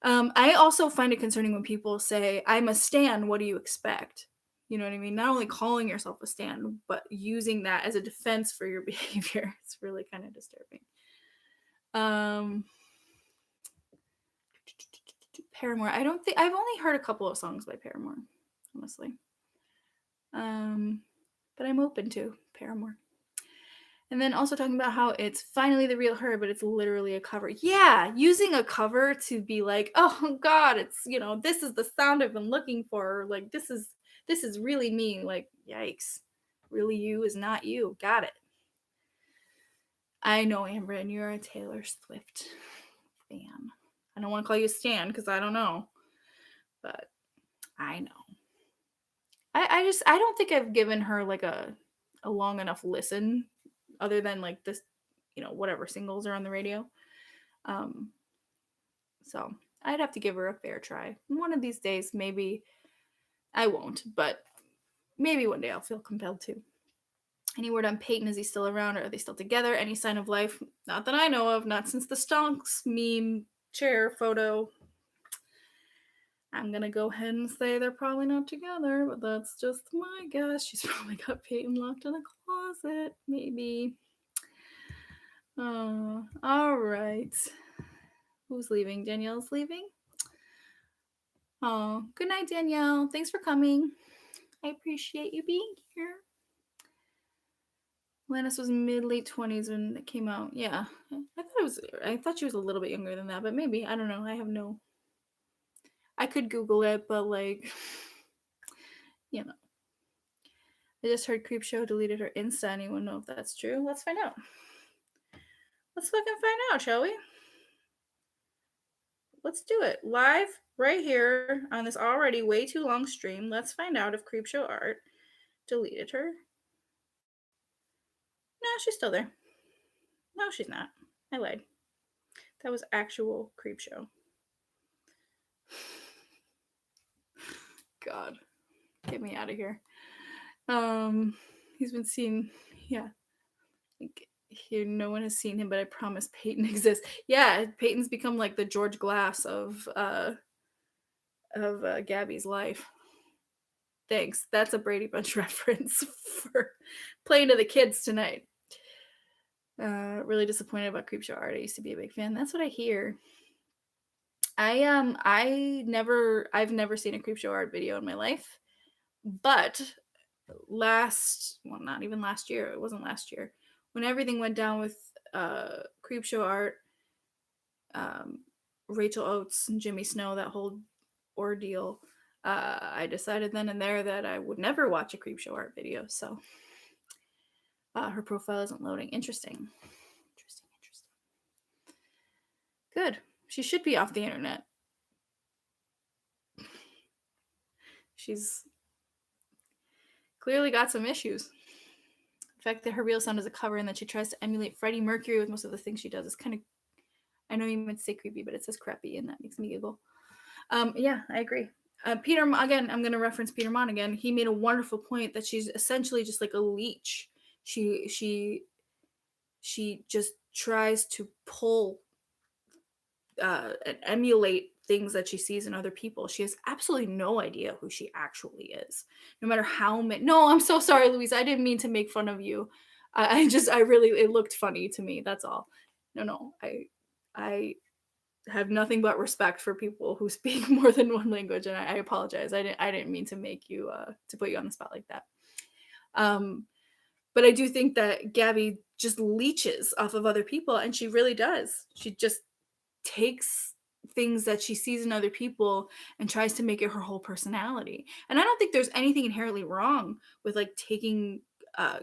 I also find it concerning when people say, I'm a stan, what do you expect? You know what I mean? Not only calling yourself a stan, but using that as a defense for your behavior. It's really kind of disturbing. Paramore. I don't think I've only heard a couple of songs by Paramore, honestly. But I'm open to Paramore. And then also talking about how it's finally the real her, but it's literally a cover. Yeah, using a cover to be like, oh God, it's this is the sound I've been looking for. Like this is really me. Like, yikes. Really you is not you. Got it. I know, Amber, and you're a Taylor Swift fan. I don't want to call you Stan because I don't know. But I know. I don't think I've given her like a long enough listen other than like this, whatever singles are on the radio. So I'd have to give her a fair try. One of these days, maybe I won't, but maybe one day I'll feel compelled to. Any word on Peyton? Is he still around or are they still together? Any sign of life? Not that I know of, not since the Stonks meme chair photo. I'm gonna go ahead and say they're probably not together, but that's just my guess. She's probably got Peyton locked in a closet, maybe. All right. Who's leaving? Danielle's leaving? Oh, good night, Danielle. Thanks for coming. I appreciate you being here. Lannis was mid-late 20s when it came out. Yeah. I thought she was a little bit younger than that, but maybe. I don't know. I could Google it, but like I just heard Creepshow deleted her Insta. Anyone know if that's true? Let's find out. Let's fucking find out, shall we? Let's do it. Live right here on this already way too long stream. Let's find out if Creepshow Art deleted her. No, she's still there. No, she's not. I lied. That was actual Creepshow. God. Get me out of here. He's been seen, yeah. Here, no one has seen him, but I promise Peyton exists. Yeah, Peyton's become like the George Glass of Gabby's life. Thanks. That's a Brady Bunch reference for playing to the kids tonight. Really disappointed about Creepshow Art. I used to be a big fan. That's what I hear. I've never seen a Creepshow Art video in my life, but not even last year. It wasn't last year when everything went down with Creepshow Art, Rachel Oates and Jimmy Snow, that whole ordeal. I decided then and there that I would never watch a Creepshow Art video. So her profile isn't loading. Interesting. Good. She should be off the internet. She's clearly got some issues. The fact that her real sound is a cover and that she tries to emulate Freddie Mercury with most of the things she does is kind of, I know you meant to say creepy, but it says crappy, and that makes me giggle. Yeah, I agree. Peter, again, I'm going to reference Peter Mon again. He made a wonderful point that she's essentially just like a leech. She just tries to pull and emulate things that she sees in other people. She has absolutely no idea who she actually is. No matter how many. No, I'm so sorry, Louise. I didn't mean to make fun of you. It looked funny to me. That's all. No. I have nothing but respect for people who speak more than one language, and I apologize. I didn't mean to make you to put you on the spot like that. But I do think that Gabby just leeches off of other people, and she really does. She just takes things that she sees in other people and tries to make it her whole personality. And I don't think there's anything inherently wrong with like taking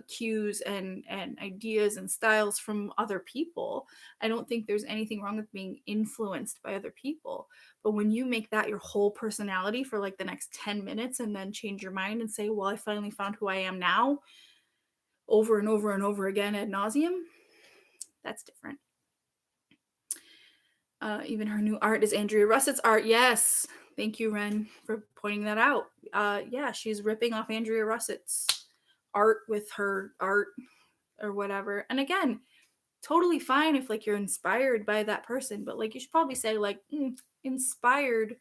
cues and ideas and styles from other people. I don't think there's anything wrong with being influenced by other people. But when you make that your whole personality for like the next 10 minutes and then change your mind and say, well, I finally found who I am now, over and over and over again ad nauseum, that's different. Even her new art is Andrea Russett's art. Yes. Thank you, Ren, for pointing that out. Yeah, she's ripping off Andrea Russett's art with her art or whatever. And again, totally fine if like you're inspired by that person, but like you should probably say like inspired,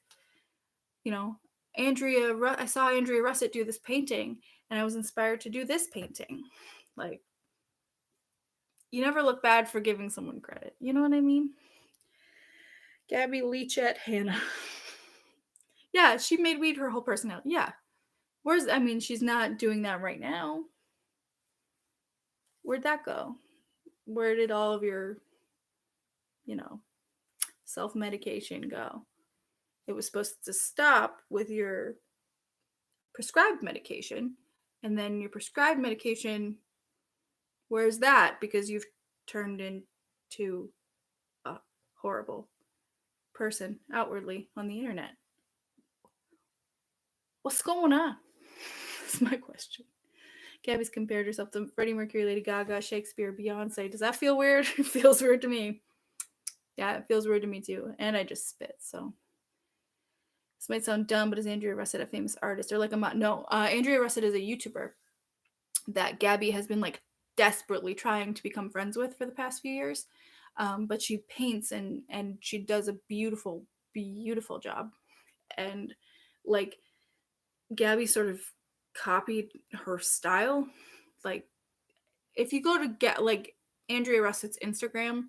you know, I saw Andrea Russett do this painting and I was inspired to do this painting. Like, you never look bad for giving someone credit. You know what I mean? Gabby Leachette Hannah. Yeah, she made weed her whole personality. Yeah. She's not doing that right now. Where'd that go? Where did all of your, self-medication go? It was supposed to stop with your prescribed medication, and then your prescribed medication, where's that? Because you've turned into a horrible person outwardly on the internet. What's going on? That's my question. Gabby's compared herself to Freddie Mercury, Lady Gaga, Shakespeare, Beyonce. Does that feel weird? It feels weird to me. Yeah, it feels weird to me too. And I just spit, so. This might sound dumb, but is Andrea Russett a famous artist? Or like no, Andrea Russett is a YouTuber that Gabby has been like desperately trying to become friends with for the past few years. But she paints and she does a beautiful, beautiful job. And like Gabby sort of copied her style. Like if you go to get like Andrea Russett's Instagram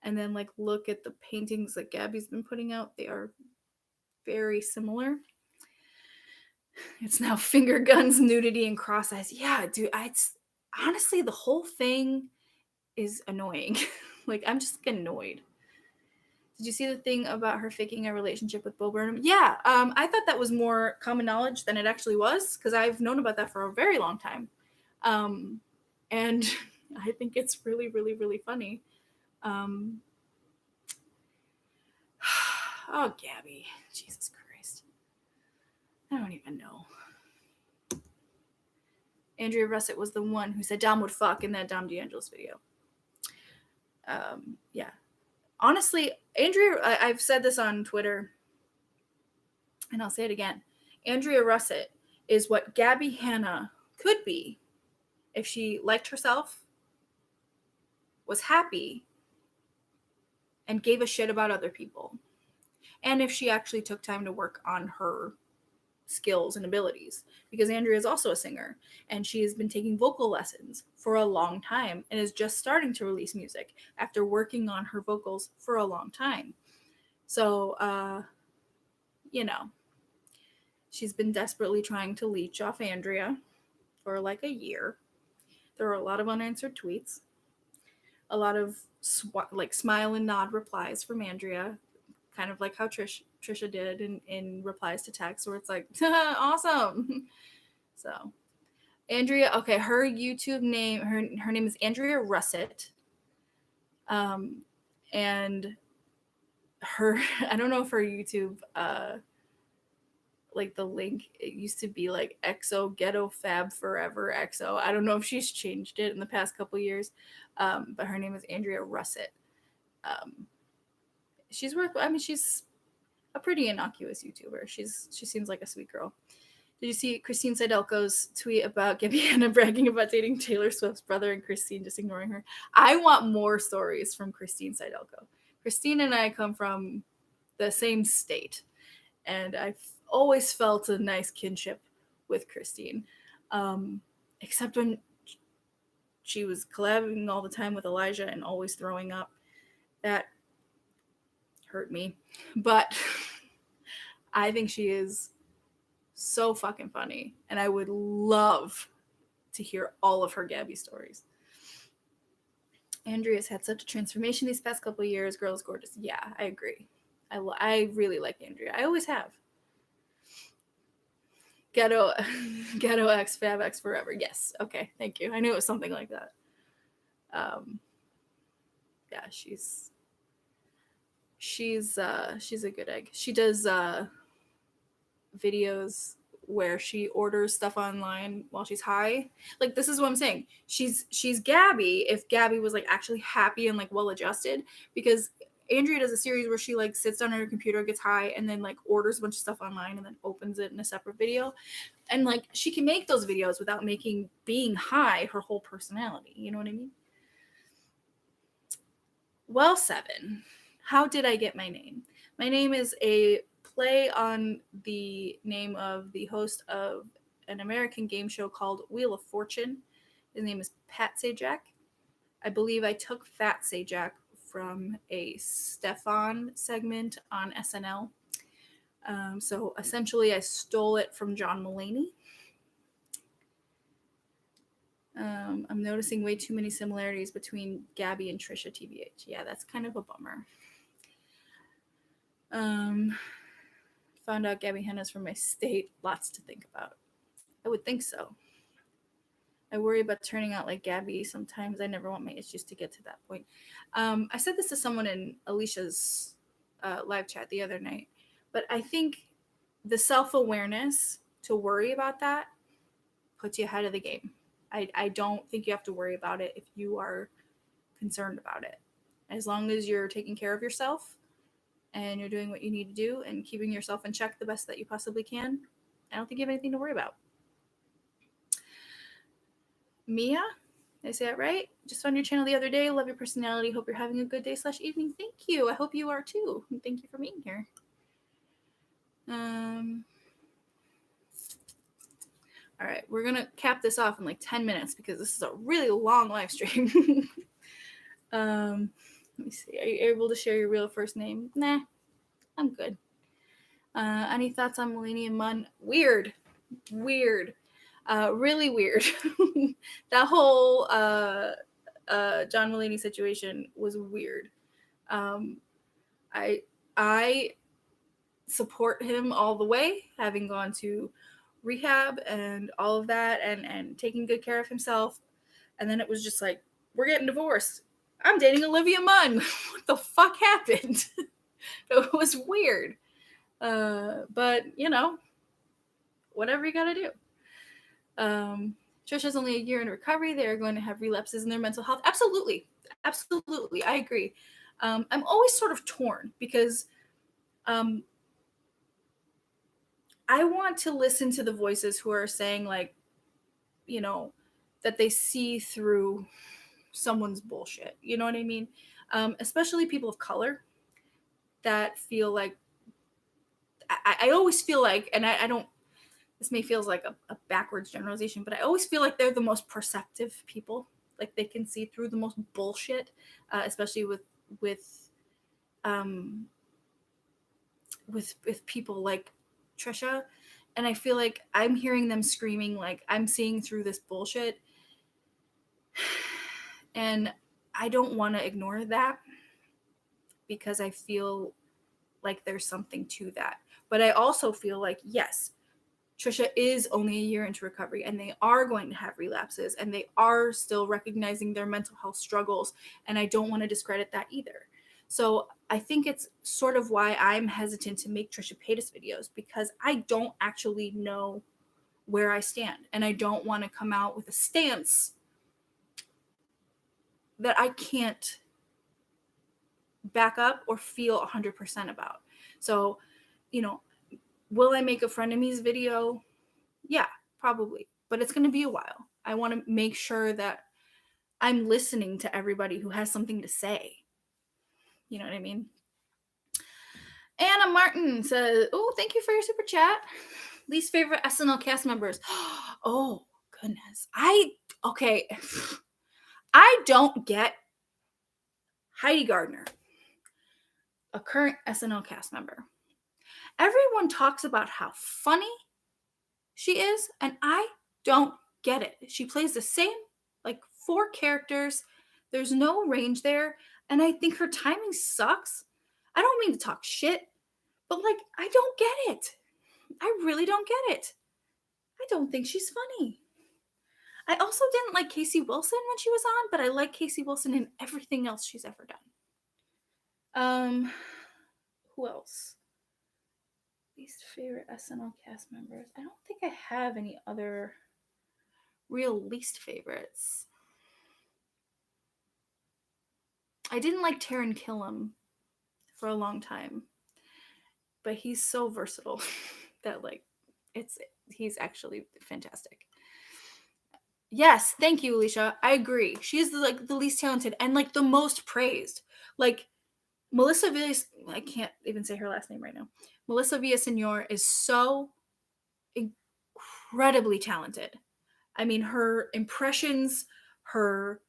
and then like look at the paintings that Gabby's been putting out, they are very similar. It's now finger guns, nudity, and cross eyes. Yeah, dude, honestly, the whole thing is annoying. Like, I'm just annoyed. Did you see the thing about her faking a relationship with Bo Burnham? Yeah, I thought that was more common knowledge than it actually was, because I've known about that for a very long time. And I think it's really, really, really funny. Oh, Gabby. Jesus Christ. I don't even know. Andrea Russett was the one who said Dom would fuck in that Dom DeAngelis video. Yeah. Honestly, I've said this on Twitter, and I'll say it again. Andrea Russett is what Gabby Hanna could be if she liked herself, was happy, and gave a shit about other people. And if she actually took time to work on her skills and abilities, because Andrea is also a singer and she has been taking vocal lessons for a long time and is just starting to release music after working on her vocals for a long time. So, she's been desperately trying to leech off Andrea for like a year. There are a lot of unanswered tweets, a lot of smile and nod replies from Andrea, kind of like how Trisha did in replies to text, where it's like, awesome. So Andrea, okay, her YouTube name, her name is Andrea Russett. And her, I don't know if her YouTube, like the link, it used to be like EXO Ghetto Fab Forever EXO. I don't know if she's changed it in the past couple years, but her name is Andrea Russett. She's a pretty innocuous YouTuber. She seems like a sweet girl. Did you see Christine Seidelko's tweet about Gabby Hanna bragging about dating Taylor Swift's brother and Christine just ignoring her? I want more stories from Christine Seidelko. Christine and I come from the same state, and I've always felt a nice kinship with Christine, except when she was collabing all the time with Elijah and always throwing up. That hurt me. But I think she is so fucking funny, and I would love to hear all of her Gabby stories. Andrea's had such a transformation these past couple of years. Girl is gorgeous. Yeah, I agree. I really like Andrea. I always have. Ghetto Ghetto X Fab X Forever. Yes. Okay. Thank you. I knew it was something like that. Yeah, she's a good egg. She does videos where she orders stuff online while she's high. Like, this is what I'm saying. She's Gabby if Gabby was like actually happy and like well adjusted, because Andrea does a series where she like sits down on her computer, gets high, and then like orders a bunch of stuff online and then opens it in a separate video. And like she can make those videos without making being high her whole personality. You know what I mean? Well, Seven, how did I get my name? My name is a play on the name of the host of an American game show called Wheel of Fortune. His name is Pat Sajak. I believe I took Fat Sajak from a Stefan segment on SNL. So essentially, I stole it from John Mulaney. I'm noticing way too many similarities between Gabby and Trisha, TBH. Yeah, that's kind of a bummer. Found out Gabby Henna's from my state. Lots to think about. I would think so. I worry about turning out like Gabby. Sometimes I never want my issues to get to that point. I said this to someone in Alicia's live chat the other night, but I think the self-awareness to worry about that puts you ahead of the game. I don't think you have to worry about it if you are concerned about it. As long as you're taking care of yourself and you're doing what you need to do and keeping yourself in check the best that you possibly can, I don't think you have anything to worry about. Mia, did I say that right? Just found your channel the other day. Love your personality. Hope you're having a good day / evening. Thank you. I hope you are too. Thank you for being here. All right, we're gonna cap this off in like 10 minutes because this is a really long live stream. Let me see. Are you able to share your real first name? Nah, I'm good. Any thoughts on Millennium Mun? Weird. Really weird. That whole John Mulaney situation was weird. I support him all the way, having gone to rehab and all of that, and taking good care of himself. And then it was just like, we're getting divorced. I'm dating Olivia Munn. What the fuck happened? It was weird. But you know, whatever you gotta do. Trisha's only a year in recovery. They're going to have relapses in their mental health. Absolutely. I agree. I'm always sort of torn because I want to listen to the voices who are saying, like, you know, that they see through someone's bullshit. You know what I mean? Especially people of color that feel like, I always feel like, and I don't, this may feels like a backwards generalization, but I always feel like they're the most perceptive people. Like, they can see through the most bullshit, especially with people like Trisha. And I feel like I'm hearing them screaming, like, I'm seeing through this bullshit. And I don't want to ignore that because I feel like there's something to that. But I also feel like, yes, Trisha is only a year into recovery and they are going to have relapses and they are still recognizing their mental health struggles. And I don't want to discredit that either. So I think it's sort of why I'm hesitant to make Trisha Paytas videos, because I don't actually know where I stand. And I don't want to come out with a stance that I can't back up or feel 100% about. So, you know, will I make a frenemies video? Yeah, probably. But it's going to be a while. I want to make sure that I'm listening to everybody who has something to say. You know what I mean? Anna Martin says, oh, thank you for your super chat. Least favorite SNL cast members. Oh, goodness. Okay. I don't get Heidi Gardner, a current SNL cast member. Everyone talks about how funny she is, and I don't get it. She plays the same, like, 4 characters. There's no range there, and I think her timing sucks. I don't mean to talk shit, but, like, I don't get it. I really don't get it. I don't think she's funny. I also didn't like Casey Wilson when she was on, but I like Casey Wilson in everything else she's ever done. Who else? Least favorite SNL cast members. I don't think I have any other real least favorites. I didn't like Taran Killam for a long time, but he's so versatile that like he's actually fantastic. Yes, thank you, Alicia. I agree. She is like the least talented and like the most praised. Like Melissa Villas, I can't even say her last name right now. Melissa Villaseñor is so incredibly talented. I mean, her impressions, her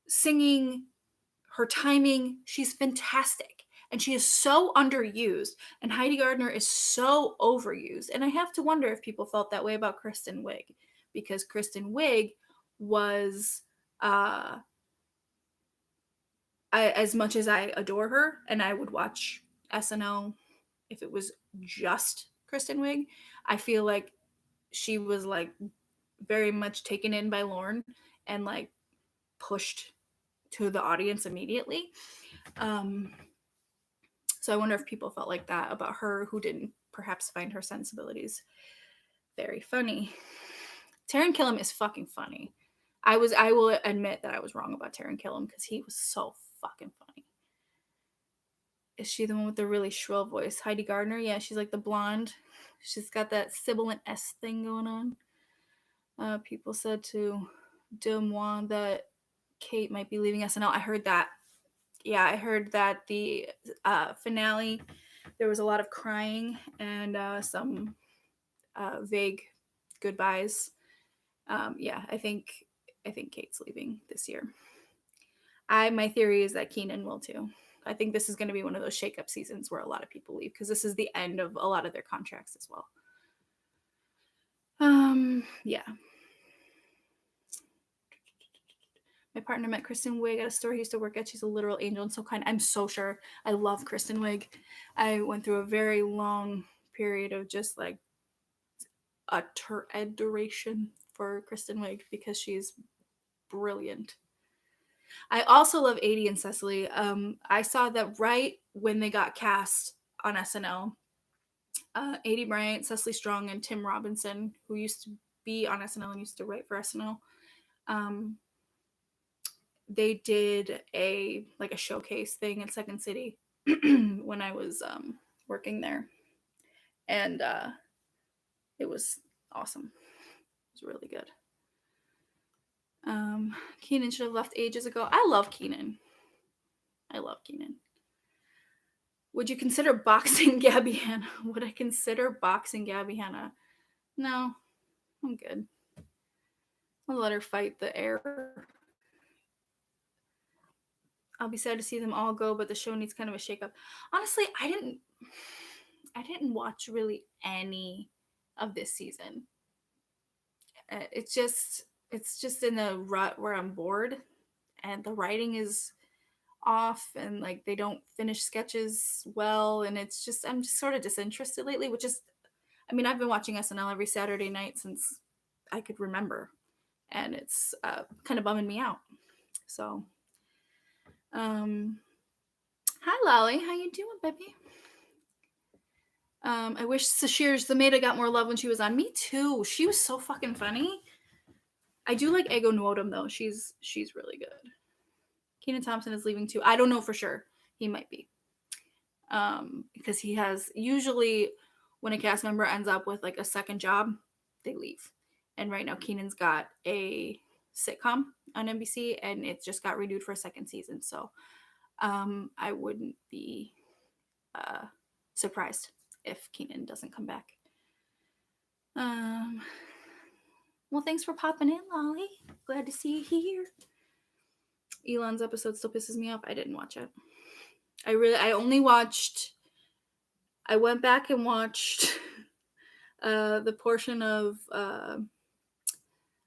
singing, her timing, she's fantastic. And she is so underused. And Heidi Gardner is so overused. And I have to wonder if people felt that way about Kristen Wiig. Because Kristen Wiig was, as much as I adore her, and I would watch SNL if it was just Kristen Wiig, I feel like she was like very much taken in by Lorne and like pushed to the audience immediately. So I wonder if people felt like that about her who didn't perhaps find her sensibilities very funny. Taran Killam is fucking funny. I will admit that I was wrong about Taran Killam because he was so fucking funny. Is she the one with the really shrill voice? Heidi Gardner? Yeah, she's like the blonde. She's got that sibilant S thing going on. People said to Deux Moi that Kate might be leaving SNL. I heard that. Yeah, I heard that the finale, there was a lot of crying and some vague goodbyes. Yeah, I think Kate's leaving this year. My theory is that Keenan will too. I think this is going to be one of those shakeup seasons where a lot of people leave because this is the end of a lot of their contracts as well. Yeah. My partner met Kristen Wiig at a store he used to work at. She's a literal angel and so kind. I'm so sure. I love Kristen Wiig. I went through a very long period of just like adoration for Kristen Wiig because she's brilliant. I also love Adie and Cecily. I saw that right when they got cast on SNL. Adie Bryant, Cecily Strong, and Tim Robinson, who used to be on SNL and used to write for SNL, they did a showcase thing in Second City when I was working there, and it was awesome. It was really good. Keenan should have left ages ago. I love Keenan. Would you consider boxing Gabby Hanna? Would I consider boxing Gabby Hanna? No, I'm good. I'll let her fight the air. I'll be sad to see them all go, but the show needs kind of a shakeup. Honestly, I didn't watch really any of this season. It's just in a rut where I'm bored, and the writing is off, and like they don't finish sketches well, and it's just I'm just sort of disinterested lately. Which is, I mean, I've been watching SNL every Saturday night since I could remember, and it's kind of bumming me out. So, hi Lolly, how you doing, baby? I wish Sashir Zameda got more love when she was on. Me too. She was so fucking funny. I do like Ego Nwodum though. She's really good. Kenan Thompson is leaving too. I don't know for sure. He might be. Because he has usually when a cast member ends up with like a second job, they leave. And right now Keenan's got a sitcom on NBC and it just got renewed for a second season. So I wouldn't be surprised if Keenan doesn't come back. Well, thanks for popping in, Lolly. Glad to see you here. Elon's episode still pisses me off. I didn't watch it. I went back and watched the portion of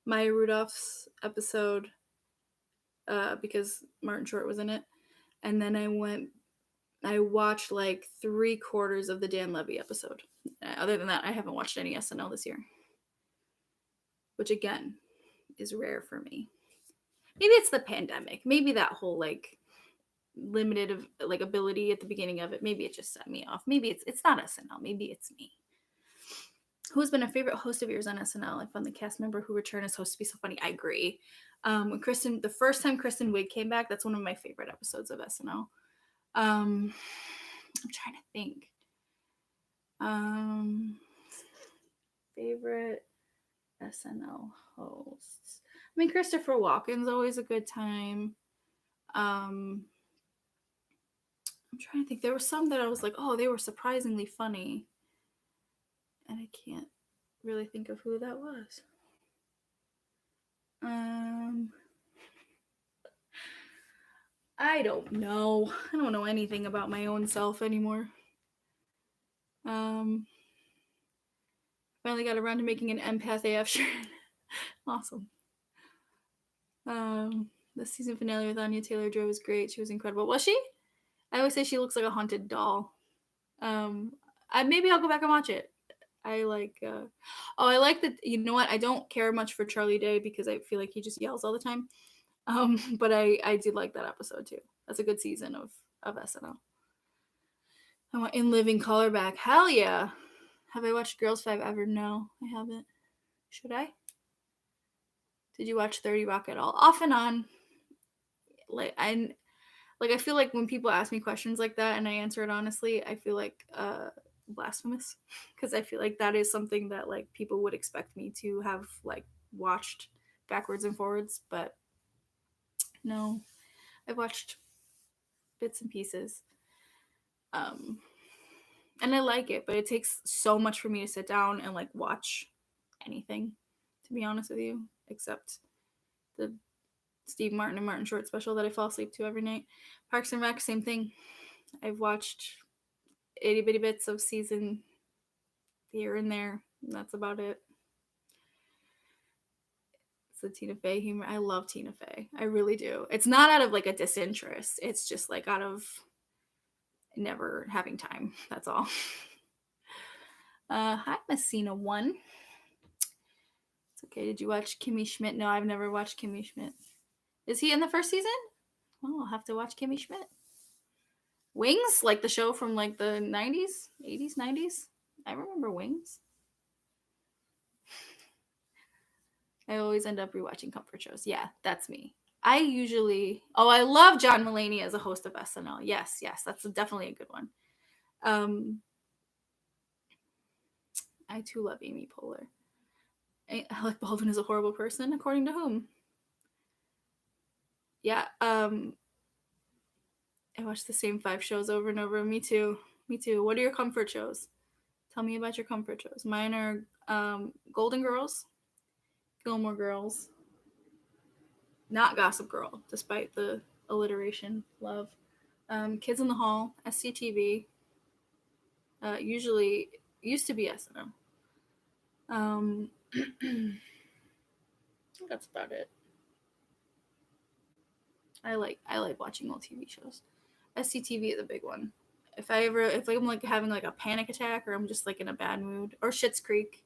Maya Rudolph's episode because Martin Short was in it. And then I watched like 3/4 of the Dan Levy episode. Other than that, I haven't watched any SNL this year. which again is rare for me. Maybe it's the pandemic. Maybe that whole like limited of like ability at the beginning of it. Maybe it just set me off. Maybe it's not SNL. Maybe it's me. Who has been a favorite host of yours on SNL? I found the cast member who returned as host to be so funny. I agree. When Kristen, the first time Kristen Wiig came back, that's one of my favorite episodes of SNL. I'm trying to think. Favorite SNL hosts. I mean, Christopher Walken's always a good time. I'm trying to think. There were some that I was like, oh, they were surprisingly funny. And I can't really think of who that was. I don't know. I don't know anything about my own self anymore. Finally got around to making an Empath AF shirt. Awesome. The season finale with Anya Taylor-Joy was great. She was incredible. Was she? I always say she looks like a haunted doll. Maybe I'll go back and watch it. I like. I like that. You know what? I don't care much for Charlie Day because I feel like he just yells all the time. But I did like that episode too. That's a good season of SNL. I want In Living Color back. Hell yeah. Have I watched Girls 5 ever? No, I haven't. Should I? Did you watch 30 Rock at all? Off and on. I feel like when people ask me questions like that and I answer it honestly, I feel like blasphemous because I feel like that is something that like people would expect me to have like watched backwards and forwards, but no, I've watched bits and pieces. And I like it, but it takes so much for me to sit down and like watch anything, to be honest with you, except the Steve Martin and Martin Short special that I fall asleep to every night. Parks and Rec, same thing. I've watched itty bitty bits of season here and there. And that's about it. It's the Tina Fey humor. I love Tina Fey. I really do. It's not out of like a disinterest. It's just like out of never having time. That's all. Hi, Messina 1. It's okay. Did you watch Kimmy Schmidt? No, I've never watched Kimmy Schmidt. Is he in the first season? Well, I'll have to watch Kimmy Schmidt. Wings, like the show from like the 90s, 80s, 90s. I remember Wings. I always end up rewatching comfort shows. Yeah, that's me. I love John Mulaney as a host of SNL. Yes, that's definitely a good one. I too love Amy Poehler. Alec Baldwin is a horrible person, according to whom? Yeah, I watch the same 5 shows over and over. Me too. What are your comfort shows? Tell me about your comfort shows. Mine are Golden Girls, Gilmore Girls, not Gossip Girl, despite the alliteration. Love. Kids in the Hall, SCTV. Usually used to be SNL. That's about it. I like watching old TV shows. SCTV is a big one. If I'm like having like a panic attack or I'm just like in a bad mood, or Schitt's Creek.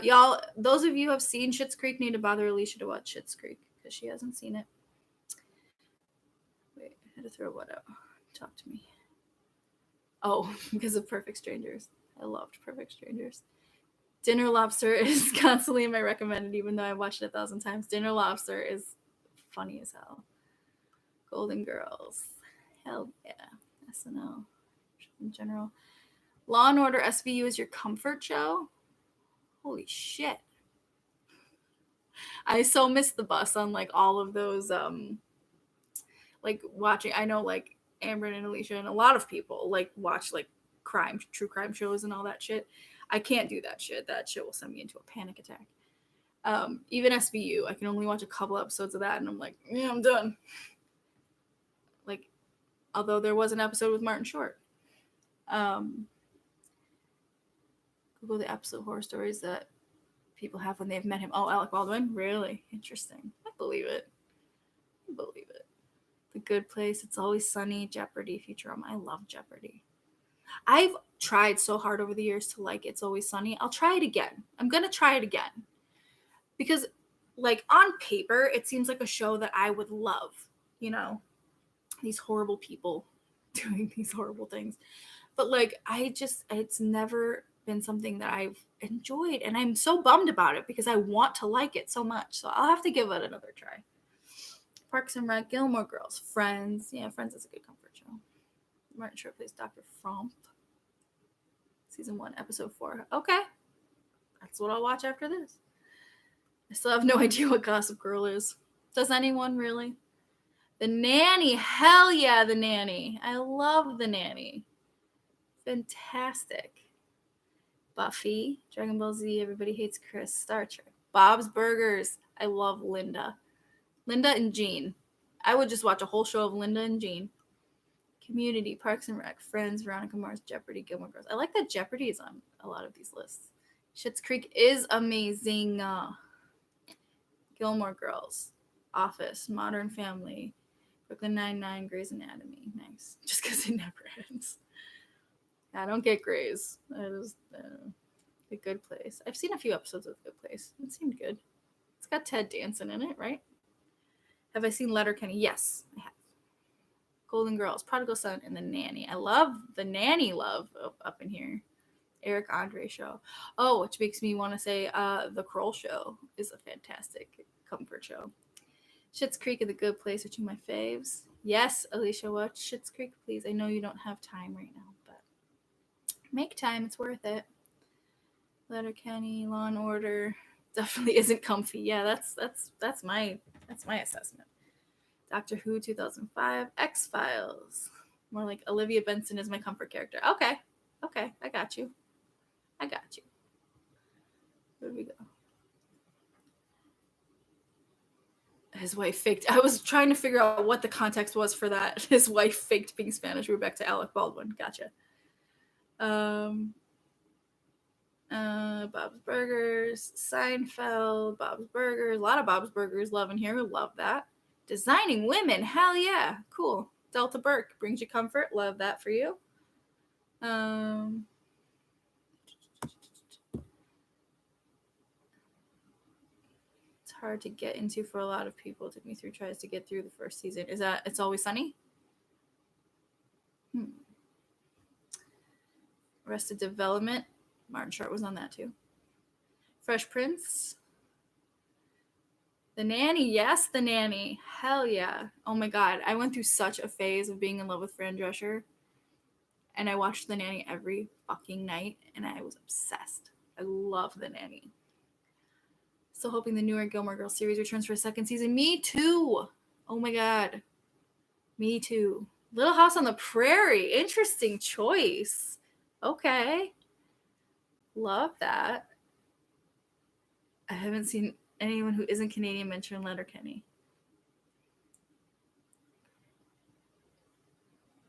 Y'all, those of you who have seen Schitt's Creek need to bother Alicia to watch Schitt's Creek because she hasn't seen it. Wait, I had to throw what out. Talk to me. Oh, because of Perfect Strangers. I loved Perfect Strangers. Dinner Lobster is constantly in my recommended, even though I watched it 1,000 times. Dinner Lobster is funny as hell. Golden Girls. Hell yeah. SNL. In general. Law and Order SVU is your comfort show? Holy shit. I so missed the bus on like all of those like watching. I know like Amber and Alicia and a lot of people like watch like true crime shows and all that shit. I can't do that shit. That shit will send me into a panic attack. Even SVU, I can only watch a couple episodes of that and I'm like, yeah, I'm done. Like, although there was an episode with Martin Short. Google the absolute horror stories that people have when they've met him. Oh, Alec Baldwin? Really? Interesting. I believe it. The Good Place, It's Always Sunny, Jeopardy, Futurama. I love Jeopardy. I've tried so hard over the years to like It's Always Sunny. I'll try it again. I'm going to try it again. because like on paper it seems like a show that I would love, you know, these horrible people doing these horrible things. But like it's never been something that I've enjoyed, and I'm so bummed about it because I want to like it so much. So I'll have to give it another try. Parks and Rec, Gilmore Girls, Friends. Yeah, Friends is a good comfort show. Martin Short plays Dr. Fromp. Season 1, episode 4. Okay. That's what I'll watch after this. I still have no idea what Gossip Girl is. Does anyone really? The Nanny. Hell yeah, The Nanny. I love The Nanny. Fantastic. Buffy, Dragon Ball Z, Everybody Hates Chris, Star Trek, Bob's Burgers. I love Linda. Linda and Jean. I would just watch a whole show of Linda and Jean. Community, Parks and Rec, Friends, Veronica Mars, Jeopardy, Gilmore Girls. I like that Jeopardy is on a lot of these lists. Schitt's Creek is amazing. Gilmore Girls, Office, Modern Family, Brooklyn Nine-Nine, Grey's Anatomy. Nice. Just because it never ends. I don't get Grey's. It is A Good Place. I've seen a few episodes of Good Place. It seemed good. It's got Ted Danson in it, right? Have I seen Letterkenny? Yes, I have. Golden Girls, Prodigal Son, and The Nanny. I love The Nanny love up in here. Eric Andre show. Oh, which makes me want to say The Kroll Show is a fantastic comfort show. Schitt's Creek and The Good Place are two of my faves. Yes, Alicia, watch Schitt's Creek, please. I know you don't have time right now, but make time. It's worth it. Letterkenny, Law and Order definitely isn't comfy. Yeah, that's my assessment. Doctor Who 2005, X-Files. More like Olivia Benson is my comfort character. Okay, I got you. Where do we go? His wife faked. I was trying to figure out what the context was for that. His wife faked being Spanish. We're back to Alec Baldwin. Gotcha. Bob's Burgers, Seinfeld, Bob's Burgers. A lot of Bob's Burgers love in here. Love that. Designing Women. Hell yeah. Cool. Delta Burke brings you comfort. Love that for you. It's hard to get into for a lot of people. It took me 3 tries to get through the first season. Is that It's Always Sunny? Arrested Development. Martin Short was on that too. Fresh Prince. The Nanny. Yes, The Nanny. Hell yeah. Oh my god. I went through such a phase of being in love with Fran Drescher. And I watched The Nanny every fucking night. And I was obsessed. I love The Nanny. Still hoping the newer Gilmore Girls series returns for a second season. Me too. Oh my god. Me too. Little House on the Prairie. Interesting choice. Okay. Love that. I haven't seen anyone who isn't Canadian mention Letterkenny.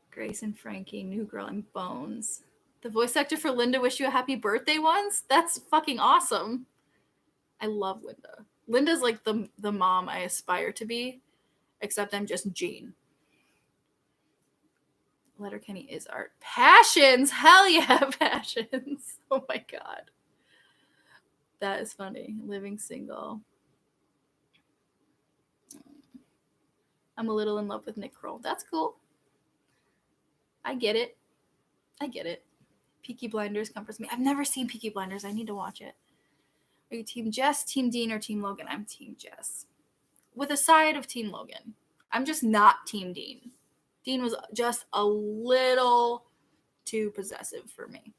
Grace and Frankie, New Girl, and Bones. The voice actor for Linda Wish You a Happy Birthday once? That's fucking awesome. I love Linda. Linda's like the mom I aspire to be, except I'm just Jean. Letterkenny is art. Passions! Hell yeah, Passions! Oh my god. That is funny. Living Single. I'm a little in love with Nick Kroll. That's cool. I get it. Peaky Blinders comforts me. I've never seen Peaky Blinders. I need to watch it. Are you Team Jess, Team Dean, or Team Logan? I'm Team Jess. With a side of Team Logan. I'm just not Team Dean. Dean was just a little too possessive for me.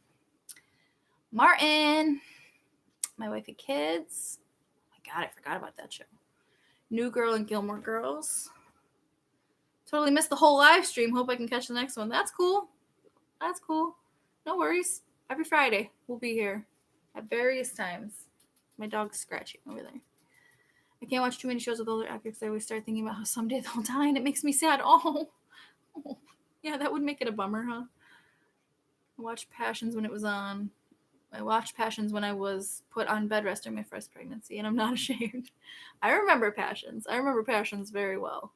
Martin. My Wife and Kids. Oh my god, I forgot about that show. New Girl and Gilmore Girls. Totally missed the whole live stream. Hope I can catch the next one. That's cool. No worries. Every Friday, we'll be here at various times. My dog's scratching over there. I can't watch too many shows with older actors. I always start thinking about how someday they'll die, and it makes me sad. Oh. Yeah, that would make it a bummer, huh? I watched Passions when it was on. I watched Passions when I was put on bed rest during my first pregnancy, and I'm not ashamed. I remember Passions. Very well.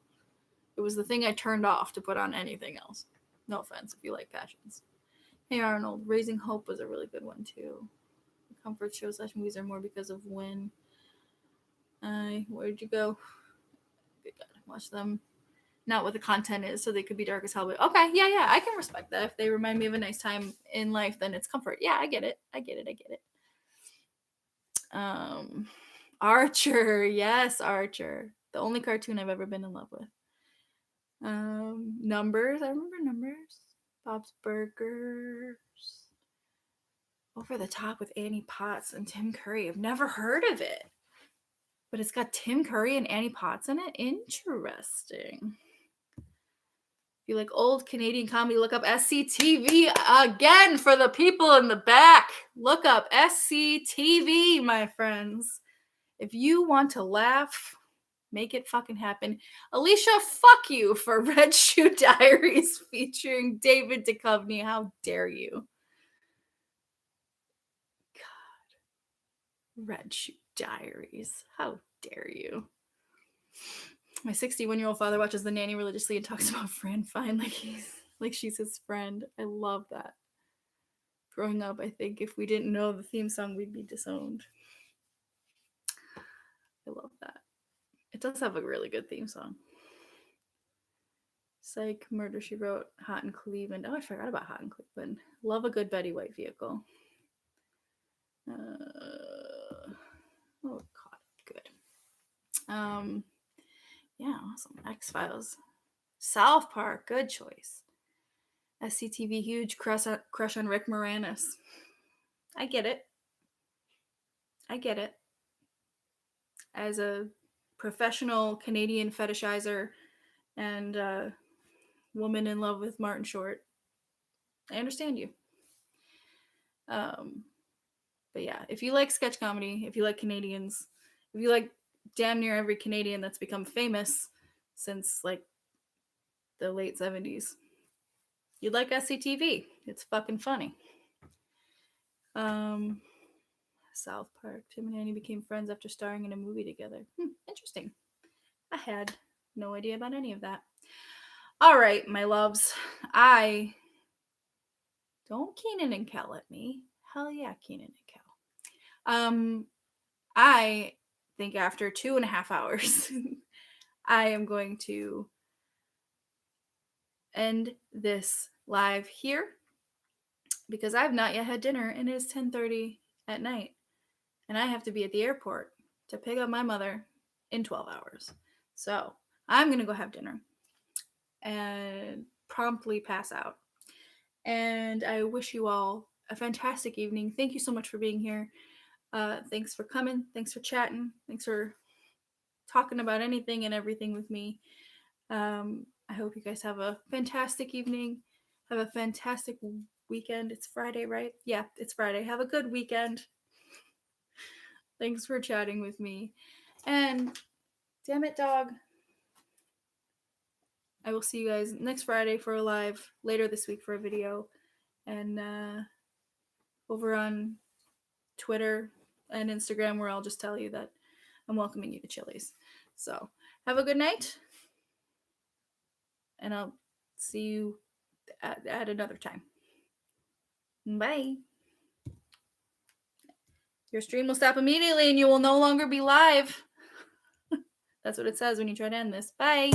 It was the thing I turned off to put on anything else. No offense if you like Passions. Hey Arnold, Raising Hope was a really good one too. Comfort shows / movies are more because of when Where'd you go? Good God, watch them. Not what the content is, so they could be dark as hell. But okay, yeah, I can respect that. If they remind me of a nice time in life, then it's comfort. Yeah, I get it. Archer, yes, Archer. The only cartoon I've ever been in love with. Numbers, I remember Numbers. Bob's Burgers. Over the Top with Annie Potts and Tim Curry. I've never heard of it. But it's got Tim Curry and Annie Potts in it? Interesting. If you like old Canadian comedy, look up SCTV again for the people in the back. Look up SCTV, my friends. If you want to laugh, make it fucking happen. Alicia, fuck you for Red Shoe Diaries featuring David Duchovny. How dare you? God. Red Shoe Diaries. How dare you? My 61-year-old father watches The Nanny religiously and talks about Fran Fine like she's his friend. I love that. Growing up, I think if we didn't know the theme song, we'd be disowned. I love that. It does have a really good theme song. Psych, Murder, She Wrote, Hot in Cleveland. Oh, I forgot about Hot in Cleveland. Love a good Betty White vehicle. Oh, God, good. Yeah, awesome. X-Files. South Park, good choice. SCTV, huge crush on Rick Moranis. I get it. As a professional Canadian fetishizer and woman in love with Martin Short, I understand you. But yeah, if you like sketch comedy, if you like Canadians, if you like damn near every Canadian that's become famous since like the late 70s, you'd like SCTV. It's fucking funny. South Park. Tim and Annie became friends after starring in a movie together. Interesting. I had no idea about any of that. All right, my loves. Don't Keenan and Kel at me. Hell yeah, Keenan and Kel. I think after 2.5 hours, I am going to end this live here because I've not yet had dinner and it is 10:30 at night. And I have to be at the airport to pick up my mother in 12 hours. So I'm going to go have dinner and promptly pass out. And I wish you all a fantastic evening. Thank you so much for being here. Thanks for coming. Thanks for chatting. Thanks for talking about anything and everything with me. I hope you guys have a fantastic evening. Have a fantastic weekend. It's Friday, right? Yeah, it's Friday. Have a good weekend. Thanks for chatting with me. And damn it, dog. I will see you guys next Friday for a live, later this week for a video, and over on Twitter and Instagram where I'll just tell you that I'm welcoming you to Chili's. So have a good night, and I'll see you at another time. Bye. Your stream will stop immediately and you will no longer be live. That's what it says when you try to end this. Bye.